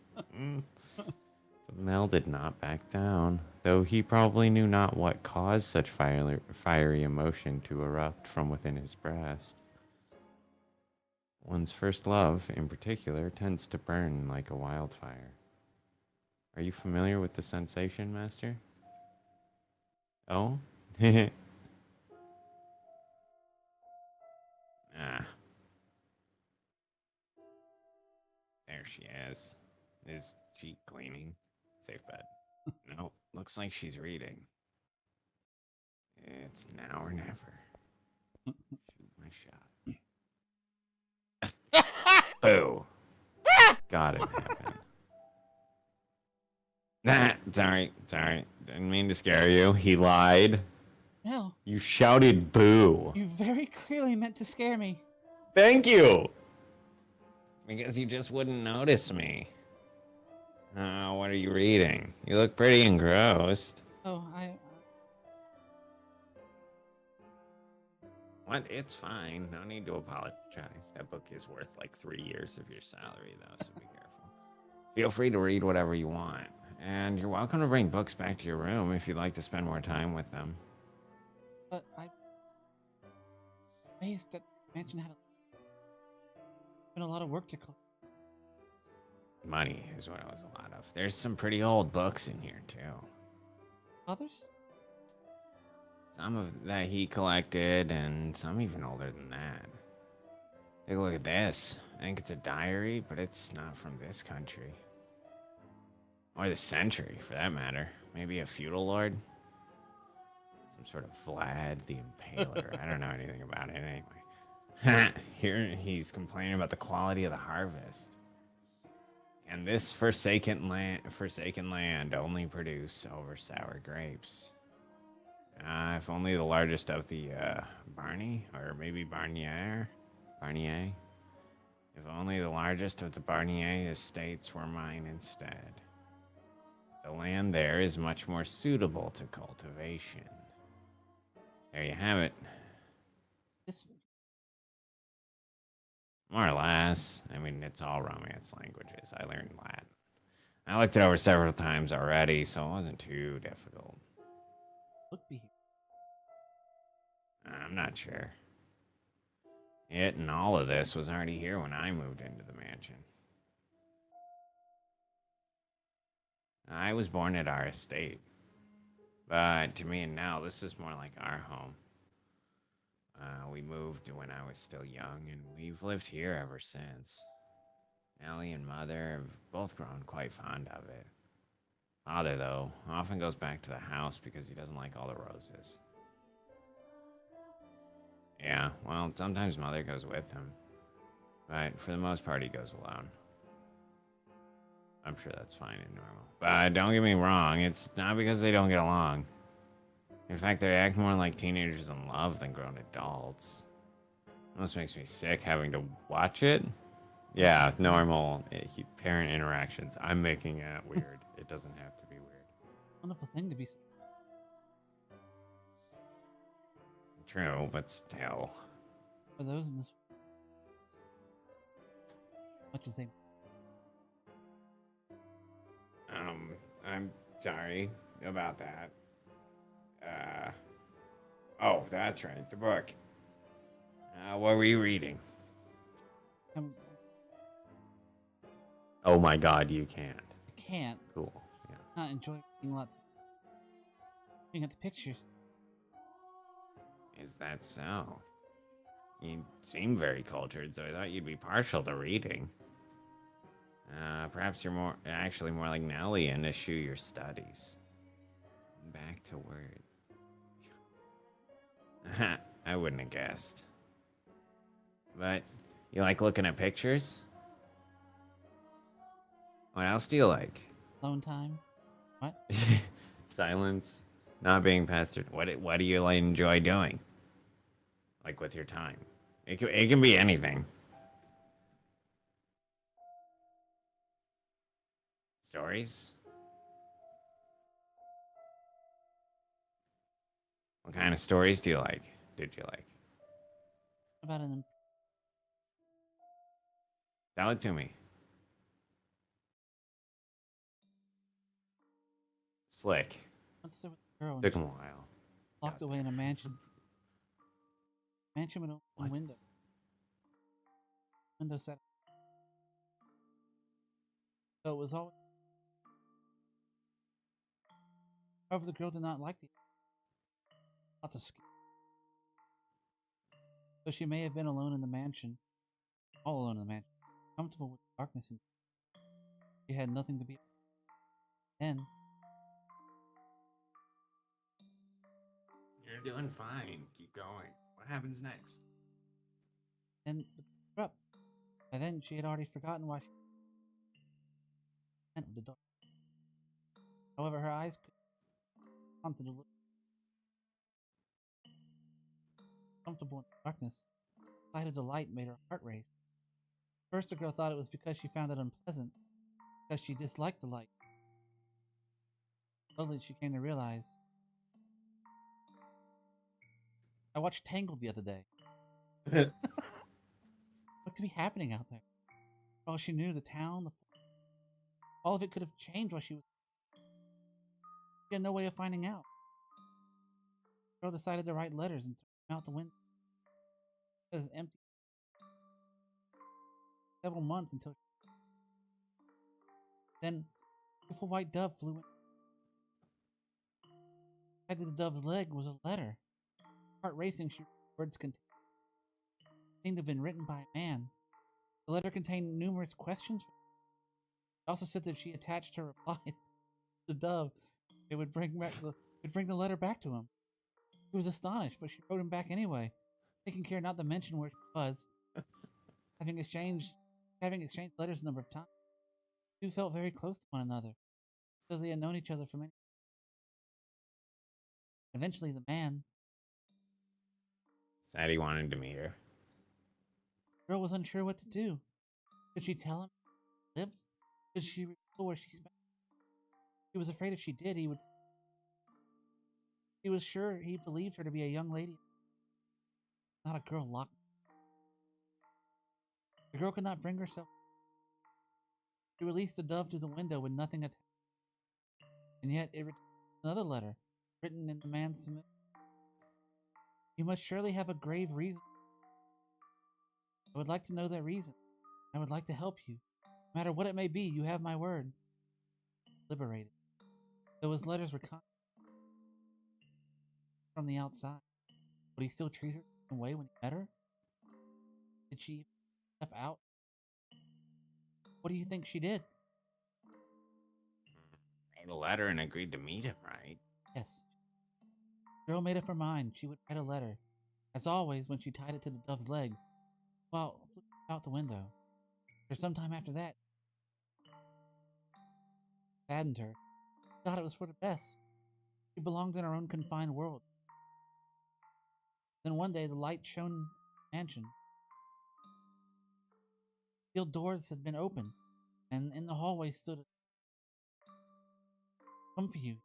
But Mel did not back down, though he probably knew not what caused such fiery emotion to erupt from within his breast. One's first love, in particular, tends to burn like a wildfire. Are you familiar with the sensation, Master? Oh? Ah. There she is. Is she cleaning? Safe bet. Nope. Looks like she's reading. It's now or never. Shoot my shot. Boo. God in heaven. Nah, sorry. Didn't mean to scare you. He lied. No, You shouted boo. you very clearly meant to scare me. Thank you. Because you just wouldn't notice me. Oh, what are you reading? You look pretty engrossed. Oh, What? It's fine. No need to apologize. That book is worth like 3 years of your salary, though, so be careful. Feel free to read whatever you want. And you're welcome to bring books back to your room if you'd like to spend more time with them. But I'm amazed that the mansion had been a lot of work to collect. Money is what it was a lot of. There's some pretty old books in here, too. Others? Some of that he collected, and some even older than that. Take a look at this. I think it's a diary, but it's not from this country. Or this century, for that matter. Maybe a feudal lord? Some sort of Vlad the Impaler. I don't know anything about it anyway. Here he's complaining about the quality of the harvest. And this forsaken land only produce over sour grapes. If only the largest of the Barney, or maybe Barnier. If only the largest of the Barnier estates were mine instead. The land there is much more suitable to cultivation. There you have it. This More or less. I mean, it's all Romance languages. I learned Latin. I looked it over several times already, so it wasn't too difficult. would be. I'm not sure. It and all of this was already here when I moved into the mansion. I was born at our estate. But to me and Nell, this is more like our home. We moved when I was still young, and we've lived here ever since. Ellie and Mother have both grown quite fond of it. Father, though, often goes back to the house because he doesn't like all the roses. Yeah, well, sometimes Mother goes with him, but for the most part, he goes alone. I'm sure that's fine and normal. But don't get me wrong, it's not because they don't get along. In fact, they act more like teenagers in love than grown adults. Almost makes me sick having to watch it. Yeah, normal parent interactions. I'm making it weird. It doesn't have to be weird. Wonderful thing to be. True, but still. For those in this, much as they. I'm sorry about that. Oh, that's right, the book. What were you reading? Oh my god, you can't. I can't. Cool, yeah. Not enjoy reading lots. Looking at the pictures. Is that so? You seem very cultured, so I thought you'd be partial to reading. Perhaps you're actually more like Nellie and eschew your studies. Back to word. I wouldn't have guessed. But you like looking at pictures? What else do you like? Alone time. What? Silence, not being pestered. What do you enjoy doing? Like with your time? It can be anything. Stories? What kind of stories do you like? Did you like? About an. Tell it to me. Slick. What's there with the girl? Took him a while. Locked away in a mansion. Mansion with an open window. Window set. So it was always. However, the girl did not like the. Lots of skin. So she may have been alone in the mansion. All alone in the mansion. Comfortable with the darkness. And she had nothing to be. Then. You're doing fine. Keep going. What happens next? And up. By then, she had already forgotten why she went with the dark. However, her eyes could come to the comfortable in the darkness. The sight of the light made her heart race. First, the girl thought it was because she found it unpleasant, because she disliked the light. Slowly, she came to realize. I watched Tangled the other day. What could be happening out there? For all she knew, the town, all of it could have changed while she was. She had no way of finding out. The girl decided to write letters and throw them out the window. It was empty. Several months until. Then, a beautiful white dove flew in. Tied to the dove's leg was a letter. Heart racing, she words contained. Seemed to have been written by a man. The letter contained numerous questions. It also said that if she attached her reply to the dove, it would bring the letter back to him. He was astonished, but she wrote him back anyway, taking care not to mention where she was. Having exchanged letters a number of times, the two felt very close to one another, because they had known each other for many. Eventually, the man. Said he wanted to meet her. The girl was unsure what to do. Could she tell him he lived? Could she reveal where she spent? She was afraid if she did, he would. He was sure he believed her to be a young lady, not a girl locked. The girl could not bring herself. She released the dove through the window with nothing attached, and yet it returned another letter, written in the man's submission. You must surely have a grave reason. I would like to know that reason. I would like to help you. No matter what it may be, you have my word. Liberated. Though his letters were from the outside. Would he still treat her the same way when he met her? Did she step out? What do you think she did? Wrote a letter and agreed to meet him, right? Yes. The girl made up her mind. She would write a letter. As always, when she tied it to the dove's leg, well, flew out the window. For some time after that, saddened her. She thought it was for the best. She belonged in her own confined world. Then one day, the light shone in the mansion. Steel doors had been opened, and in the hallway stood a come for you.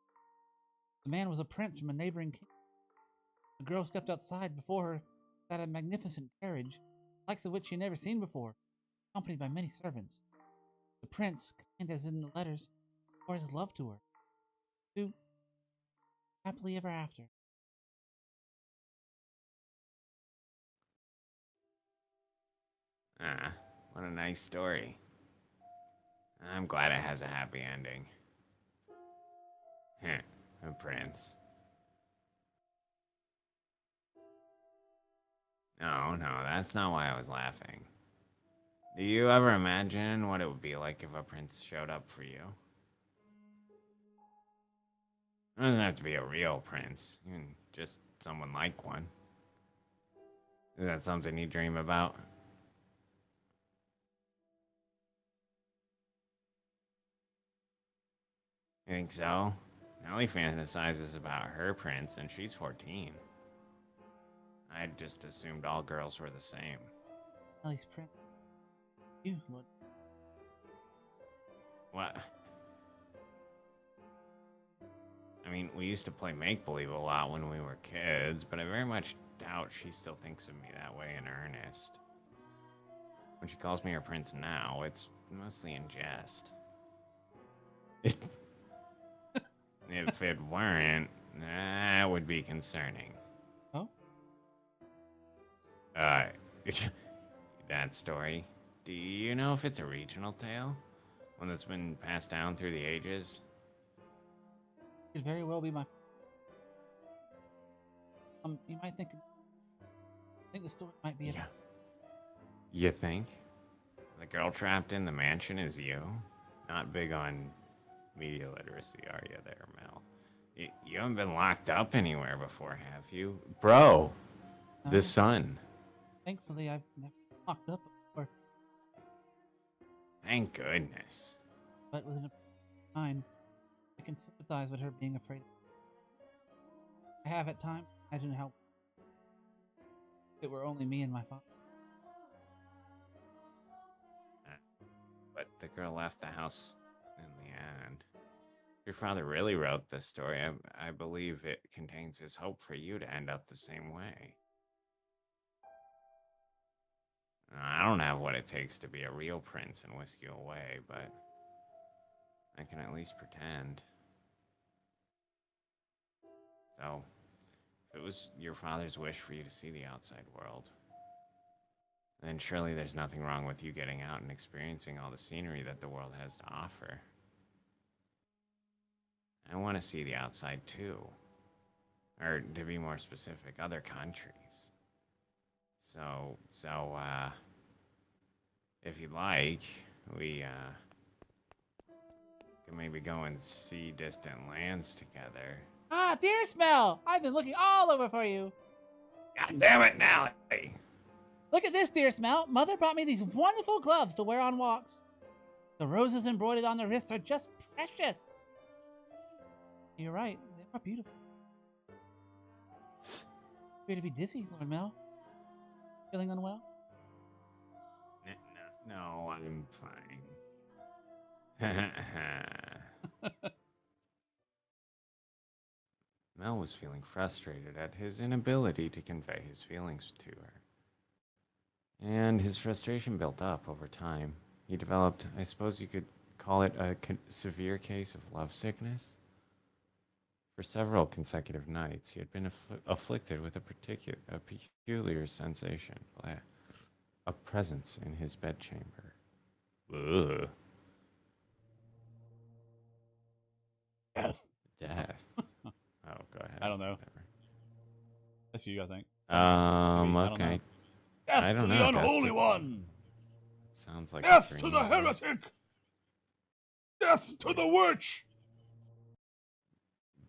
The man was a prince from a neighboring kingdom. The girl stepped outside. Before her sat a magnificent carriage, the likes of which she had never seen before, accompanied by many servants. The prince, kind as in the letters, poured his love to her. To happily ever after. Ah, what a nice story. I'm glad it has a happy ending. Heh, a prince. No, no, that's not why I was laughing. Do you ever imagine what it would be like if a prince showed up for you? It doesn't have to be a real prince, even just someone like one. Is that something you dream about? You think so? Nellie fantasizes about her prince, and she's 14. I just assumed all girls were the same. Ellie's prince. You, Lord. What? I mean, we used to play make-believe a lot when we were kids, but I very much doubt she still thinks of me that way in earnest. When she calls me her prince now, it's mostly in jest. If it weren't, that would be concerning. Oh? Uh, that story. Do you know if it's a regional tale? One that's been passed down through the ages? Could very well be my. You might think. The story might be. Yeah. You think? The girl trapped in the mansion is you? Not big on media literacy, are you there, Mel? You haven't been locked up anywhere before, have you? Bro, No, the sun. thankfully, I've never locked up before, Thank goodness. but within a mind, I can sympathize with her being afraid. I have at times imagined how if it were only me and my father. But the girl left the house in the end. Your father really wrote this story. I believe it contains his hope for you to end up the same way. I don't have what it takes to be a real prince and whisk you away, but I can at least pretend. So, if it was your father's wish for you to see the outside world, then surely there's nothing wrong with you getting out and experiencing all the scenery that the world has to offer. I want to see the outside too. Or, to be more specific, other countries. So, if you'd like, we, can maybe go and see distant lands together. Ah, deer smell! I've been looking all over for you. God damn it, Nelly! Look at this, deer smell. Mother brought me these wonderful gloves to wear on walks. The roses embroidered on the wrists are just precious. You're right. They are beautiful. Appear to be dizzy, Lord Mel. Feeling unwell? No, I'm fine. Mel was feeling frustrated at his inability to convey his feelings to her. And his frustration built up over time. He developed, I suppose you could call it a severe case of lovesickness. For several consecutive nights, he had been afflicted with a peculiar sensation, a presence in his bedchamber. Ugh. Death. Death. Oh, go ahead. I don't know. Whatever. sacrifice you, I think. Maybe, I don't Okay. know. Death I to don't the know. unholy one! Sounds like a Death to dream the voice. heretic! Death to the witch!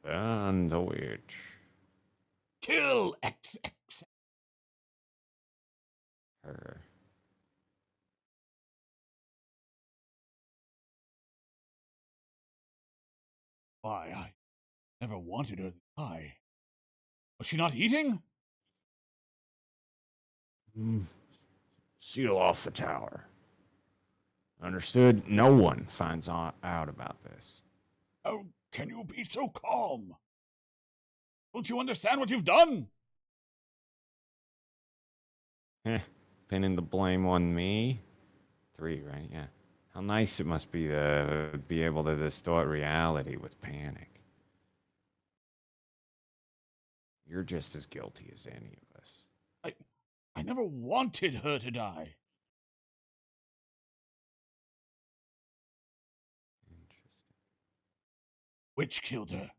Burn the witch. Kill XX! Her. Why, I never wanted her to die. Was she not eating? Seal off the tower. Understood? No one finds out about this. How can you be so calm? Don't you understand what you've done? Pinning the blame on me? 3, right? Yeah. How nice it must be to be able to distort reality with panic. You're just as guilty as any of us. I never wanted her to die. Interesting. Witch killed her.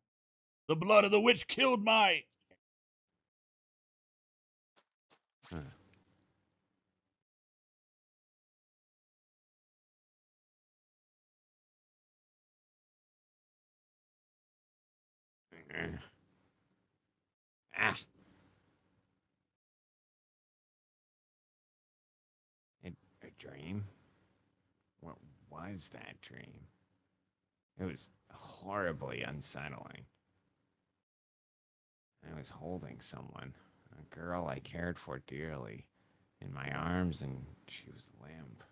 The blood of the witch killed my... Huh. Ah. A dream? What was that dream? It was horribly unsettling. I was holding someone, a girl I cared for dearly, in my arms, and she was limp.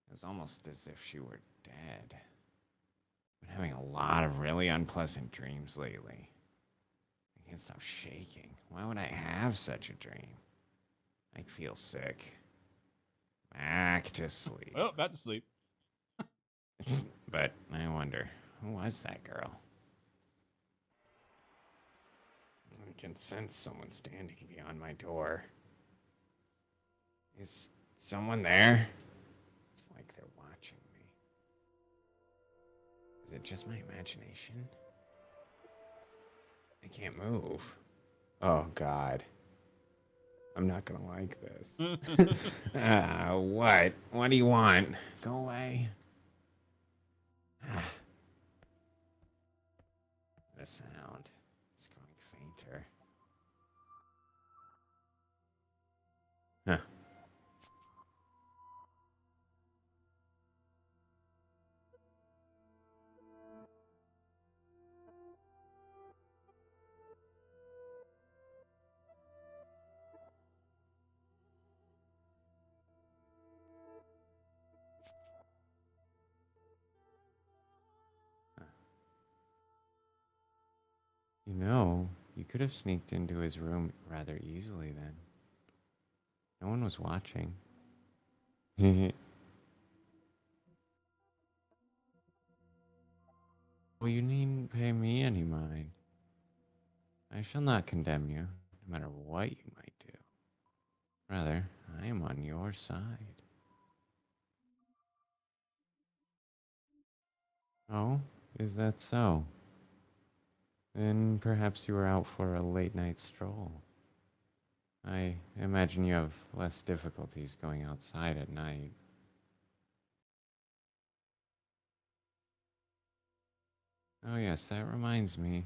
It was almost as if she were dead. I've been having a lot of really unpleasant dreams lately. I can't stop shaking. Why would I have such a dream? I feel sick. Back to sleep. Oh, back to sleep. But I wonder, who was that girl? I can sense someone standing beyond my door. Is someone there? It's like they're watching me. Is it just my imagination? I can't move. Oh, God. I'm not gonna like this. What? What do you want? Go away. The sound is growing fainter. Huh. You know, you could have sneaked into his room rather easily then. No one was watching. Well, you needn't pay me any mind. I shall not condemn you, no matter what you might do. Rather, I am on your side. Oh, is that so? Then perhaps you were out for a late night stroll. I imagine you have less difficulties going outside at night. Oh, yes, that reminds me.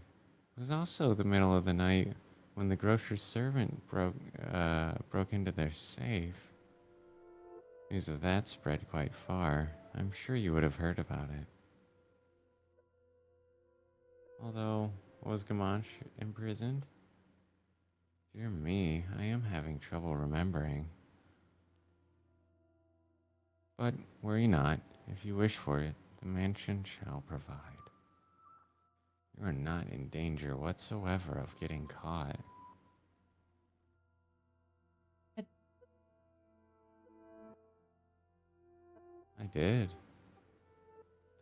It was also the middle of the night when the grocer's servant broke into their safe. News of that spread quite far. I'm sure you would have heard about it. Although, was Gamache imprisoned? Dear me, I am having trouble remembering. But worry not. If you wish for it, the mansion shall provide. You are not in danger whatsoever of getting caught. I did.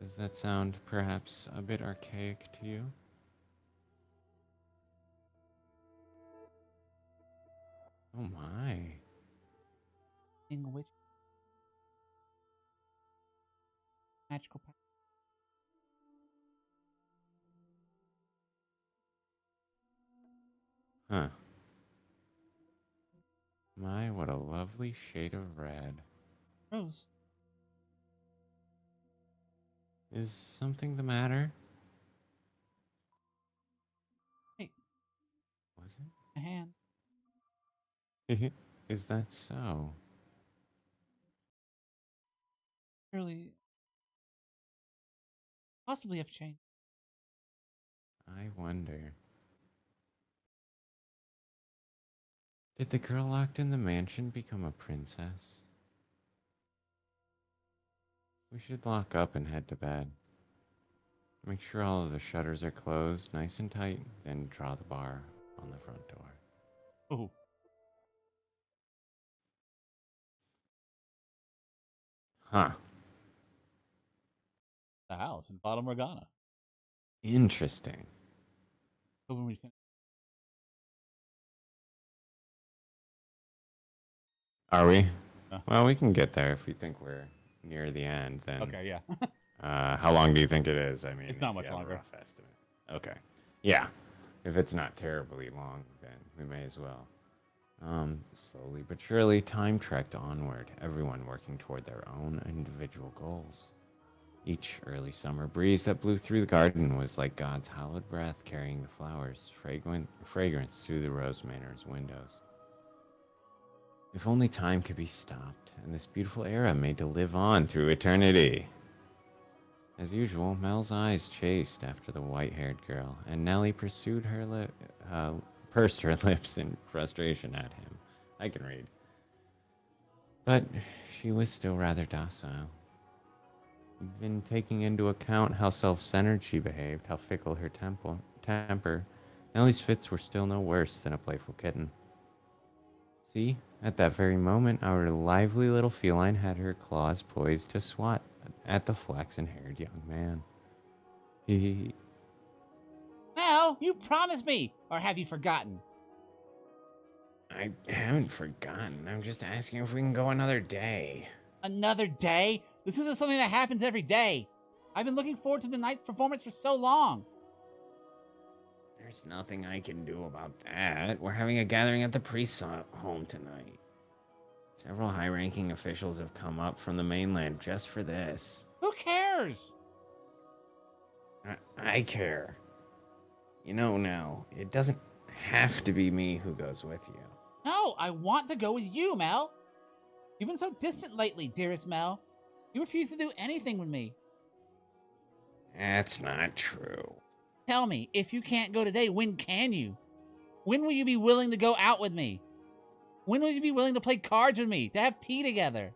Does that sound perhaps a bit archaic to you? Oh my. Witch. Magical power. Huh. My, what a lovely shade of red. Rose, Is something the matter? wait, Was my hand. it? Is that so? Surely, possibly have changed. I wonder. Did the girl locked in the mansion become a princess? We should lock up and head to bed. Make sure all of the shutters are closed nice and tight, then draw the bar on the front door. Oh, Huh. the house in Fata Morgana. Interesting. So when we finish. Are we? Uh. Well, we can get there if we think we're near the end. Then, Okay, yeah. how long do you think it is? I mean, It's not if much you have longer. a rough estimate. Okay. Yeah. If it's not terribly long, then we may as well. Slowly but surely, time trekked onward, everyone working toward their own individual goals. Each early summer breeze that blew through the garden was like God's hallowed breath carrying the flowers' fragrance through the Rose Manor's windows. If only time could be stopped, and this beautiful era made to live on through eternity. As usual, Mel's eyes chased after the white-haired girl, and Nellie pursed her lips in frustration at him. I can read. But she was still rather docile. Even taking into account how self-centered she behaved, how fickle her temper, Nellie's fits were still no worse than a playful kitten. See, at that very moment, our lively little feline had her claws poised to swat at the flaxen-haired young man. He... Mel, you promised me, or have you forgotten? I haven't forgotten. I'm just asking if we can go another day. Another day? This isn't something that happens every day. I've been looking forward to tonight's performance for so long. There's nothing I can do about that. We're having a gathering at the priest's home tonight. Several high-ranking officials have come up from the mainland just for this. Who cares? I care. You know now, it doesn't have to be me who goes with you. No, I want to go with you, Mel. You've been so distant lately, dearest Mel. You refuse to do anything with me. That's not true. Tell me, if you can't go today, when can you? When will you be willing to go out with me? When will you be willing to play cards with me, to have tea together?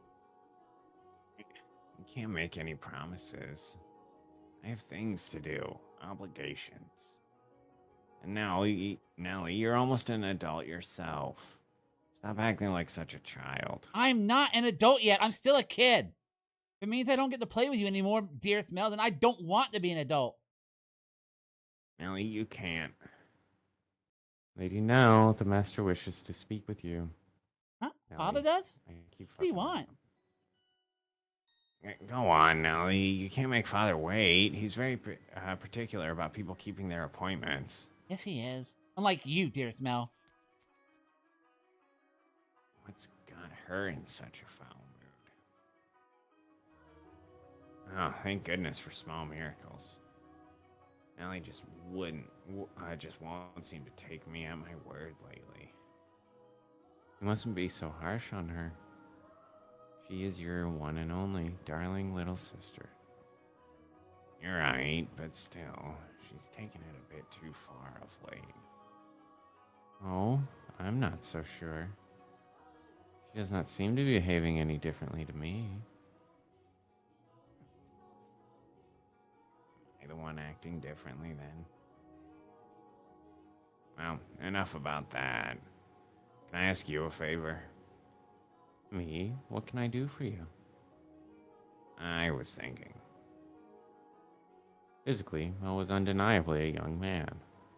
You can't make any promises. I have things to do, obligations. And now, Nellie, you're almost an adult yourself. Stop acting like such a child. I'm not an adult yet. I'm still a kid. If it means I don't get to play with you anymore, dearest Mel, then I don't want to be an adult. Nellie, you can't. Lady, now the master wishes to speak with you. Huh? Nellie, Father does? I keep What do you fucking want? up. Go on, Nellie. You can't make Father wait. He's very particular about people keeping their appointments. Yes, he is. Unlike you, dearest Mel. What's got her in such a foul mood? Oh, thank goodness for small miracles. Nellie just just won't seem to take me at my word lately. You mustn't be so harsh on her. She is your one and only darling little sister. You're right, but still, she's taken it a bit too far of late. Oh, I'm not so sure. She does not seem to be behaving any differently to me. Am I the one acting differently then? Well, enough about that. Can I ask you a favor? Me? What can I do for you? I was thinking. Physically, Mel was undeniably a young man,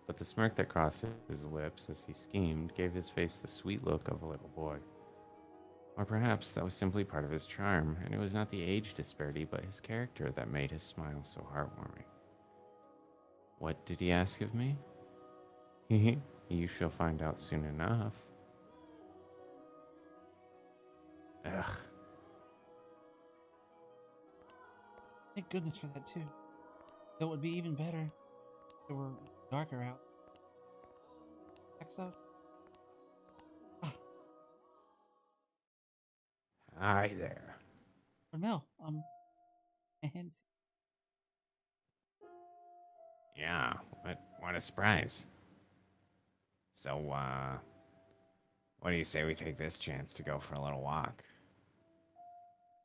but the smirk that crossed his lips as he schemed gave his face the sweet look of a little boy. Or perhaps that was simply part of his charm, and it was not the age disparity but his character that made his smile so heartwarming. What did he ask of me? You shall find out soon enough. Ugh. Thank goodness for that, too. Though it would be even better if it were darker out. Exo? Ah, Hi there. Lord Mel, and Yeah, what a surprise. So, what do you say we take this chance to go for a little walk?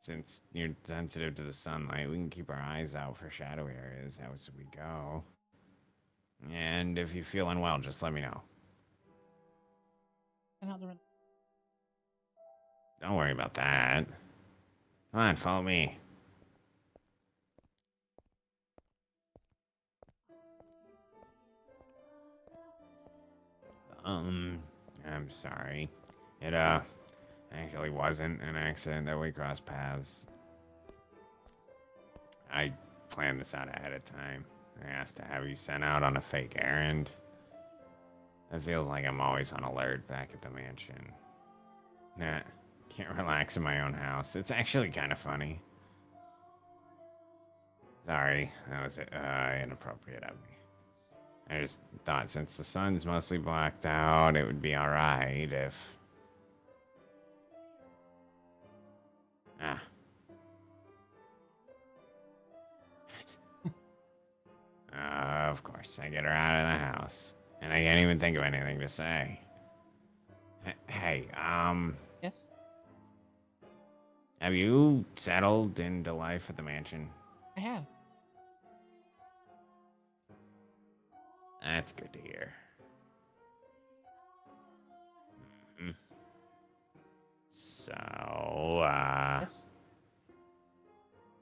Since you're sensitive to the sunlight, we can keep our eyes out for shadowy areas as we go. And if you feel unwell, just let me know. out the run. Don't worry about that. Come on, follow me. Um, I'm sorry. It, actually wasn't an accident that we crossed paths. I planned this out ahead of time. I asked to have you sent out on a fake errand. It feels like I'm always on alert back at the mansion. Nah, can't relax in my own house. It's actually kind of funny. Sorry, that was inappropriate of me. I just thought since the sun's mostly blacked out, it would be alright if... Ah. Of course, I get her out of the house. And I can't even think of anything to say. Hey, Yes? have you settled into life at the mansion? I have. That's good to hear. Mhm. So, Yes?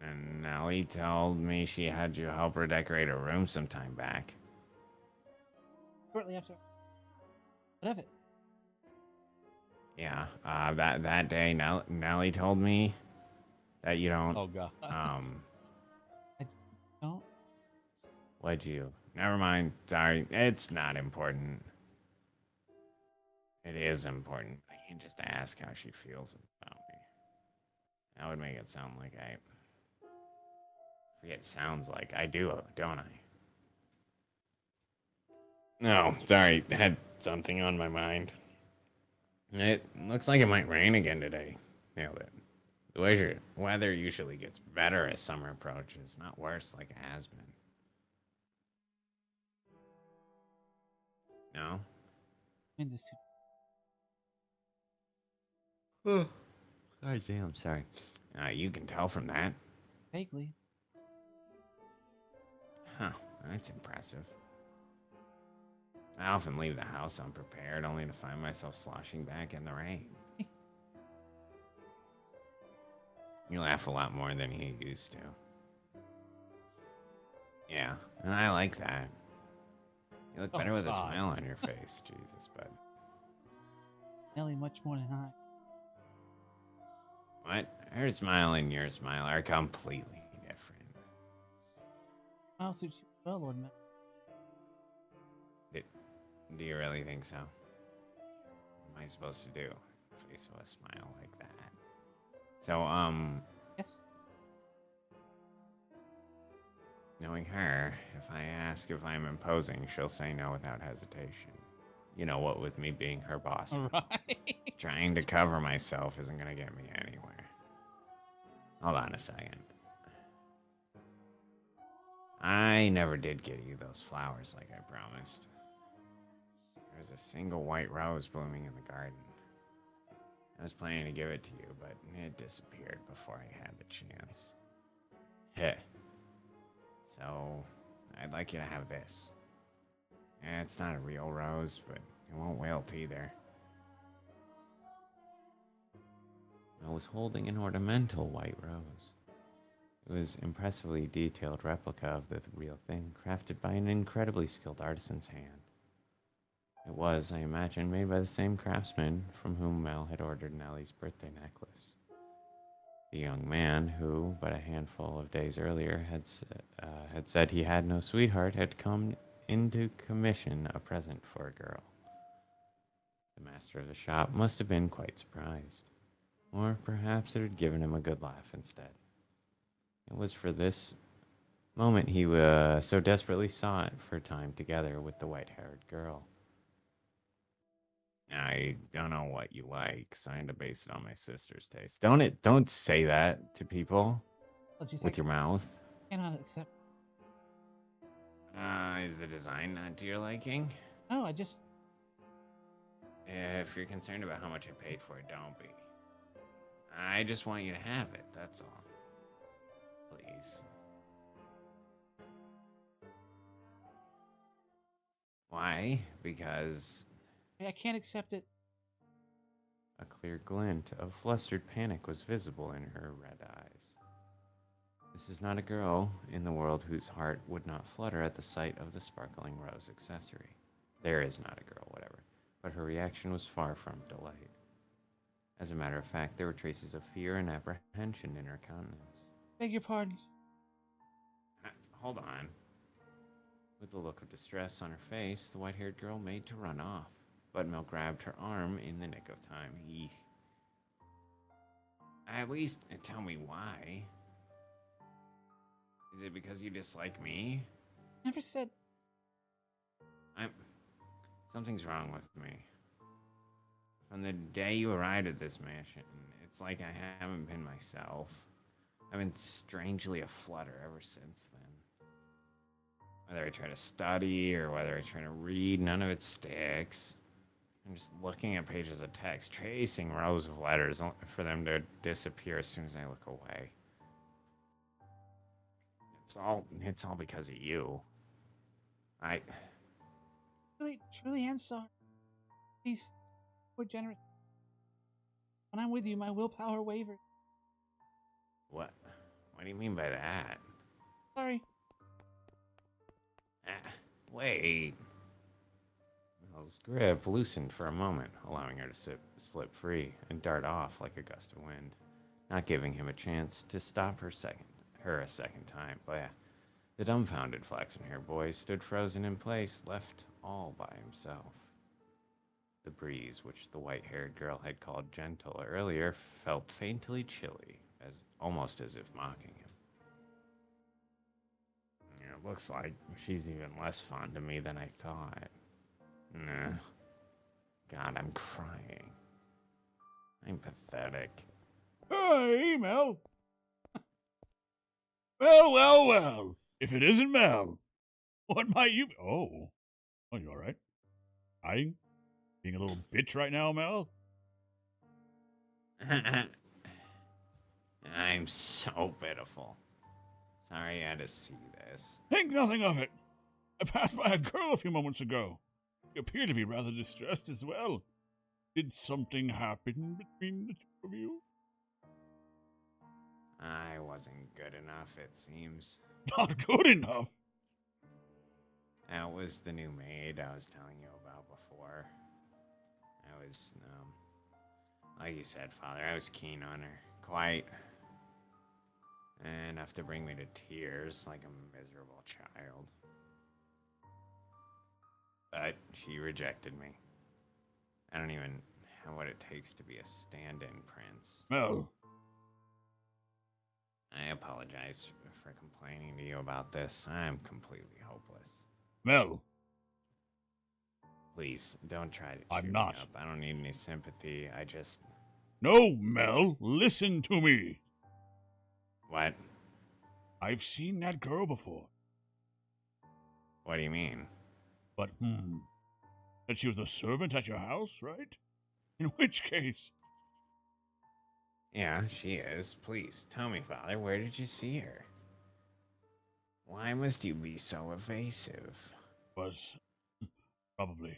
and Nellie told me she had you help her decorate her room some time back. Shortly after. What of it? Yeah, that day, Nellie told me that you don't, Oh god. I don't. what'd you? Never mind, sorry, it's not important. It is important. I can't just ask how she feels about me. That would make it sound like I... Forget sounds like I do, don't I? No, sorry, had something on my mind. It looks like it might rain again today. Nailed it. The weather usually gets better as summer approaches, not worse like it has been. No? Wind is too. Oh, God damn, sorry. You can tell from that. Vaguely. Huh, that's impressive. I often leave the house unprepared, only to find myself sloshing back in the rain. You laugh a lot more than you used to. Yeah, and I like that. You look better with a God. smile on your face, Jesus, bud. Nelly much more than I. What? Her smile and your smile are completely different. I'll suit you well, Lord Mel. Do you really think so? What am I supposed to do? Face with a smile like that. So, Yes? knowing her, if I ask if I'm imposing, she'll say no without hesitation. You know what, with me being her boss. Alright. Trying to cover myself isn't gonna get me anywhere. Hold on a second. I never did get you those flowers like I promised. There's a single white rose blooming in the garden. I was planning to give it to you, but it disappeared before I had the chance. Heh. So, I'd like you to have this. It's not a real rose, but it won't wilt either. I was holding an ornamental white rose. It was an impressively detailed replica of the real thing, crafted by an incredibly skilled artisan's hand. It was, I imagine, made by the same craftsman from whom Mel had ordered Nellie's birthday necklace. The young man, who, but a handful of days earlier, had said he had no sweetheart, had come in to commission a present for a girl. The master of the shop must have been quite surprised. Or perhaps it had given him a good laugh instead. It was for this moment he so desperately sought for time together with the white-haired girl. I don't know what you like, so I had to base it on my sister's taste. Don't say that to people Well, geez, with your mouth. cannot accept. Is the design not to your liking? No, I just. If you're concerned about how much I paid for it, don't be. I just want you to have it, that's all. Please. Why? Because I can't accept it. a clear glint of flustered panic was visible in her red eyes. This is not a girl in the world whose heart would not flutter at the sight of the sparkling rose accessory. There is not a girl, whatever. But her reaction was far from delight. As a matter of fact, there were traces of fear and apprehension in her countenance. Beg your pardon. Hold on. With a look of distress on her face, the white-haired girl made to run off. But Mel grabbed her arm in the nick of time. At least tell me why. Is it because you dislike me? Never said. Something's wrong with me. From the day you arrived at this mansion, it's like I haven't been myself. I've been strangely aflutter ever since then. Whether I try to study or whether I try to read, none of it sticks. I'm just looking at pages of text, tracing rows of letters for them to disappear as soon as I look away. It's all because of you. Really, truly am sorry. Please, we're generous. When I'm with you, my willpower wavers. What do you mean by that? Sorry. Wait. Mel's grip loosened for a moment, allowing her to slip free and dart off like a gust of wind, not giving him a chance to stop her a second time. But yeah, the dumbfounded flaxen-haired boy stood frozen in place, left all by himself. The breeze, which the white-haired girl had called gentle earlier, felt faintly chilly, almost as if mocking him. It looks like she's even less fond of me than I thought. Nah. God, I'm crying. I'm pathetic. Hey, Mel. Well. If it isn't Mel, what might you... Oh, you all right? Crying? Being a little bitch right now, Mel? I'm so pitiful. Sorry you had to see this. Think nothing of it. I passed by a girl a few moments ago. She appeared to be rather distressed as well. Did something happen between the two of you? I wasn't good enough, it seems. Not good enough. That was the new maid I was telling you about before. I was, like you said, Father, I was keen on her. Quite enough to bring me to tears like a miserable child. But she rejected me. I don't even know what it takes to be a stand-in prince. Mel. I apologize for complaining to you about this. I'm completely hopeless. Mel. Please, don't try to cheer I'm me not. up. I don't need any sympathy. I just... No, Mel. Listen to me. What? I've seen that girl before. What do you mean? But, that she was a servant at your house, right? In which case... Yeah, she is. Please, tell me, Father, where did you see her? Why must you be so evasive? Was... probably.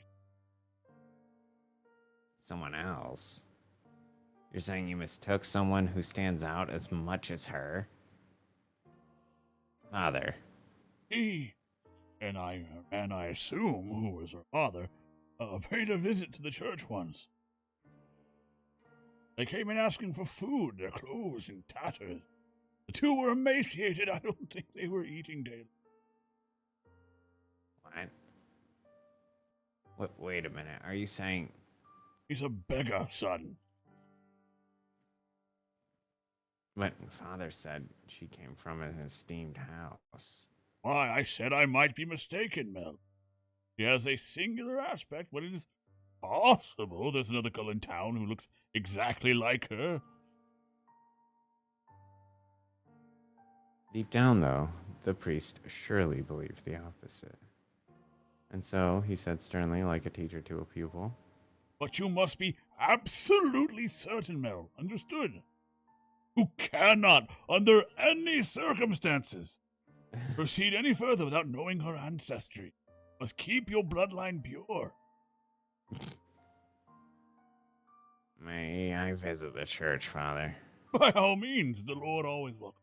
Someone else? You're saying you mistook someone who stands out as much as her? Father. He, and I assume who was her father, paid a visit to the church once. They came in asking for food, their clothes in tatters. The two were emaciated. I don't think they were eating daily. What? Wait a minute. Are you saying... He's a beggar, son. But father said she came from an esteemed house. Why, I said I might be mistaken, Mel. She has a singular aspect, but it is possible there's another girl in town who looks exactly like her. Deep down, though, the priest surely believed the opposite. And so he said sternly, like a teacher to a pupil, But you must be absolutely certain, Mel. Understood? You cannot, under any circumstances, proceed any further without knowing her ancestry. Must keep your bloodline pure. May I visit the church, Father? By all means, the Lord always welcome.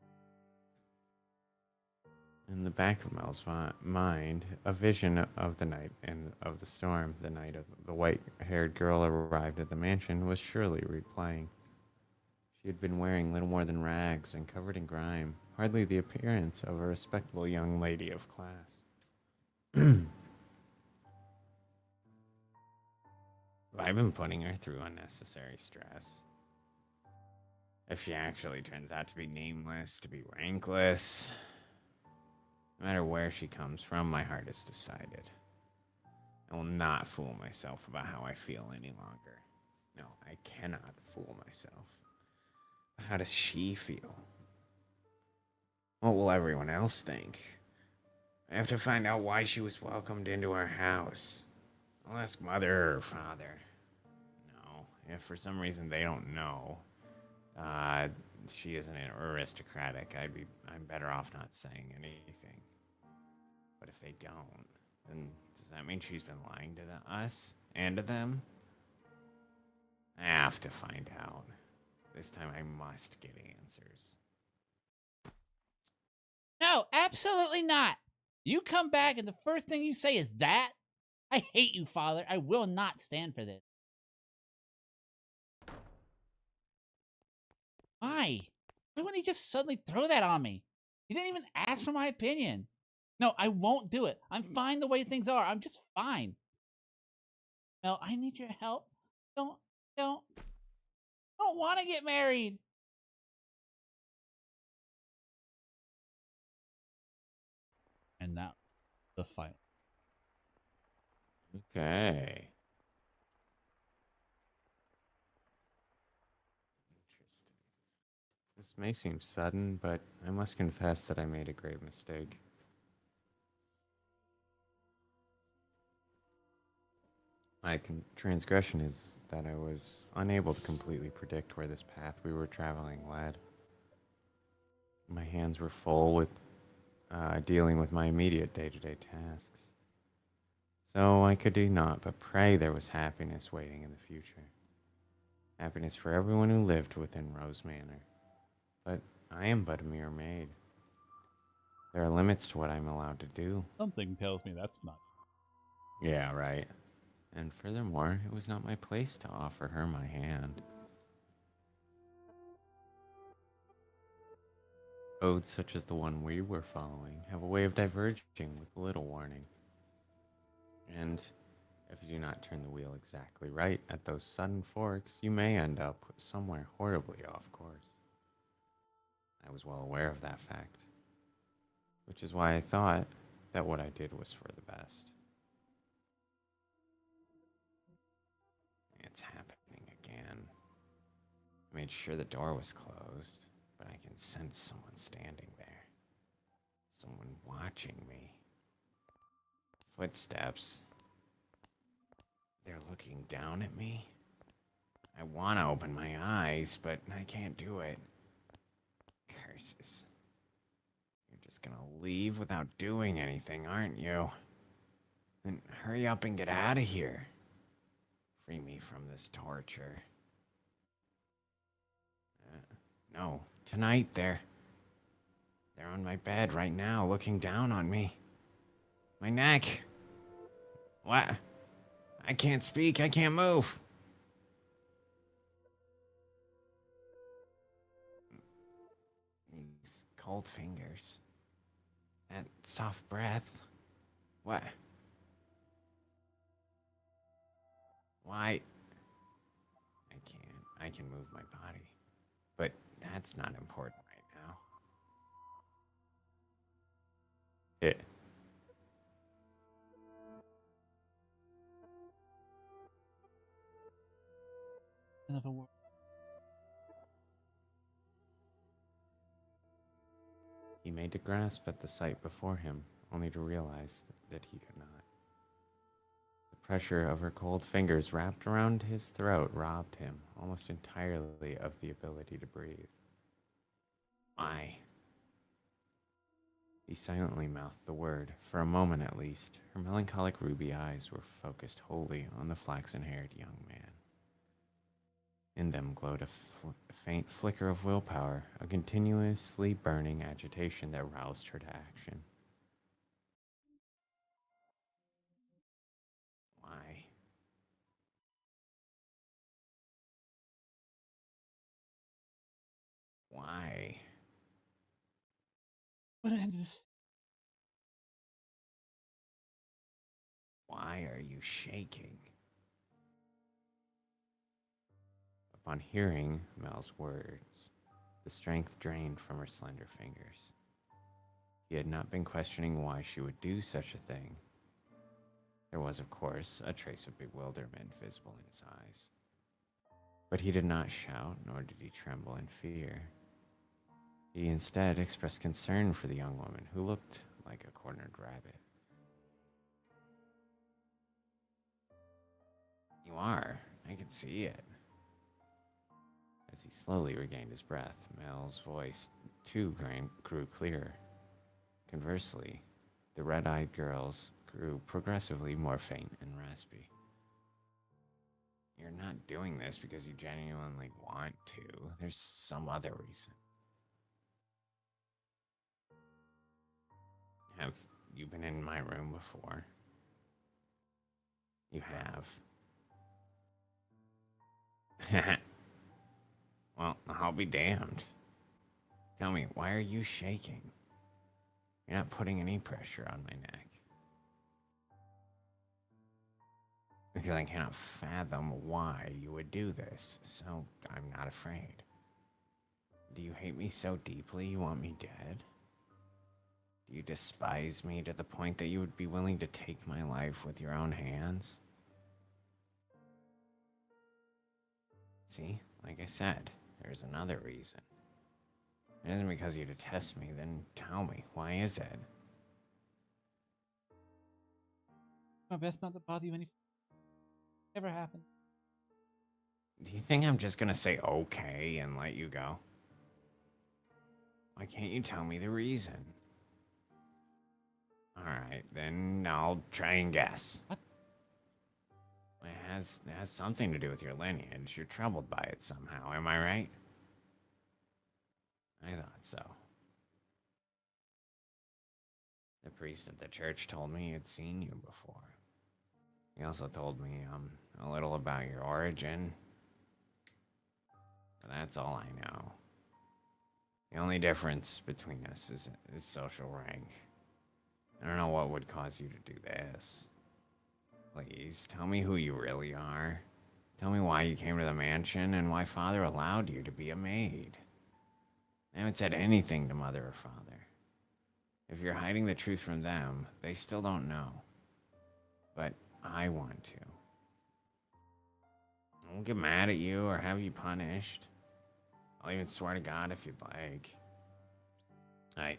In the back of Mel's mind, a vision of the night and of the storm, the night of the white-haired girl arrived at the mansion, was surely replaying. She had been wearing little more than rags and covered in grime, hardly the appearance of a respectable young lady of class. I've been putting her through unnecessary stress. If she actually turns out to be nameless, to be rankless, no matter where she comes from, my heart is decided. I will not fool myself about how I feel any longer. No, I cannot fool myself. How does she feel? What will everyone else think? I have to find out why she was welcomed into our house. I'll ask mother or father. No, if for some reason they don't know, she isn't aristocratic, I'm better off not saying anything. But if they don't, then does that mean she's been lying to us and to them? I have to find out. This time I must get answers. No, absolutely not. You come back and the first thing you say is that? I hate you, Father. I will not stand for this. Why? Why wouldn't he just suddenly throw that on me? He didn't even ask for my opinion. No, I won't do it. I'm fine the way things are. I'm just fine. No, I need your help. Don't, don't, don't want to get married. And now, the fight. Okay. Interesting. This may seem sudden, but I must confess that I made a grave mistake. My transgression is that I was unable to completely predict where this path we were traveling led. My hands were full with dealing with my immediate day-to-day tasks. So I could do naught but pray there was happiness waiting in the future. Happiness for everyone who lived within Rose Manor. But I am but a mere maid. There are limits to what I'm allowed to do. Something tells me that's not. Yeah, right. And furthermore, it was not my place to offer her my hand. Oaths such as the one we were following have a way of diverging with little warning. And if you do not turn the wheel exactly right at those sudden forks, you may end up somewhere horribly off course. I was well aware of that fact, which is why I thought that what I did was for the best. It's happening again. I made sure the door was closed, but I can sense someone standing there. Someone watching me. Footsteps. They're looking down at me. I want to open my eyes, but I can't do it. Curses. You're just gonna leave without doing anything, aren't you? Then hurry up and get out of here. Free me from this torture. No, tonight they're on my bed right now, looking down on me. My neck. What? I can't speak, I can't move. These cold fingers. That soft breath. What? Why? I can move my body. But that's not important right now. It. Another word. He made a grasp at the sight before him, only to realize that he could not. The pressure of her cold fingers wrapped around his throat robbed him almost entirely of the ability to breathe. Why? He silently mouthed the word. For a moment at least, her melancholic ruby eyes were focused wholly on the flaxen-haired young man. In them glowed a faint flicker of willpower, a continuously burning agitation that roused her to action. Why? Why? What end this? Why are you shaking? Upon hearing Mel's words, the strength drained from her slender fingers. He had not been questioning why she would do such a thing. There was, of course, a trace of bewilderment visible in his eyes. But he did not shout, nor did he tremble in fear. He instead expressed concern for the young woman, who looked like a cornered rabbit. You are. I can see it. As he slowly regained his breath, Mel's voice, too, grew clearer. Conversely, the red-eyed girl's grew progressively more faint and raspy. You're not doing this because you genuinely want to. There's some other reason. Have you been in my room before? You have. Well, I'll be damned. Tell me, why are you shaking? You're not putting any pressure on my neck. Because I cannot fathom why you would do this, so I'm not afraid. Do you hate me so deeply you want me dead? Do you despise me to the point that you would be willing to take my life with your own hands? See, like I said, there's another reason. It isn't because you detest me, then tell me, why is it? My best not to bother you any. Ever happened? Do you think I'm just gonna say okay and let you go? Why can't you tell me the reason? Alright, then I'll try and guess. What? It has something to do with your lineage. You're troubled by it somehow, am I right? I thought so. The priest at the church told me he had seen you before. He also told me a little about your origin. But that's all I know. The only difference between us is social rank. I don't know what would cause you to do this. Please, tell me who you really are. Tell me why you came to the mansion and why Father allowed you to be a maid. I haven't said anything to Mother or Father. If you're hiding the truth from them, they still don't know. But I want to. I won't get mad at you or have you punished. I'll even swear to God if you'd like. I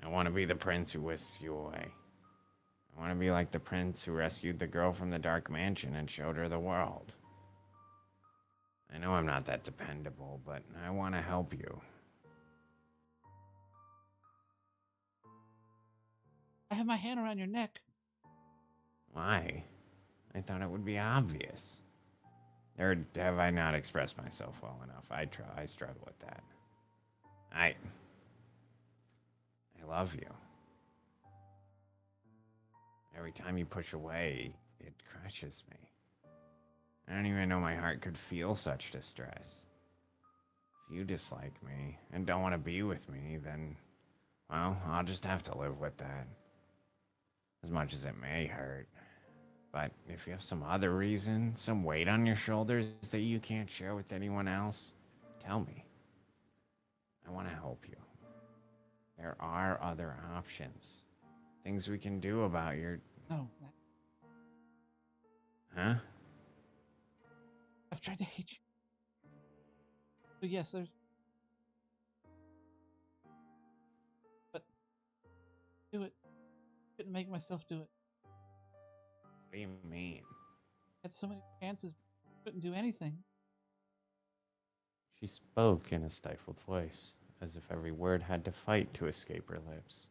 want to be the prince who whisks you away. I want to be like the prince who rescued the girl from the dark mansion and showed her the world. I know I'm not that dependable, but I want to help you. I have my hand around your neck. Why? I thought it would be obvious. Or have I not expressed myself well enough? I struggle with that. I love you. Every time you push away, it crushes me. I don't even know my heart could feel such distress. If you dislike me and don't want to be with me, then, well, I'll just have to live with that. As much as it may hurt. But if you have some other reason, some weight on your shoulders that you can't share with anyone else, tell me. help you. There are other options. Things we can do about your... No, Huh? I've tried to hate you. So yes, there's... But... Do it. Couldn't make myself do it. What do you mean? Had so many chances, couldn't do anything. She spoke in a stifled voice, as if every word had to fight to escape her lips.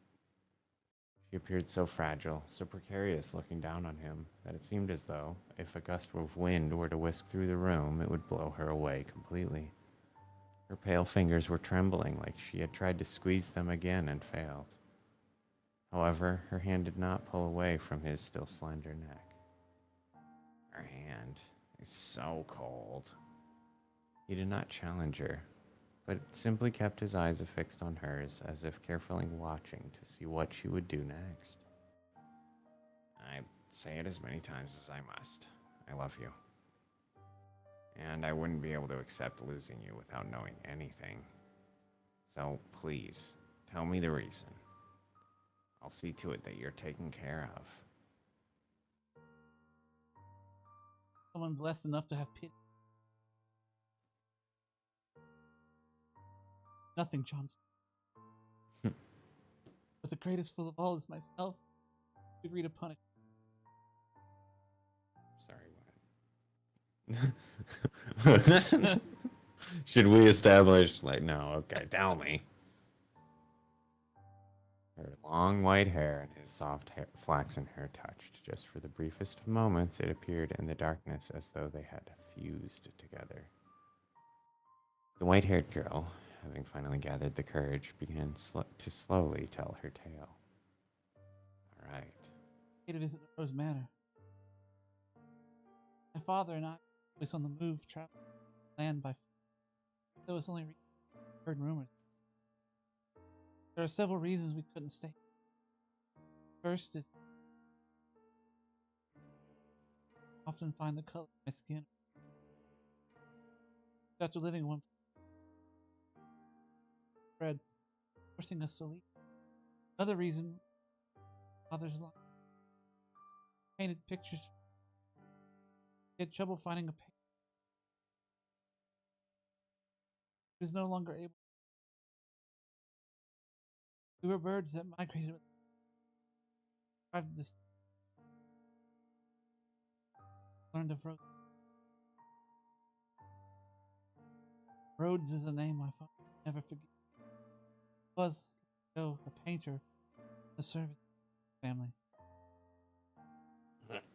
She appeared so fragile, so precarious looking down on him, that it seemed as though, if a gust of wind were to whisk through the room, it would blow her away completely. Her pale fingers were trembling like she had tried to squeeze them again and failed. However, her hand did not pull away from his still slender neck. Her hand is so cold. He did not challenge her, but simply kept his eyes affixed on hers as if carefully watching to see what she would do next. I say it as many times as I must. I love you. And I wouldn't be able to accept losing you without knowing anything. So please, tell me the reason. I'll see to it that you're taken care of. Someone blessed enough to have pity. Nothing, Johnson. But the greatest fool of all is myself. To agree to punish. Sorry, what? Should we establish, no, okay, tell me. Her long white hair and his soft flaxen hair touched. Just for the briefest of moments, it appeared in the darkness as though they had fused together. The white-haired girl, having finally gathered the courage, began to slowly tell her tale. All right. I paid a visit to Rose Manor. My father and I was on the move, traveling land by foot. There was only heard rumors. There are several reasons we couldn't stay. First is I often find the color of my skin. After living in one spread, forcing us to leave. Another reason, father's life. Painted pictures. He had trouble finding a painting. He was no longer able. We were birds that migrated with this learned of roads. Rhodes is a name my father would never forget. He was, a painter, the service family.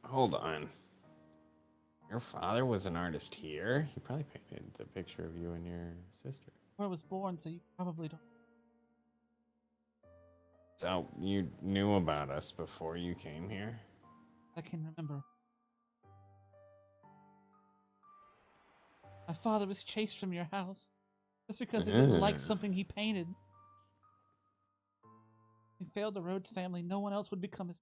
Hold on. Your father was an artist here? He probably painted the picture of you and your sister. Where I was born, so you probably don't. So, you knew about us before you came here? I can remember. My father was chased from your house just because he didn't like something he painted. He failed the Rhodes family. No one else would become his.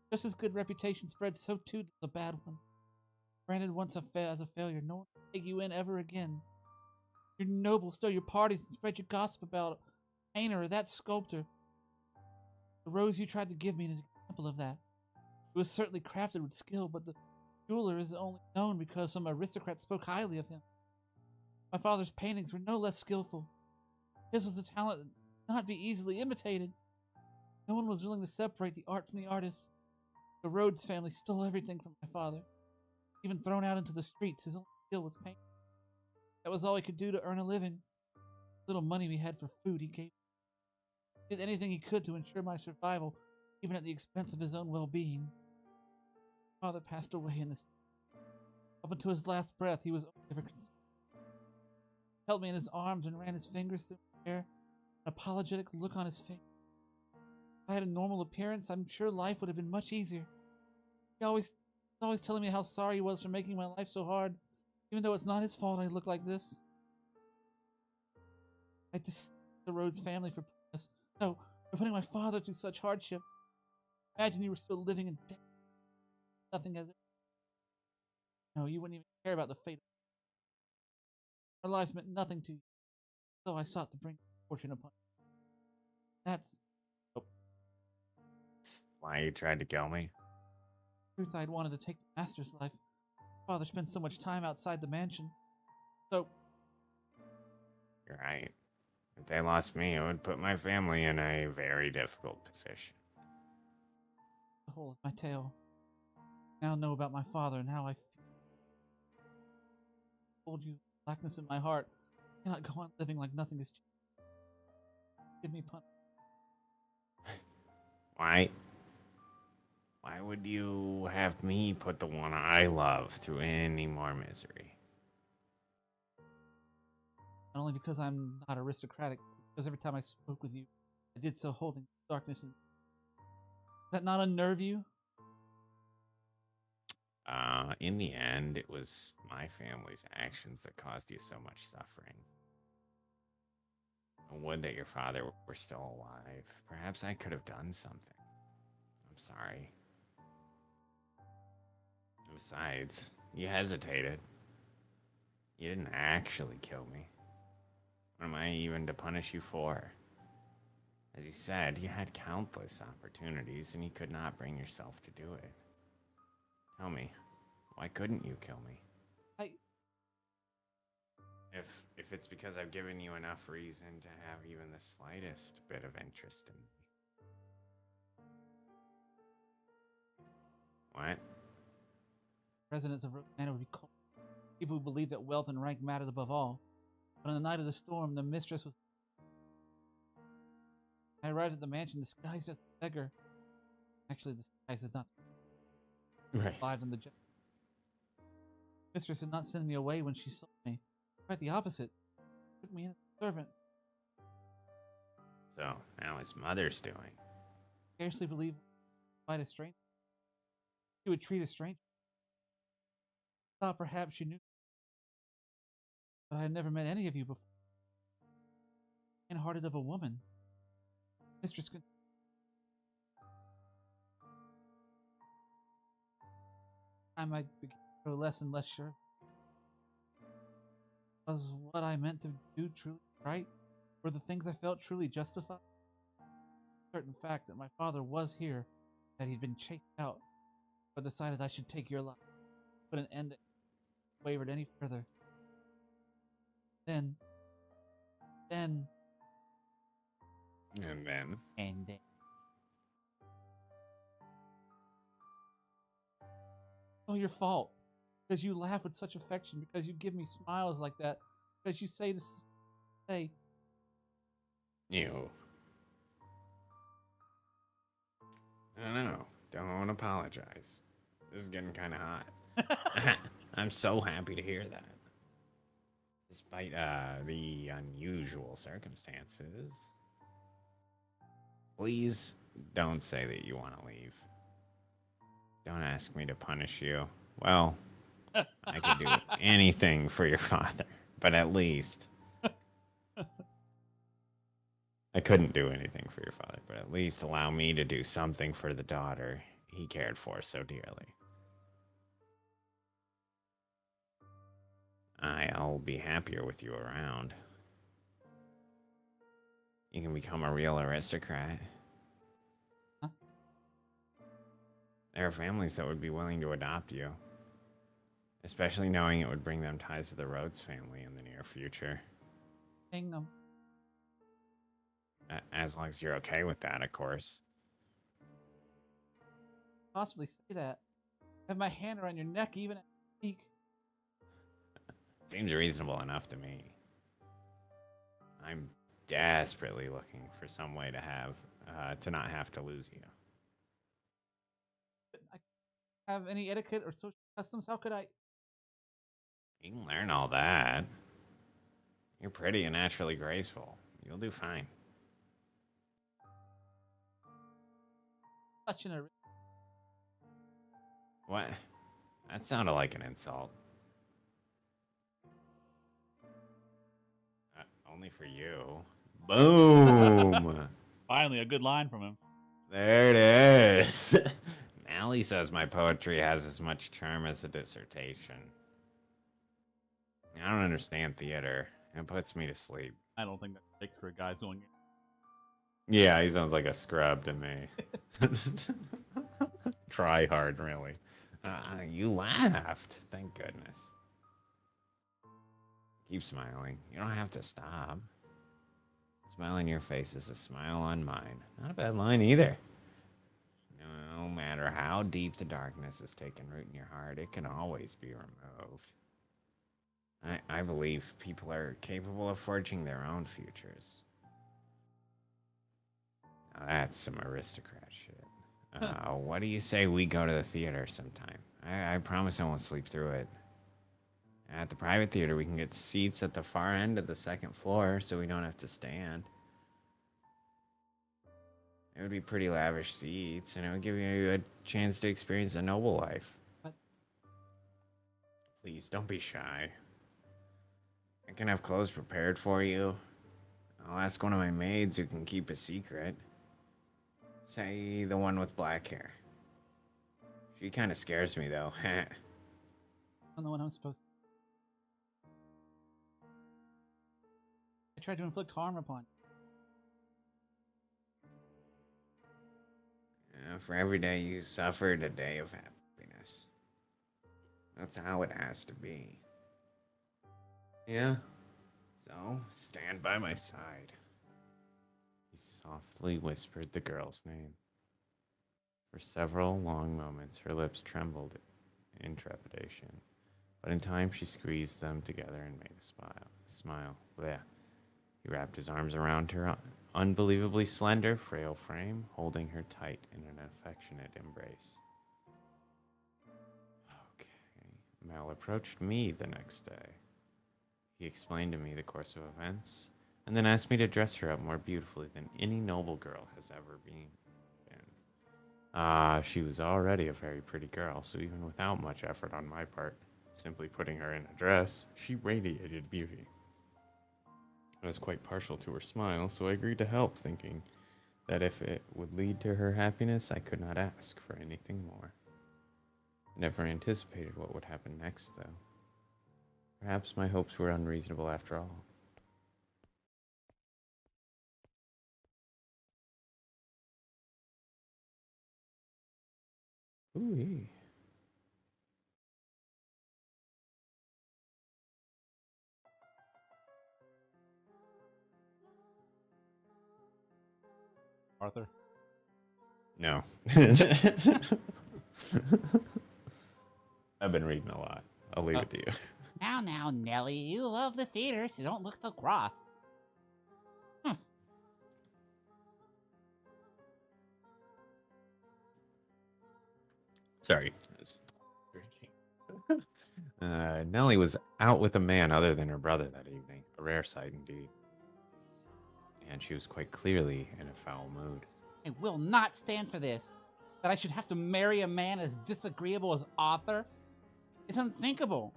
Just as good reputation spread, so too does a bad one. Branded once as a failure, no one will take you in ever again. You're noble, still your parties and spread your gossip about a painter or that sculptor. The rose you tried to give me is an example of that. It was certainly crafted with skill, but the jeweler is only known because some aristocrat spoke highly of him. My father's paintings were no less skillful. His was a talent that could not be easily imitated. No one was willing to separate the art from the artist. The Rhodes family stole everything from my father. Even thrown out into the streets, his only skill was painting. That was all he could do to earn a living. Little money we had for food he gave. He did anything he could to ensure my survival, even at the expense of his own well-being. My father passed away in this. Up until his last breath, he was ever concerned. He held me in his arms and ran his fingers through my hair, an apologetic look on his face. If I had a normal appearance, I'm sure life would have been much easier. He was always telling me how sorry he was for making my life so hard, even though it's not his fault I look like this. I dislike the Rhodes family for putting us, no, for putting my father through such hardship. Imagine you were still living in debt. Nothing has. No, you wouldn't even care about the fate. Our lives meant nothing to you, so I sought to bring. fortune upon. That's Why you tried to kill me? the truth. I'd wanted to take the master's life. Father spent so much time outside the mansion. So, You're right. If they lost me, it would put my family in a very difficult position. the whole of my tale. I now know about my father and how I feel. I told you blackness in my heart. I cannot go on living like nothing is changed. Give me punishment. Why? Why would you have me put the one I love through any more misery? Not only because I'm not aristocratic, but because every time I spoke with you, I did so holding darkness in. Does that not unnerve you? In the end, it was my family's actions that caused you so much suffering. I would that your father were still alive. Perhaps I could have done something. I'm sorry. Besides, you hesitated. You didn't actually kill me. What am I even to punish you for? As you said, you had countless opportunities and you could not bring yourself to do it. Tell me, why couldn't you kill me? If it's because I've given you enough reason to have even the slightest bit of interest in me. What? Residents of Morgana would be cold. People who believed that wealth and rank mattered above all. But on the night of the storm, the mistress was. I arrived at the mansion disguised as a beggar. Actually, disguised as not. Right. Survived in the jet. Mistress did not send me away when she saw me. Quite the opposite. She took me in as a servant. So, now his mother's doing. Scarcely believe quite a stranger. She would treat a stranger. Thought perhaps she knew. But I had never met any of you before. Kind-hearted of a woman. Mistress could. I might begin to grow less and less sure. Was what I meant to do truly right? Were the things I felt truly justified? Certain fact that my father was here, that he'd been chased out, but decided I should take your life, put an end to it, wavered any further. Then, And then, and then. It's all your fault. Because you laugh with such affection, because you give me smiles like that, because you say this. Say, you. I don't know. Don't apologize. This is getting kind of hot. I'm so happy to hear that. Despite the unusual circumstances. Please don't say that you want to leave. Don't ask me to punish you. Well, I can do anything for your father, but at least I couldn't do anything for your father, but at least allow me to do something for the daughter he cared for so dearly. I'll be happier with you around. You can become a real aristocrat. Huh? There are families that would be willing to adopt you. Especially knowing it would bring them ties to the Rhodes family in the near future. kingdom. As long as you're okay with that, of course. Possibly say that. Have my hand around your neck, even at your cheek. Seems reasonable enough to me. I'm desperately looking for some way to to not have to lose you. But I have any etiquette or social customs? How could I? You can learn all that. You're pretty and naturally graceful. You'll do fine. Such an What? That sounded like an insult. Only for you. Boom! Finally, a good line from him. There it is. Mally says my poetry has as much charm as a dissertation. I don't understand theater. It puts me to sleep. I don't think that takes for a guy going in. Yeah, he sounds like a scrub to me. Try hard, really. You laughed. Thank goodness. Keep smiling. You don't have to stop. A smile on your face is a smile on mine. Not a bad line either. No matter how deep the darkness has taken root in your heart, it can always be removed. I believe people are capable of forging their own futures. Now that's some aristocrat shit. What do you say we go to the theater sometime? I promise I won't sleep through it. At the private theater, we can get seats at the far end of the second floor so we don't have to stand. It would be pretty lavish seats, and it would give you a chance to experience a noble life. What? Please, don't be shy. I can have clothes prepared for you. I'll ask one of my maids who can keep a secret. Say the one with black hair. She kind of scares me, though. I don't know what I'm supposed to. I tried to inflict harm upon you. For every day you suffered, a day of happiness. That's how it has to be. Yeah? So, stand by my side. He softly whispered the girl's name. For several long moments, her lips trembled in trepidation, but in time she squeezed them together and made a smile. Blech. He wrapped his arms around her unbelievably slender, frail frame, holding her tight in an affectionate embrace. Okay. Mel approached me the next day. He explained to me the course of events, and then asked me to dress her up more beautifully than any noble girl has ever been. She was already a very pretty girl, so even without much effort on my part, simply putting her in a dress, she radiated beauty. I was quite partial to her smile, so I agreed to help, thinking that if it would lead to her happiness, I could not ask for anything more. I never anticipated what would happen next, though. Perhaps my hopes were unreasonable after all. Ooh-wee. Arthur? No. I've been reading a lot. I'll leave it to you. Now, Nelly, you love the theater, so don't look so cross. Sorry. Nellie was out with a man other than her brother that evening. A rare sight indeed. And she was quite clearly in a foul mood. I will not stand for this. That I should have to marry a man as disagreeable as Arthur? It's unthinkable.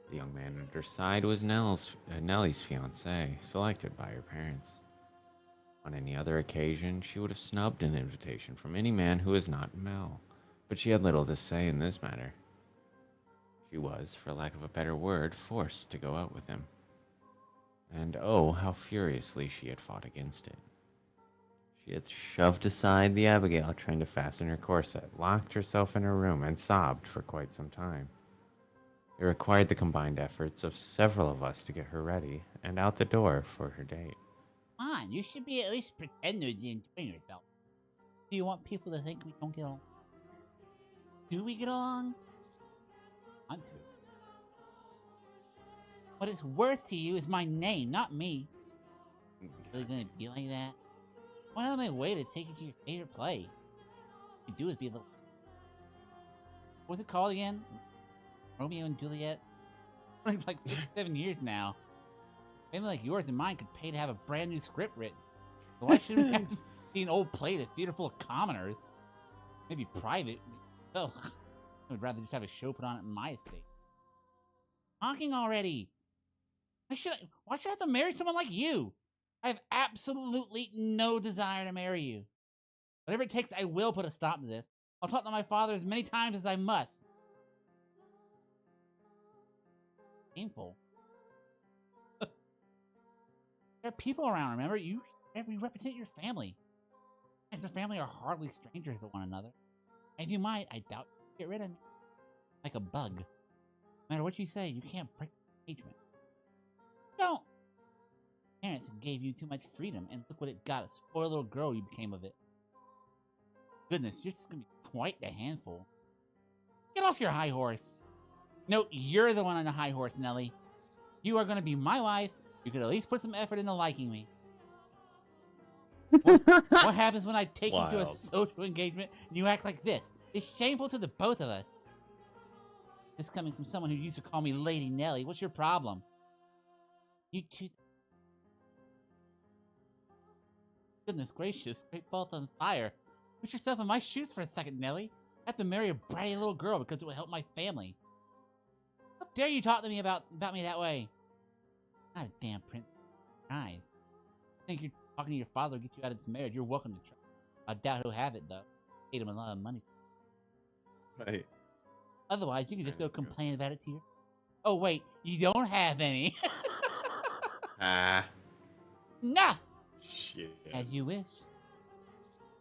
The young man at her side was Nellie's fiancé, selected by her parents. On any other occasion, she would have snubbed an invitation from any man who was not Mel, but she had little to say in this matter. She was, for lack of a better word, forced to go out with him. And oh, how furiously she had fought against it. She had shoved aside the Abigail trying to fasten her corset, locked herself in her room, and sobbed for quite some time. It required the combined efforts of several of us to get her ready and out the door for her date. Come on, you should be at least pretending to enjoy yourself. Do you want people to think we don't get along? Do we get along? I want to. What it's worth to you is my name, not me. Really gonna be like that? Went out of my way to take you to your favorite play. What you do is be a little... What's it called again? Romeo and Juliet? Running for like 6-7 years now. Maybe like yours and mine could pay to have a brand new script written. So why should we have to see an old play at a theater full of commoners? Maybe private. So I would rather just have a show put on at my estate. Talking already. Why should I have to marry someone like you? I have absolutely no desire to marry you. Whatever it takes, I will put a stop to this. I'll talk to my father as many times as I must. Painful. There are people around, remember? You represent your family. As the family are hardly strangers to one another. And if you might, I doubt you'd get rid of me. Like a bug. No matter what you say, you can't break the engagement. Don't. Parents gave you too much freedom, and look what it got. A spoiled little girl you became of it. Goodness, you're just gonna be quite a handful. Get off your high horse. No, you're the one on the high horse, Nelly. You are gonna be my wife. You could at least put some effort into liking me. What happens when I take you to a social engagement and you act like this? It's shameful to the both of us. This coming from someone who used to call me Lady Nelly. What's your problem? You choose. Goodness gracious, great both on fire. Put yourself in my shoes for a second, Nelly. I have to marry a bratty little girl because it will help my family. How dare you talk to me about me that way? Not a damn prince. Eyes. Think you're talking to your father will get you out of this marriage. You're welcome to try. I doubt he'll have it though. Paid him a lot of money. Right. Otherwise, you can just go complain about it to your. Oh wait, you don't have any. Enough. Shit. As you wish.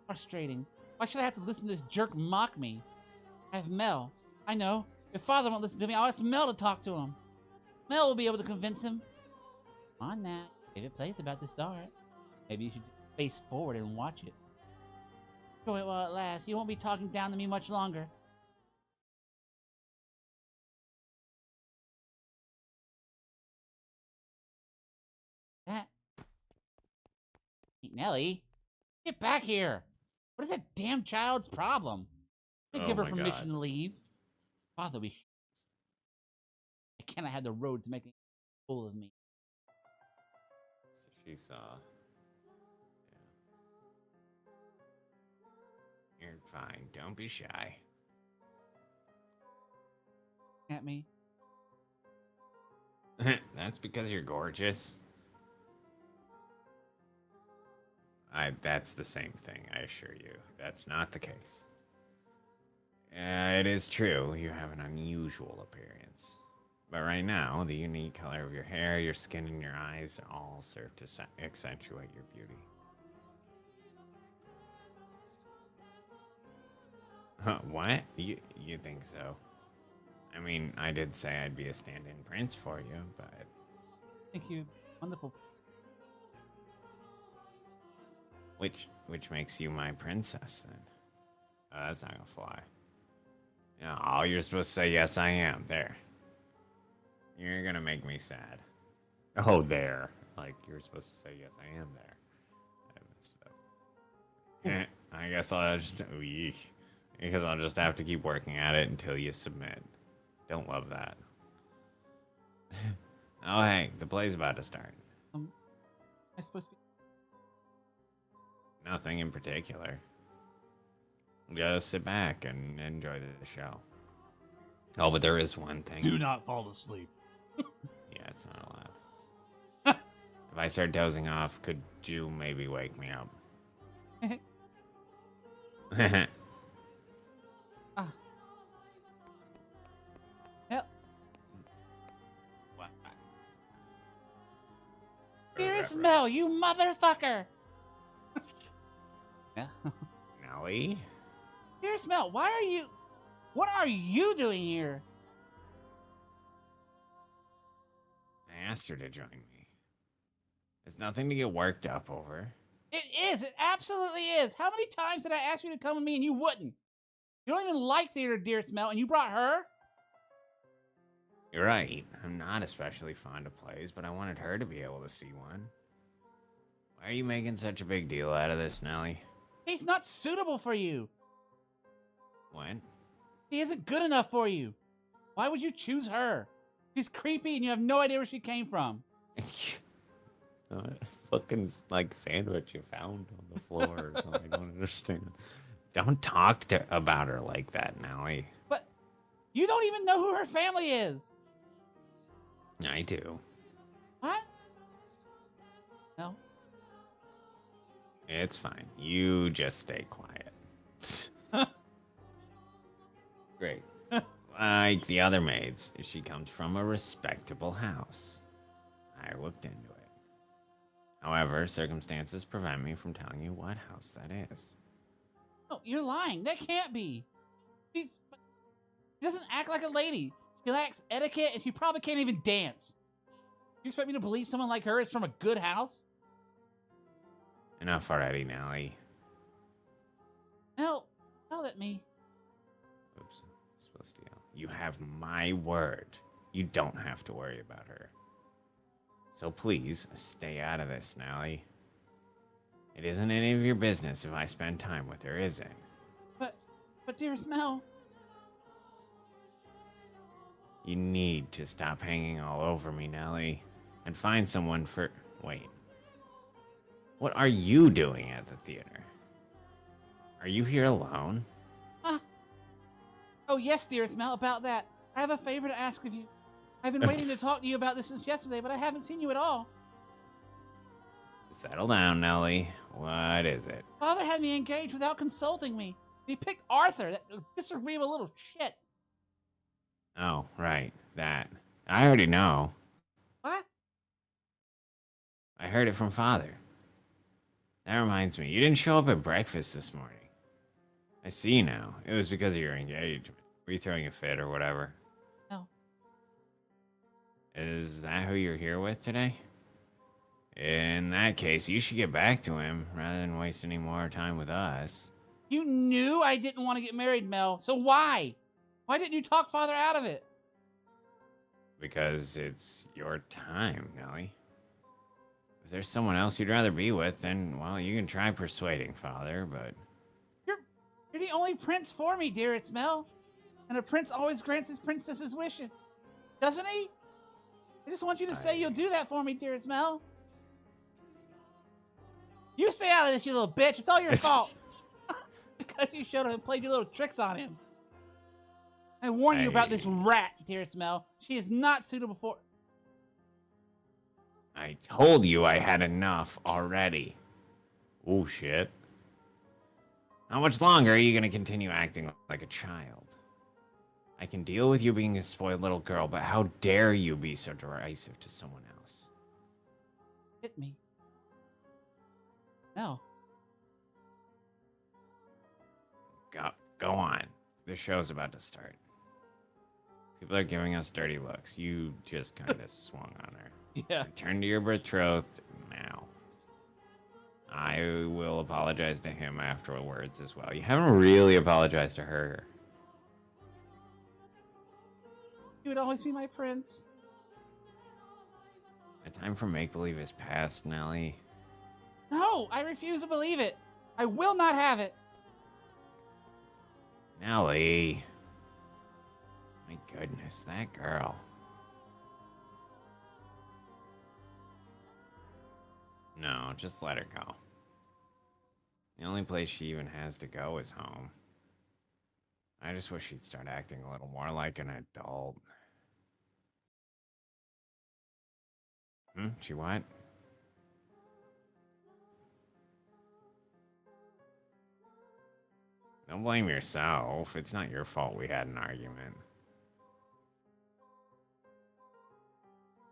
Frustrating. Why should I have to listen to this jerk mock me? I have Mel. I know. If father won't listen to me, I'll ask Mel to talk to him. Mel will be able to convince him. Come on now. Favorite place about to start. Maybe you should face forward and watch it. Enjoy it while it lasts. You won't be talking down to me much longer. That. Hey, Nelly. Get back here. What is that damn child's problem? I give her permission to leave. Father, I cannot have the roads making a fool of me. So she saw. Yeah. You're fine. Don't be shy. At me. That's because you're gorgeous. That's the same thing, I assure you. That's not the case. It is true, you have an unusual appearance. But right now, the unique color of your hair, your skin, and your eyes all serve to accentuate your beauty. What? You think so? I mean, I did say I'd be a stand-in prince for you, but... Thank you. Wonderful. Which makes you my princess, then? That's not gonna fly. Oh, you're supposed to say, yes, I am. There. You're gonna make me sad. Oh, there. Like, you're supposed to say, yes, I am there. I messed up. I guess I'll just have to keep working at it until you submit. Don't love that. Oh, hey, the play's about to start. I supposed to be... Nothing in particular. Just sit back and enjoy the show. Oh, but there is one thing. Do not fall asleep. Yeah, it's not allowed. If I start dozing off, could you maybe wake me up? Hell. Dearest Mel, you motherfucker! Yeah. Nelly? Dearest Mel, what are you doing here? I asked her to join me. It's nothing to get worked up over. It is. It absolutely is. How many times did I ask you to come with me and you wouldn't? You don't even like theater, dearest Mel, and you brought her? You're right. I'm not especially fond of plays, but I wanted her to be able to see one. Why are you making such a big deal out of this, Nelly? He's not suitable for you. What? He isn't good enough for you. Why would you choose her? She's creepy and you have no idea where she came from. It's not a fucking, like, sandwich you found on the floor or something. I don't understand. Don't talk about her like that, Nelly. But you don't even know who her family is. I do. What? No. It's fine. You just stay quiet. Great. Like the other maids, she comes from a respectable house. I looked into it. However, circumstances prevent me from telling you what house that is. No, you're lying. That can't be. She doesn't act like a lady. She lacks etiquette, and she probably can't even dance. You expect me to believe someone like her is from a good house? Enough already, Nelly. Mel, yell at me. Oops, I'm supposed to yell. You have my word. You don't have to worry about her. So please, stay out of this, Nelly. It isn't any of your business if I spend time with her, is it? But dearest Mel. You need to stop hanging all over me, Nelly, and find someone for... Wait. What are you doing at the theater? Are you here alone? Oh yes, dearest Mel, about that. I have a favor to ask of you. I've been waiting to talk to you about this since yesterday, but I haven't seen you at all. Settle down, Nelly. What is it? Father had me engaged without consulting me. He picked Arthur, that disagreeable little shit. Oh, right. That. I already know. What? I heard it from Father. That reminds me, you didn't show up at breakfast this morning. I see now. It was because of your engagement. Were you throwing a fit or whatever? No. Is that who you're here with today? In that case, you should get back to him rather than waste any more time with us. You knew I didn't want to get married, Mel, so why? Why didn't you talk Father out of it? Because it's your time, Nelly. If there's someone else you'd rather be with, then, well, you can try persuading Father, but... You're the only prince for me, dearest Mel. And a prince always grants his princess's wishes. Doesn't he? I just want you to say you'll do that for me, dearest Mel. You stay out of this, you little bitch. It's all your fault. Because you showed up and played your little tricks on him. I warn you about this rat, dearest Mel. She is not suitable for... I told you I had enough already. Oh, shit. How much longer are you going to continue acting like a child? I can deal with you being a spoiled little girl, but how dare you be so derisive to someone else? Hit me. Mel. Go on. The show's about to start. People are giving us dirty looks. You just kind of swung on her. Yeah. Return to your betrothed now. I will apologize to him afterwards as well. You haven't really apologized to her. You would always be my prince. The time for make-believe is past, Nelly. No, I refuse to believe it. I will not have it. Nelly. My goodness, that girl. No, just let her go. The only place she even has to go is home. I just wish she'd start acting a little more like an adult. She what? Don't blame yourself. It's not your fault we had an argument.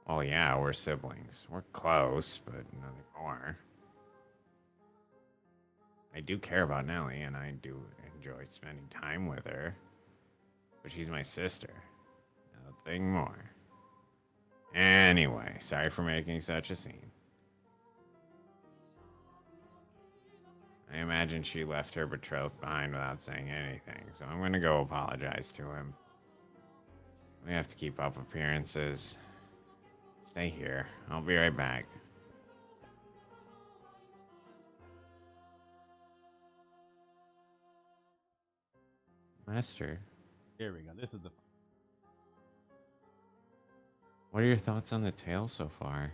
Oh yeah, we're siblings. We're close, but nothing more. I do care about Nellie, and I do enjoy spending time with her. But she's my sister. Nothing more. Anyway, sorry for making such a scene. I imagine she left her betrothed behind without saying anything, so I'm gonna go apologize to him. We have to keep up appearances. Stay here. I'll be right back. Master, Here we go. This is the... what are your thoughts on the tale so far?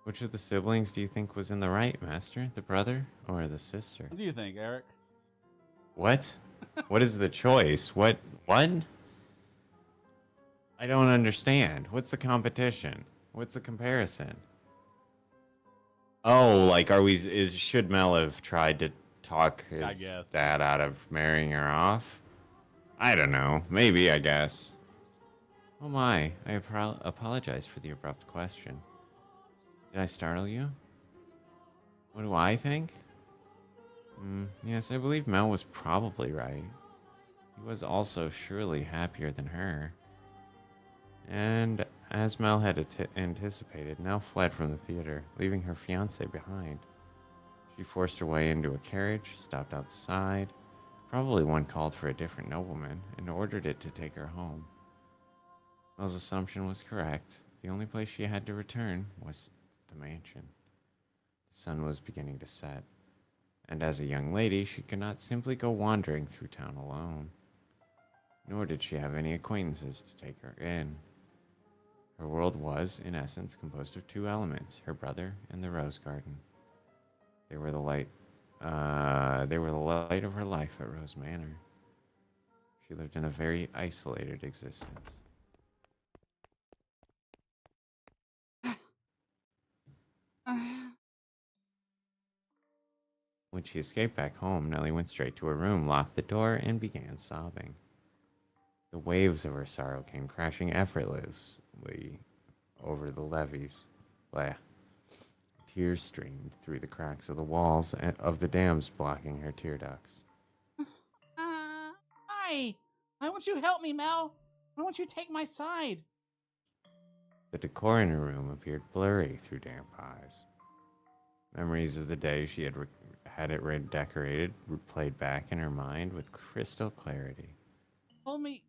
Which of the siblings do you think was in the right, Master? The brother or the sister? What do you think, Eric? What? What is the choice? What? I don't understand. What's the competition? What's the comparison? Oh, like should Mel have tried to talk his dad out of marrying her off? I don't know. Maybe, I guess. Oh my, I apologize for the abrupt question. Did Did I startle you? What do I think? Yes, I believe Mel was probably right. He was also surely happier than her. And as Mel had anticipated, Nell fled from the theater, leaving her fiance behind. She forced her way into a carriage, stopped outside, probably one called for a different nobleman, and ordered it to take her home. Mel's assumption was correct. The only place she had to return was the mansion. The sun was beginning to set, and as a young lady, she could not simply go wandering through town alone. Nor did she have any acquaintances to take her in. Her world was, in essence, composed of two elements, her brother and the rose garden. They were the light of her life at Rose Manor. She lived in a very isolated existence. When she escaped back home, Nellie went straight to her room, locked the door, and began sobbing. The waves of her sorrow came crashing effortlessly over the levees. Blah. Tears streamed through the cracks of the walls of the dams, blocking her tear ducts. Why? Why won't you help me, Mel? Why won't you take my side? The decor in her room appeared blurry through damp eyes. Memories of the day she had it redecorated played back in her mind with crystal clarity. Told me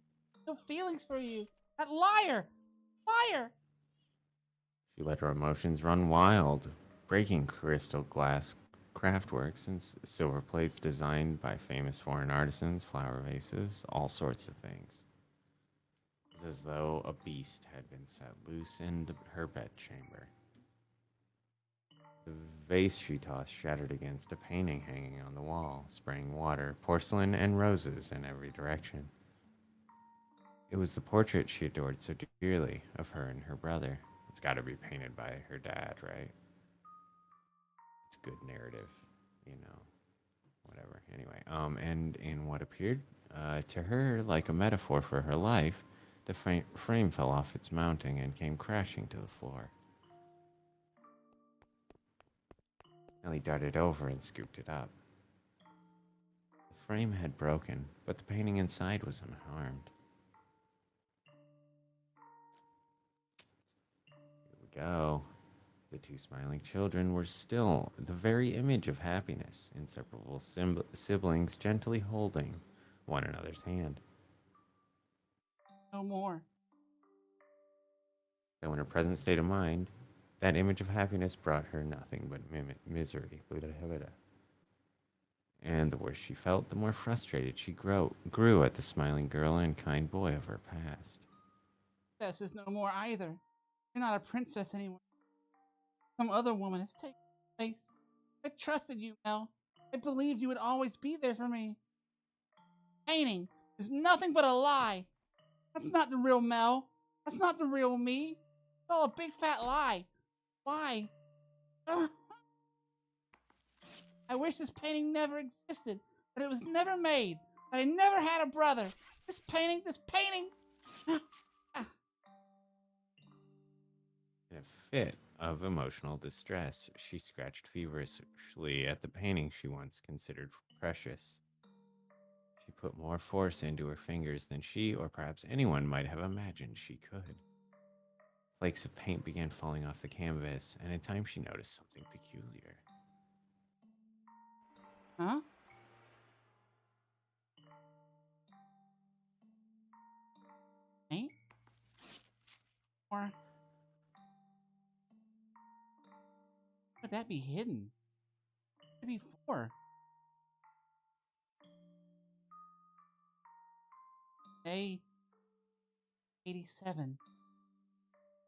no feelings for you. That liar! Liar! She let her emotions run wild, breaking crystal glass craftworks and silver plates designed by famous foreign artisans, flower vases, all sorts of things. It was as though a beast had been set loose in her bedchamber. The vase she tossed shattered against a painting hanging on the wall, spraying water, porcelain, and roses in every direction. It was the portrait she adored so dearly of her and her brother. It's got to be painted by her dad, right? It's good narrative, whatever. Anyway, and in what appeared to her like a metaphor for her life, the frame fell off its mounting and came crashing to the floor. Ellie darted over and scooped it up. The frame had broken, but the painting inside was unharmed. Here we go. The two smiling children were still the very image of happiness, inseparable siblings gently holding one another's hand. No more. Though in her present state of mind, that image of happiness brought her nothing but misery. And the worse she felt, the more frustrated she grew at the smiling girl and kind boy of her past. Princess is no more either. You're not a princess anymore. Some other woman has taken your place. I trusted you, Mel. I believed you would always be there for me. Painting is nothing but a lie. That's not the real Mel. That's not the real me. It's all a big fat lie. Why? I wish this painting never existed, that it was never made, that I never had a brother. This painting. In a fit of emotional distress, she scratched feverishly at the painting she once considered precious. She put more force into her fingers than she, or perhaps anyone, might have imagined she could. Flakes of paint began falling off the canvas, and in time she noticed something peculiar. Huh? Paint? Or could that be hidden? What could it be for? Day 87.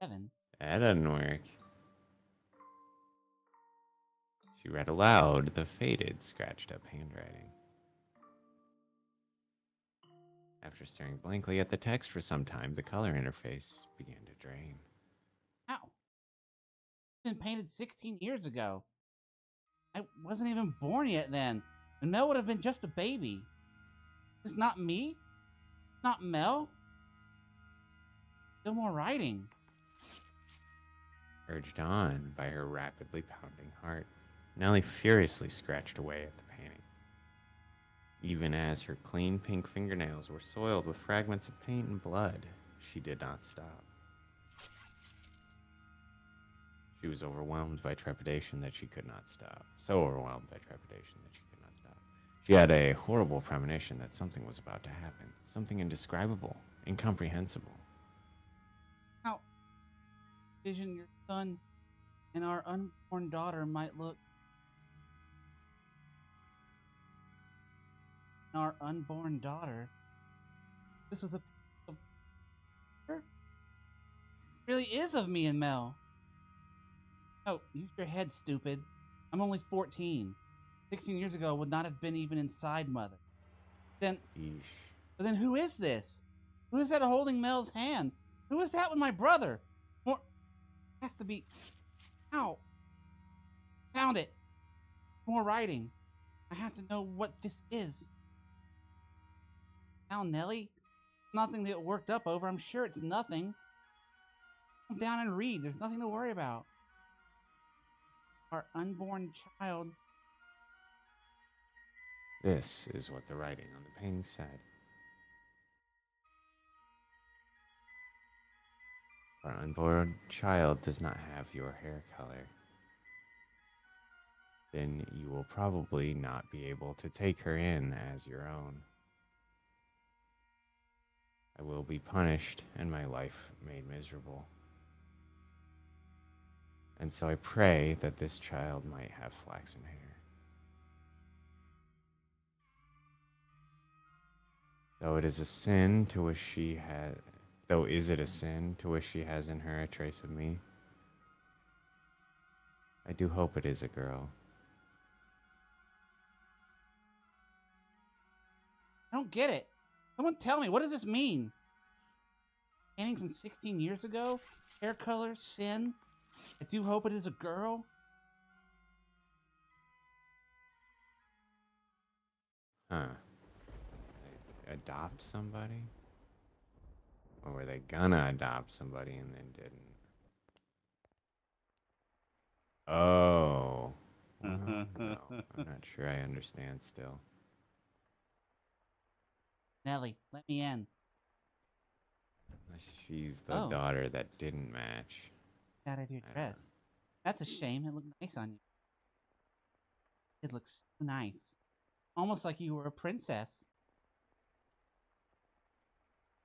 7. That doesn't work. She read aloud the faded, scratched up handwriting. After staring blankly at the text for some time, the color interface began to drain. Ow. It's been painted 16 years ago. I wasn't even born yet then. And Mel would have been just a baby. It's not me? Not Mel? Still more writing. Urged on by her rapidly pounding heart, Nellie furiously scratched away at the painting. Even as her clean pink fingernails were soiled with fragments of paint and blood, she did not stop. She was overwhelmed by trepidation that she could not stop. So overwhelmed by trepidation that she could not stop. She had a horrible premonition that something was about to happen. Something indescribable, incomprehensible. How vision your son and our unborn daughter might look. Our unborn daughter. This was a her? Really is of me and Mel. Oh, use your head, stupid. I'm only 14. 16 years ago would not have been even inside Mother. Then, Eesh. but then who is this? Who is that holding Mel's hand? Who is that with my brother? More, has to be. Ow! Found it. More writing. I have to know what this is. Now, Nellie, nothing to get worked up over. I'm sure it's nothing. Come down and read. There's nothing to worry about. Our unborn child. This is what the writing on the painting said. Our unborn child does not have your hair color. Then you will probably not be able to take her in as your own. I will be punished and my life made miserable. And so I pray that this child might have flaxen hair. Though it is a sin to wish she had, though is it a sin to wish she has in her a trace of me? I do hope it is a girl. I don't get it. Someone tell me, what does this mean? Painting from 16 years ago? Hair color? Sin? I do hope it is a girl? Huh. They adopt somebody? Or were they gonna adopt somebody and then didn't? Oh. Well, no, I'm not sure I understand still. Nellie, let me in. She's the Oh. daughter that didn't match. Out of your dress. That's a shame. It looked nice on you. It looks so nice. Almost like you were a princess.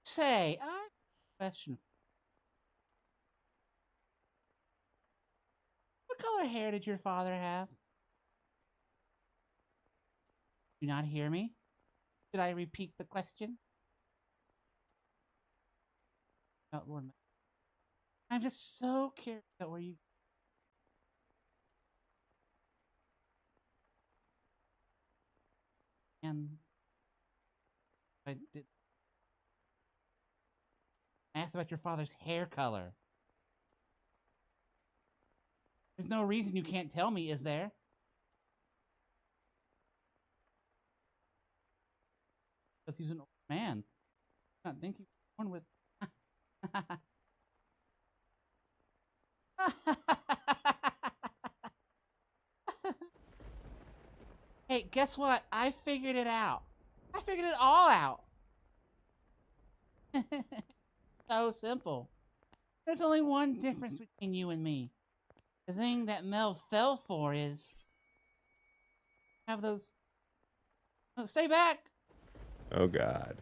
Say, I have a question. What color hair did your father have? Do you not hear me? Should I repeat the question? Oh, Lord. I'm just so curious about where you. And I did. I asked about your father's hair color. There's no reason you can't tell me, is there? Because he's an old man. I don't think he was born with. Hey, guess what? I figured it out. I figured it all out. So simple. There's only one difference between you and me. The thing that Mel fell for is have those. Oh, stay back. Oh, God.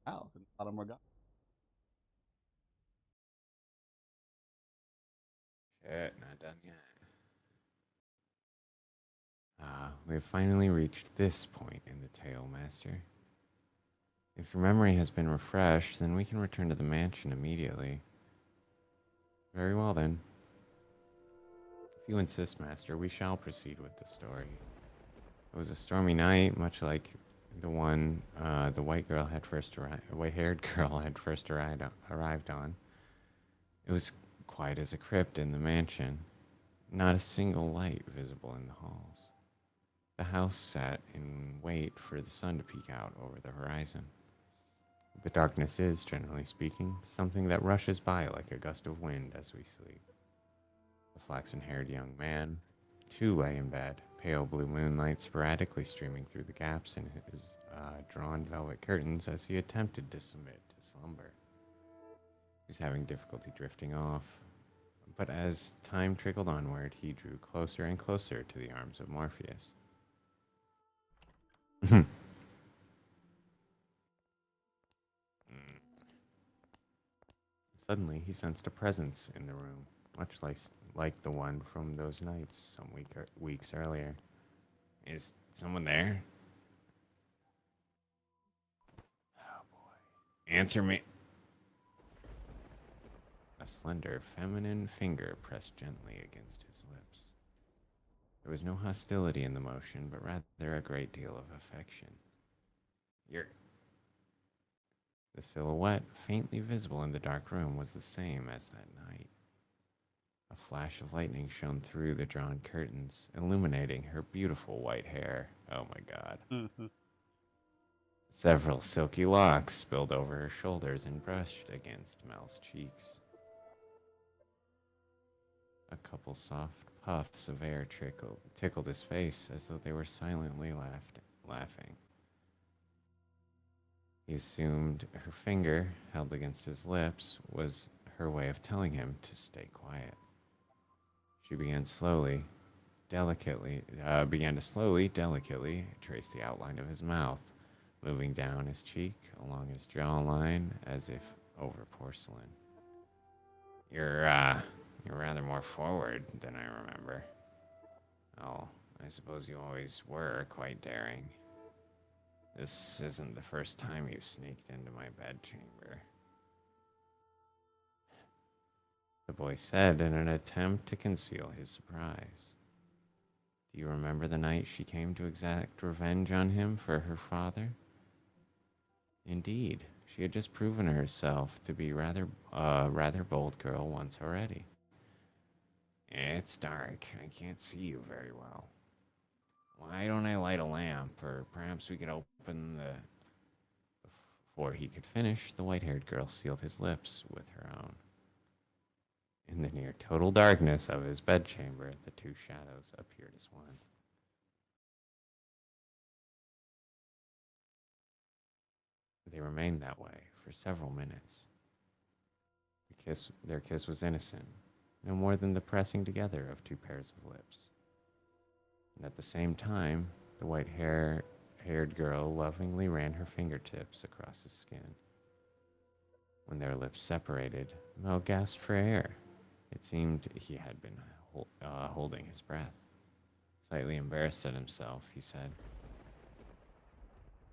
Wow, it's a lot of Morgana. Shit, not done yet. We have finally reached this point in the tale, Master. If your memory has been refreshed, then we can return to the mansion immediately. Very well, then. If you insist, Master, we shall proceed with the story. It was a stormy night, much like the one the white-haired girl had first arrived on. It was quiet as a crypt in the mansion. Not a single light visible in the halls. The house sat in wait for the sun to peek out over the horizon. The darkness is, generally speaking, something that rushes by like a gust of wind as we sleep. The flaxen-haired young man, too, lay in bed, pale blue moonlight sporadically streaming through the gaps in his drawn velvet curtains as he attempted to submit to slumber. He was having difficulty drifting off, but as time trickled onward, he drew closer and closer to the arms of Morpheus. Suddenly, he sensed a presence in the room, much like the one from those nights some weeks earlier. Is someone there? Oh boy. Answer me. A slender, feminine finger pressed gently against his lips. There was no hostility in the motion, but rather a great deal of affection. You're. The silhouette, faintly visible in the dark room, was the same as that night. A flash of lightning shone through the drawn curtains, illuminating her beautiful white hair. Oh my god. Several silky locks spilled over her shoulders and brushed against Mel's cheeks. A couple soft puffs of air tickled his face as though they were silently laughing. He assumed her finger, held against his lips, was her way of telling him to stay quiet. She began to slowly, delicately trace the outline of his mouth, moving down his cheek, along his jawline, as if over porcelain. You're rather more forward than I remember. Oh, I suppose you always were quite daring. This isn't the first time you've sneaked into my bedchamber, the boy said in an attempt to conceal his surprise. Do you remember the night she came to exact revenge on him for her father? Indeed, she had just proven herself to be rather bold girl once already. It's dark. I can't see you very well. Why don't I light a lamp, or perhaps we could open the... Before he could finish, the white-haired girl sealed his lips with her own. In the near total darkness of his bedchamber, the two shadows appeared as one. They remained that way for several minutes. Their kiss was innocent, no more than the pressing together of two pairs of lips. And at the same time, the white-haired girl lovingly ran her fingertips across his skin. When their lips separated, Mel gasped for air. It seemed he had been holding his breath. Slightly embarrassed at himself, he said,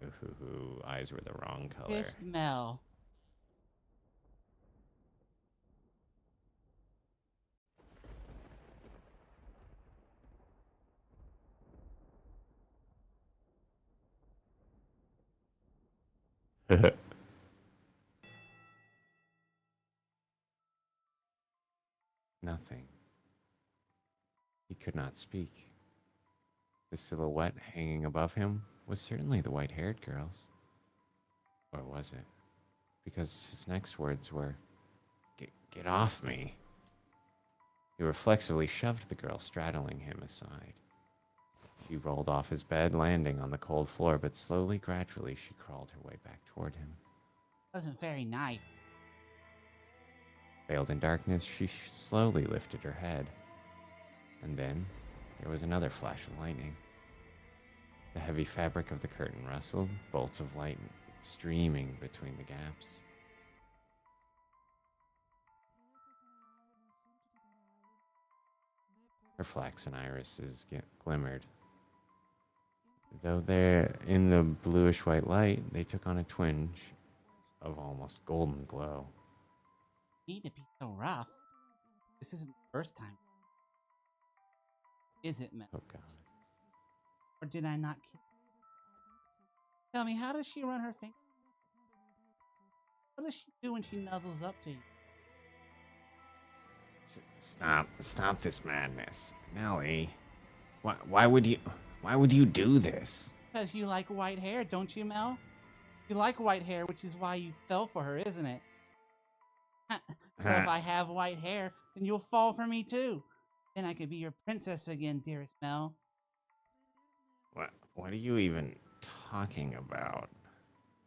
Ooh, eyes were the wrong color. Kissed Mel. Nothing. He could not speak. The silhouette hanging above him was certainly the white-haired girl's. Or was it? Because his next words were, Get off me. He reflexively shoved the girl straddling him aside. She rolled off his bed, landing on the cold floor, but slowly, gradually, she crawled her way back toward him. Wasn't very nice. Veiled in darkness, she slowly lifted her head. And then there was another flash of lightning. The heavy fabric of the curtain rustled, bolts of light streaming between the gaps. Her flaxen irises glimmered. Though they're in the bluish-white light, they took on a twinge of almost golden glow. Need to be so rough. This isn't the first time. Is it, Mel? Oh, God. Or did I not kiss? Tell me, how does she run her finger? What does she do when she nuzzles up to you? Stop this madness. Nellie. Why would you do this? Because you like white hair, don't you, Mel? You like white hair, which is why you fell for her, isn't it? Well, if I have white hair, then you'll fall for me too. Then I could be your princess again, dearest Mel. What are you even talking about?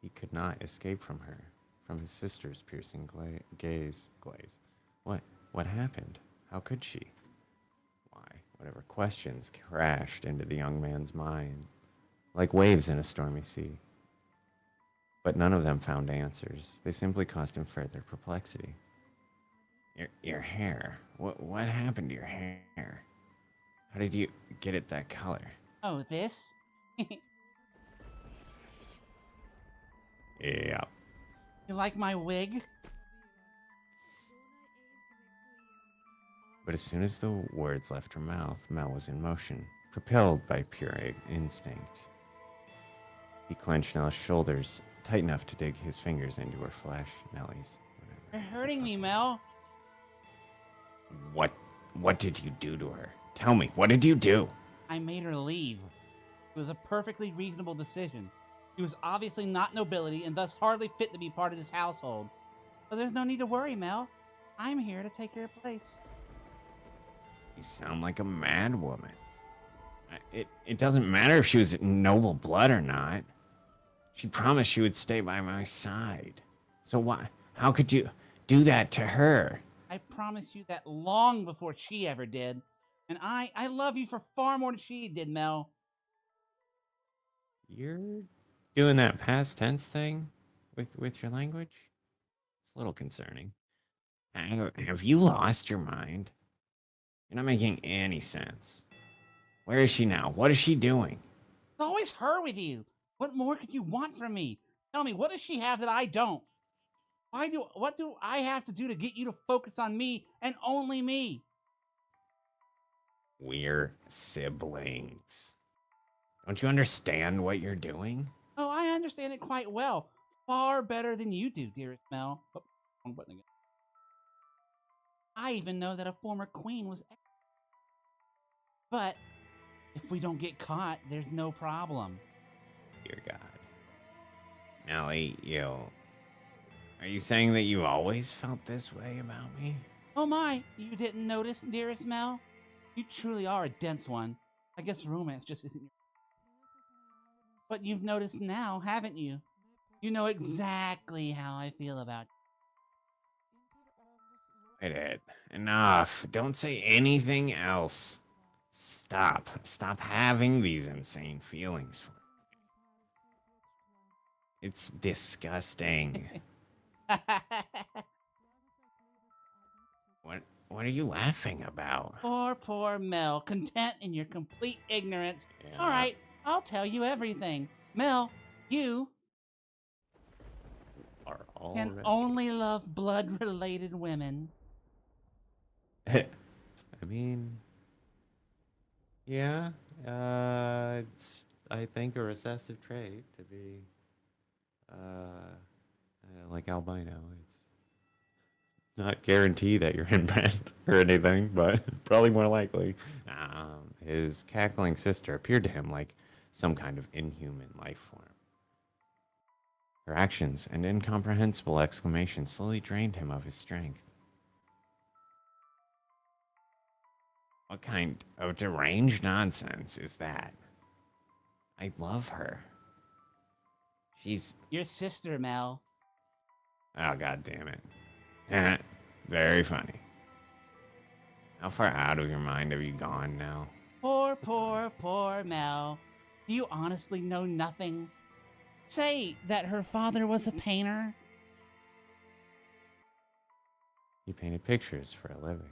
He could not escape from her, from his sister's piercing gaze. What happened? How could she? Why, whatever questions crashed into the young man's mind, like waves in a stormy sea. But none of them found answers. They simply caused him further perplexity. Your hair. What happened to your hair? How did you get it that color? Oh, this? Yeah. You like my wig? But as soon as the words left her mouth, Mel was in motion, propelled by pure instinct. He clenched Nell's shoulders, tight enough to dig his fingers into her flesh. Nellie's. You're hurting me, Mel. What did you do to her? Tell me, what did you do? I made her leave. It was a perfectly reasonable decision. She was obviously not nobility and thus hardly fit to be part of this household. But there's no need to worry, Mel. I'm here to take her place. You sound like a mad woman. It doesn't matter if she was noble blood or not. She promised she would stay by my side. So why? How could you do that to her? I promised you that long before she ever did. And I love you for far more than she did, Mel. You're doing that past tense thing with your language? It's a little concerning. Have you lost your mind? You're not making any sense. Where is she now? What is she doing? It's always her with you. What more could you want from me? Tell me, what does she have that I don't? What do I have to do to get you to focus on me and only me? We're siblings. Don't you understand what you're doing? Oh, I understand it quite well. Far better than you do, dearest Mel. Oh, wrong button again. I even know that a former queen was... But if we don't get caught, there's no problem. Dear God. Nellie, are you saying that you always felt this way about me? Oh my, you didn't notice, dearest Mel? You truly are a dense one. I guess romance just isn't your... But you've noticed now, haven't you? You know exactly how I feel about you. It. Enough. Don't say anything else. Stop. Stop having these insane feelings for me. It's disgusting. What are you laughing about? Poor Mel, content in your complete ignorance. Yeah. All right, I'll tell you everything. Mel, you Are can only love blood-related women. I mean, yeah, it's, I think, a recessive trait to be, like albino. It's not guaranteed that you're inbred or anything, but probably more likely. His cackling sister appeared to him like some kind of inhuman life form. Her actions and incomprehensible exclamations slowly drained him of his strength. What kind of deranged nonsense is that? I love her. She's... Your sister, Mel. Oh, God damn it. Very funny. How far out of your mind have you gone now? Poor Mel. Do you honestly know nothing? Say that her father was a painter. He painted pictures for a living.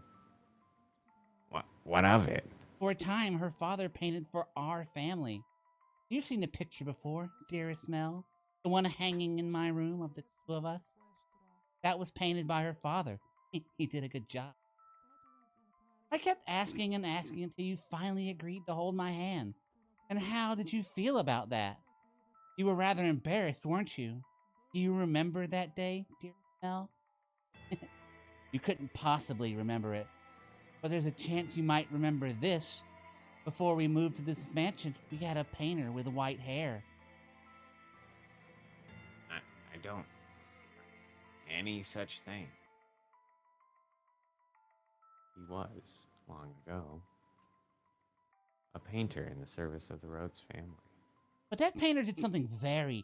What of it? For a time, her father painted for our family. You've seen the picture before, dearest Mel. The one hanging in my room of the two of us. That was painted by her father. He did a good job. I kept asking and asking until you finally agreed to hold my hand. And how did you feel about that? You were rather embarrassed, weren't you? Do you remember that day, dear Mel? You couldn't possibly remember it. But there's a chance you might remember this. Before we moved to this mansion, we had a painter with white hair. don't any such thing. He was, long ago, a painter in the service of the Rhodes family. But that painter did something very,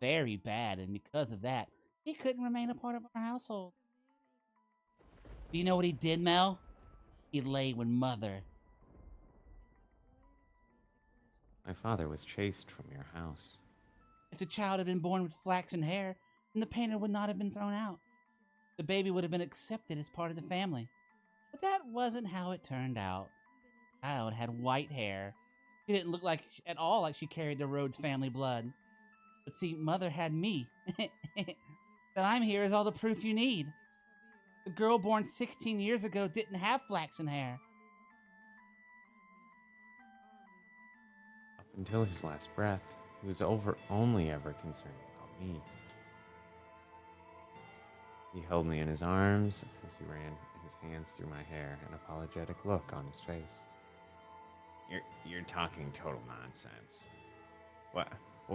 very bad, and because of that, he couldn't remain a part of our household. Do you know what he did, Mel? He lay with Mother. My father was chased from your house. If the child had been born with flaxen hair, then the painter would not have been thrown out. The baby would have been accepted as part of the family. But that wasn't how it turned out. The child had white hair. She didn't look like at all like she carried the Rhodes family blood. But see, Mother had me. That I'm here is all the proof you need. The girl born 16 years ago didn't have flaxen hair. Up until his last breath, he was only ever concerned about me. He held me in his arms as he ran his hands through my hair, an apologetic look on his face. You're talking total nonsense. What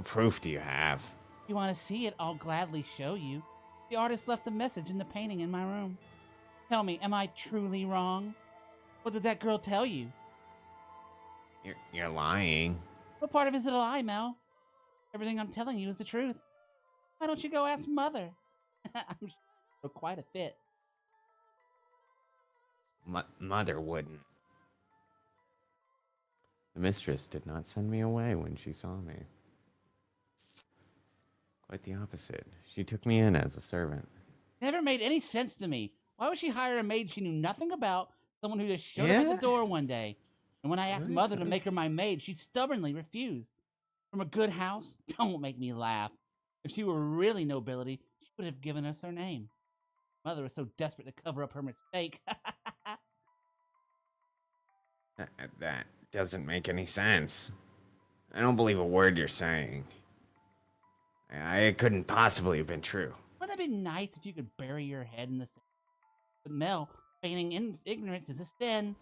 proof do you have? If you want to see it, I'll gladly show you. The artist left a message in the painting in my room. Tell me, am I truly wrong? What did that girl tell you? You're lying. What part of it is a lie, Mel? Everything I'm telling you is the truth. Why don't you go ask Mother? I'm sure quite a fit. Mother wouldn't. The mistress did not send me away when she saw me. Quite the opposite. She took me in as a servant. Never made any sense to me. Why would she hire a maid she knew nothing about, someone who just showed up at the door one day? And when I asked Mother to make her my maid, she stubbornly refused. From a good house? Don't make me laugh. If she were really nobility, she would have given us her name. Mother was so desperate to cover up her mistake. That doesn't make any sense. I don't believe a word you're saying. It couldn't possibly have been true. Wouldn't it be nice if you could bury your head in the sand? But Mel, feigning ignorance is a sin.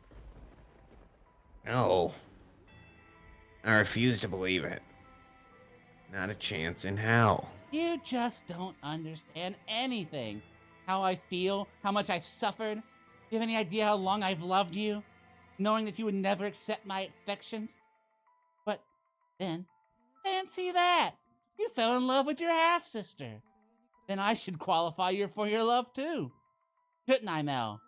No. I refuse to believe it. Not a chance in hell. You just don't understand anything. How I feel, how much I've suffered. Do you have any idea how long I've loved you? Knowing that you would never accept my affection? But then, fancy that! You fell in love with your half-sister. Then I should qualify you for your love too. Shouldn't I, Mel?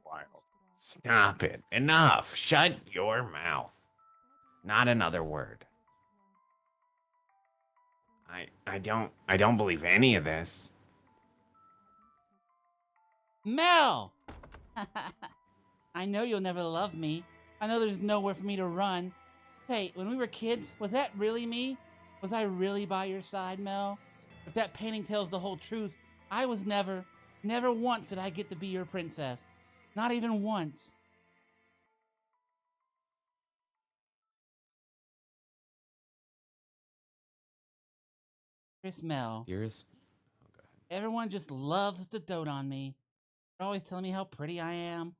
Wild. Stop it. Enough. Shut your mouth. Not another word. I don't believe any of this. Mel! I know you'll never love me. I know there's nowhere for me to run. Hey, when we were kids, was that really me? Was I really by your side, Mel? If that painting tells the whole truth, I was never once did I get to be your princess. Not even once. Chris, Mel. Dearest. Oh, go ahead. Everyone just loves to dote on me. They're always telling me how pretty I am.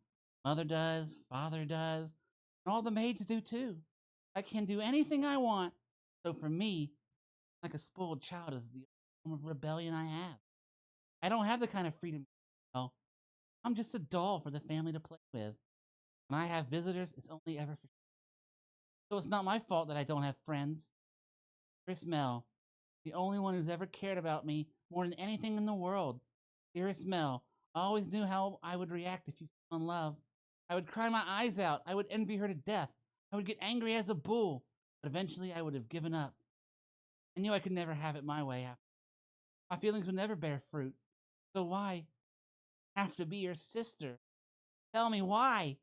Mother does, father does, and all the maids do too. I can do anything I want. So for me, like a spoiled child is the form of rebellion I have. I don't have the kind of freedom. Well, I'm just a doll for the family to play with. When I have visitors, it's only ever for. So it's not my fault that I don't have friends. Chris, Mel, the only one who's ever cared about me more than anything in the world. Dearest Mel, I always knew how I would react if you fell in love. I would cry my eyes out. I would envy her to death. I would get angry as a bull. But eventually I would have given up. I knew I could never have it my way. My feelings would never bear fruit. So why have to be your sister? Tell me why.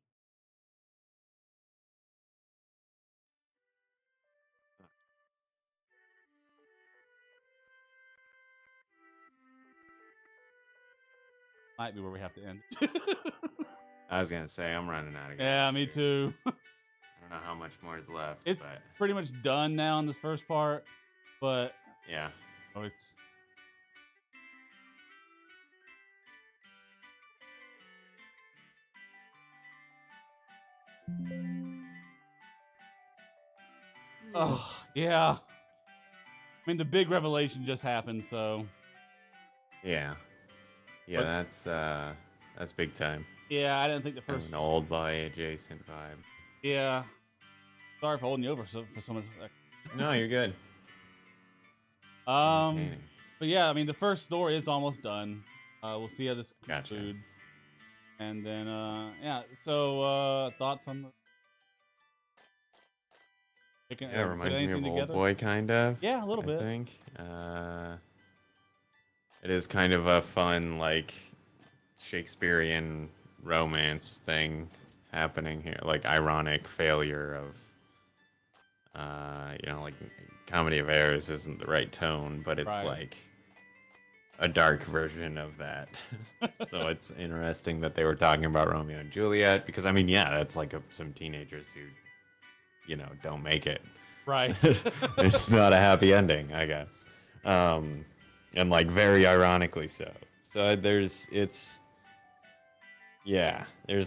Might be where we have to end. I was gonna say I'm running out of gas. Yeah, me here. too. I don't know how much more is left. It's but pretty much done now in this first part, but yeah. it's oh yeah. I mean, the big revelation just happened, so Yeah. Yeah, that's big time. yeah, I didn't think the Kind of first. an old boy adjacent vibe. Yeah, sorry for holding you over for so much. No, you're good. Um, Entertaining. but yeah, I mean, the first story is almost done. We'll see how this Gotcha. concludes, and then yeah. So thoughts on the picking? Yeah, it reminds me of anything Old together? Boy, kind of. Yeah, a little I bit. think. It is kind of a fun, like, Shakespearean romance thing happening here. Like, ironic failure of, like, Comedy of Errors isn't the right tone, but it's Right. like a dark version of that. So it's interesting that they were talking about Romeo and Juliet because, I mean, yeah, that's like some teenagers who, don't make it. Right. It's not a happy ending, I guess. And like very ironically so. So there's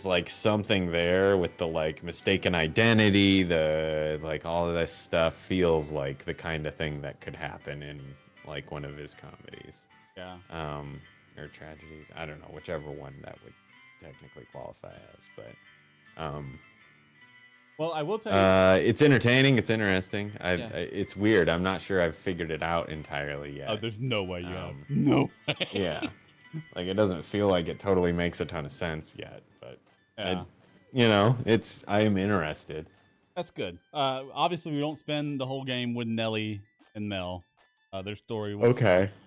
like something there with the like mistaken identity, the like all of this stuff feels like the kind of thing that could happen in like one of his comedies. Yeah. Or tragedies. I don't know, whichever one that would technically qualify as, but well, I will tell you. it's entertaining. It's interesting. Yeah. It's weird. I'm not sure I've figured it out entirely yet. Oh, there's no way you have. No. Yeah. Like, it doesn't feel like it totally makes a ton of sense yet, but, Yeah. I am interested. That's good. Obviously, we don't spend the whole game with Nellie and Mel. Their story will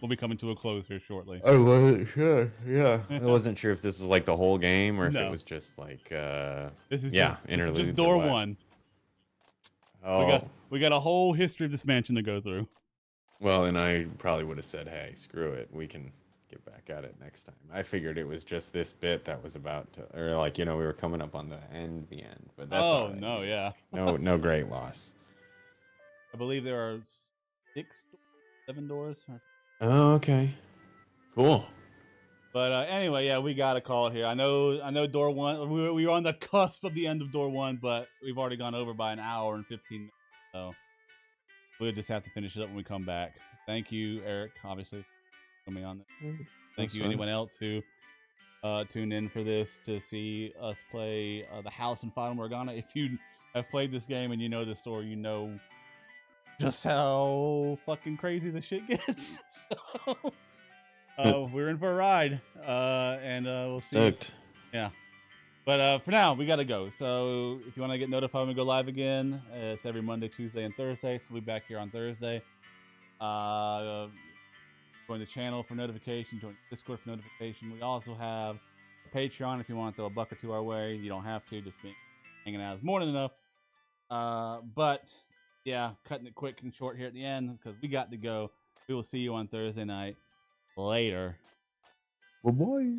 be coming to a close here shortly. I wasn't sure. Yeah. I wasn't sure if this was like the whole game or if No. it was just like, This is interludes. just or door what. one. Oh. We got a whole history of this mansion to go through. Well, and I probably would have said, hey, screw it. We can get back at it next time. I figured it was just this bit that was about to, or like, we were coming up on the end, but that's all right. No, yeah. No great loss. I believe there are 7 doors. Oh, okay. Cool. But anyway, yeah, we gotta call it here. I know door one. We were on the cusp of the end of door one, but we've already gone over by an hour and 15 minutes. So we'll just have to finish it up when we come back. Thank you, Eric, obviously, for coming on this. Thank you, anyone else who tuned in for this to see us play the House in Fata Morgana. If you have played this game and you know the story, you know just how fucking crazy the shit gets. So we're in for a ride, and we'll see. Stoked. Yeah. But for now, we got to go. So if you want to get notified when we go live again, it's every Monday, Tuesday, and Thursday. So we'll be back here on Thursday. Join the channel for notification. Join Discord for notification. We also have a Patreon if you want to throw a buck or two our way. You don't have to. Just be hanging out is more than enough. But yeah, cutting it quick and short here at the end because we got to go. We will see you on Thursday night. Later. Bye-bye.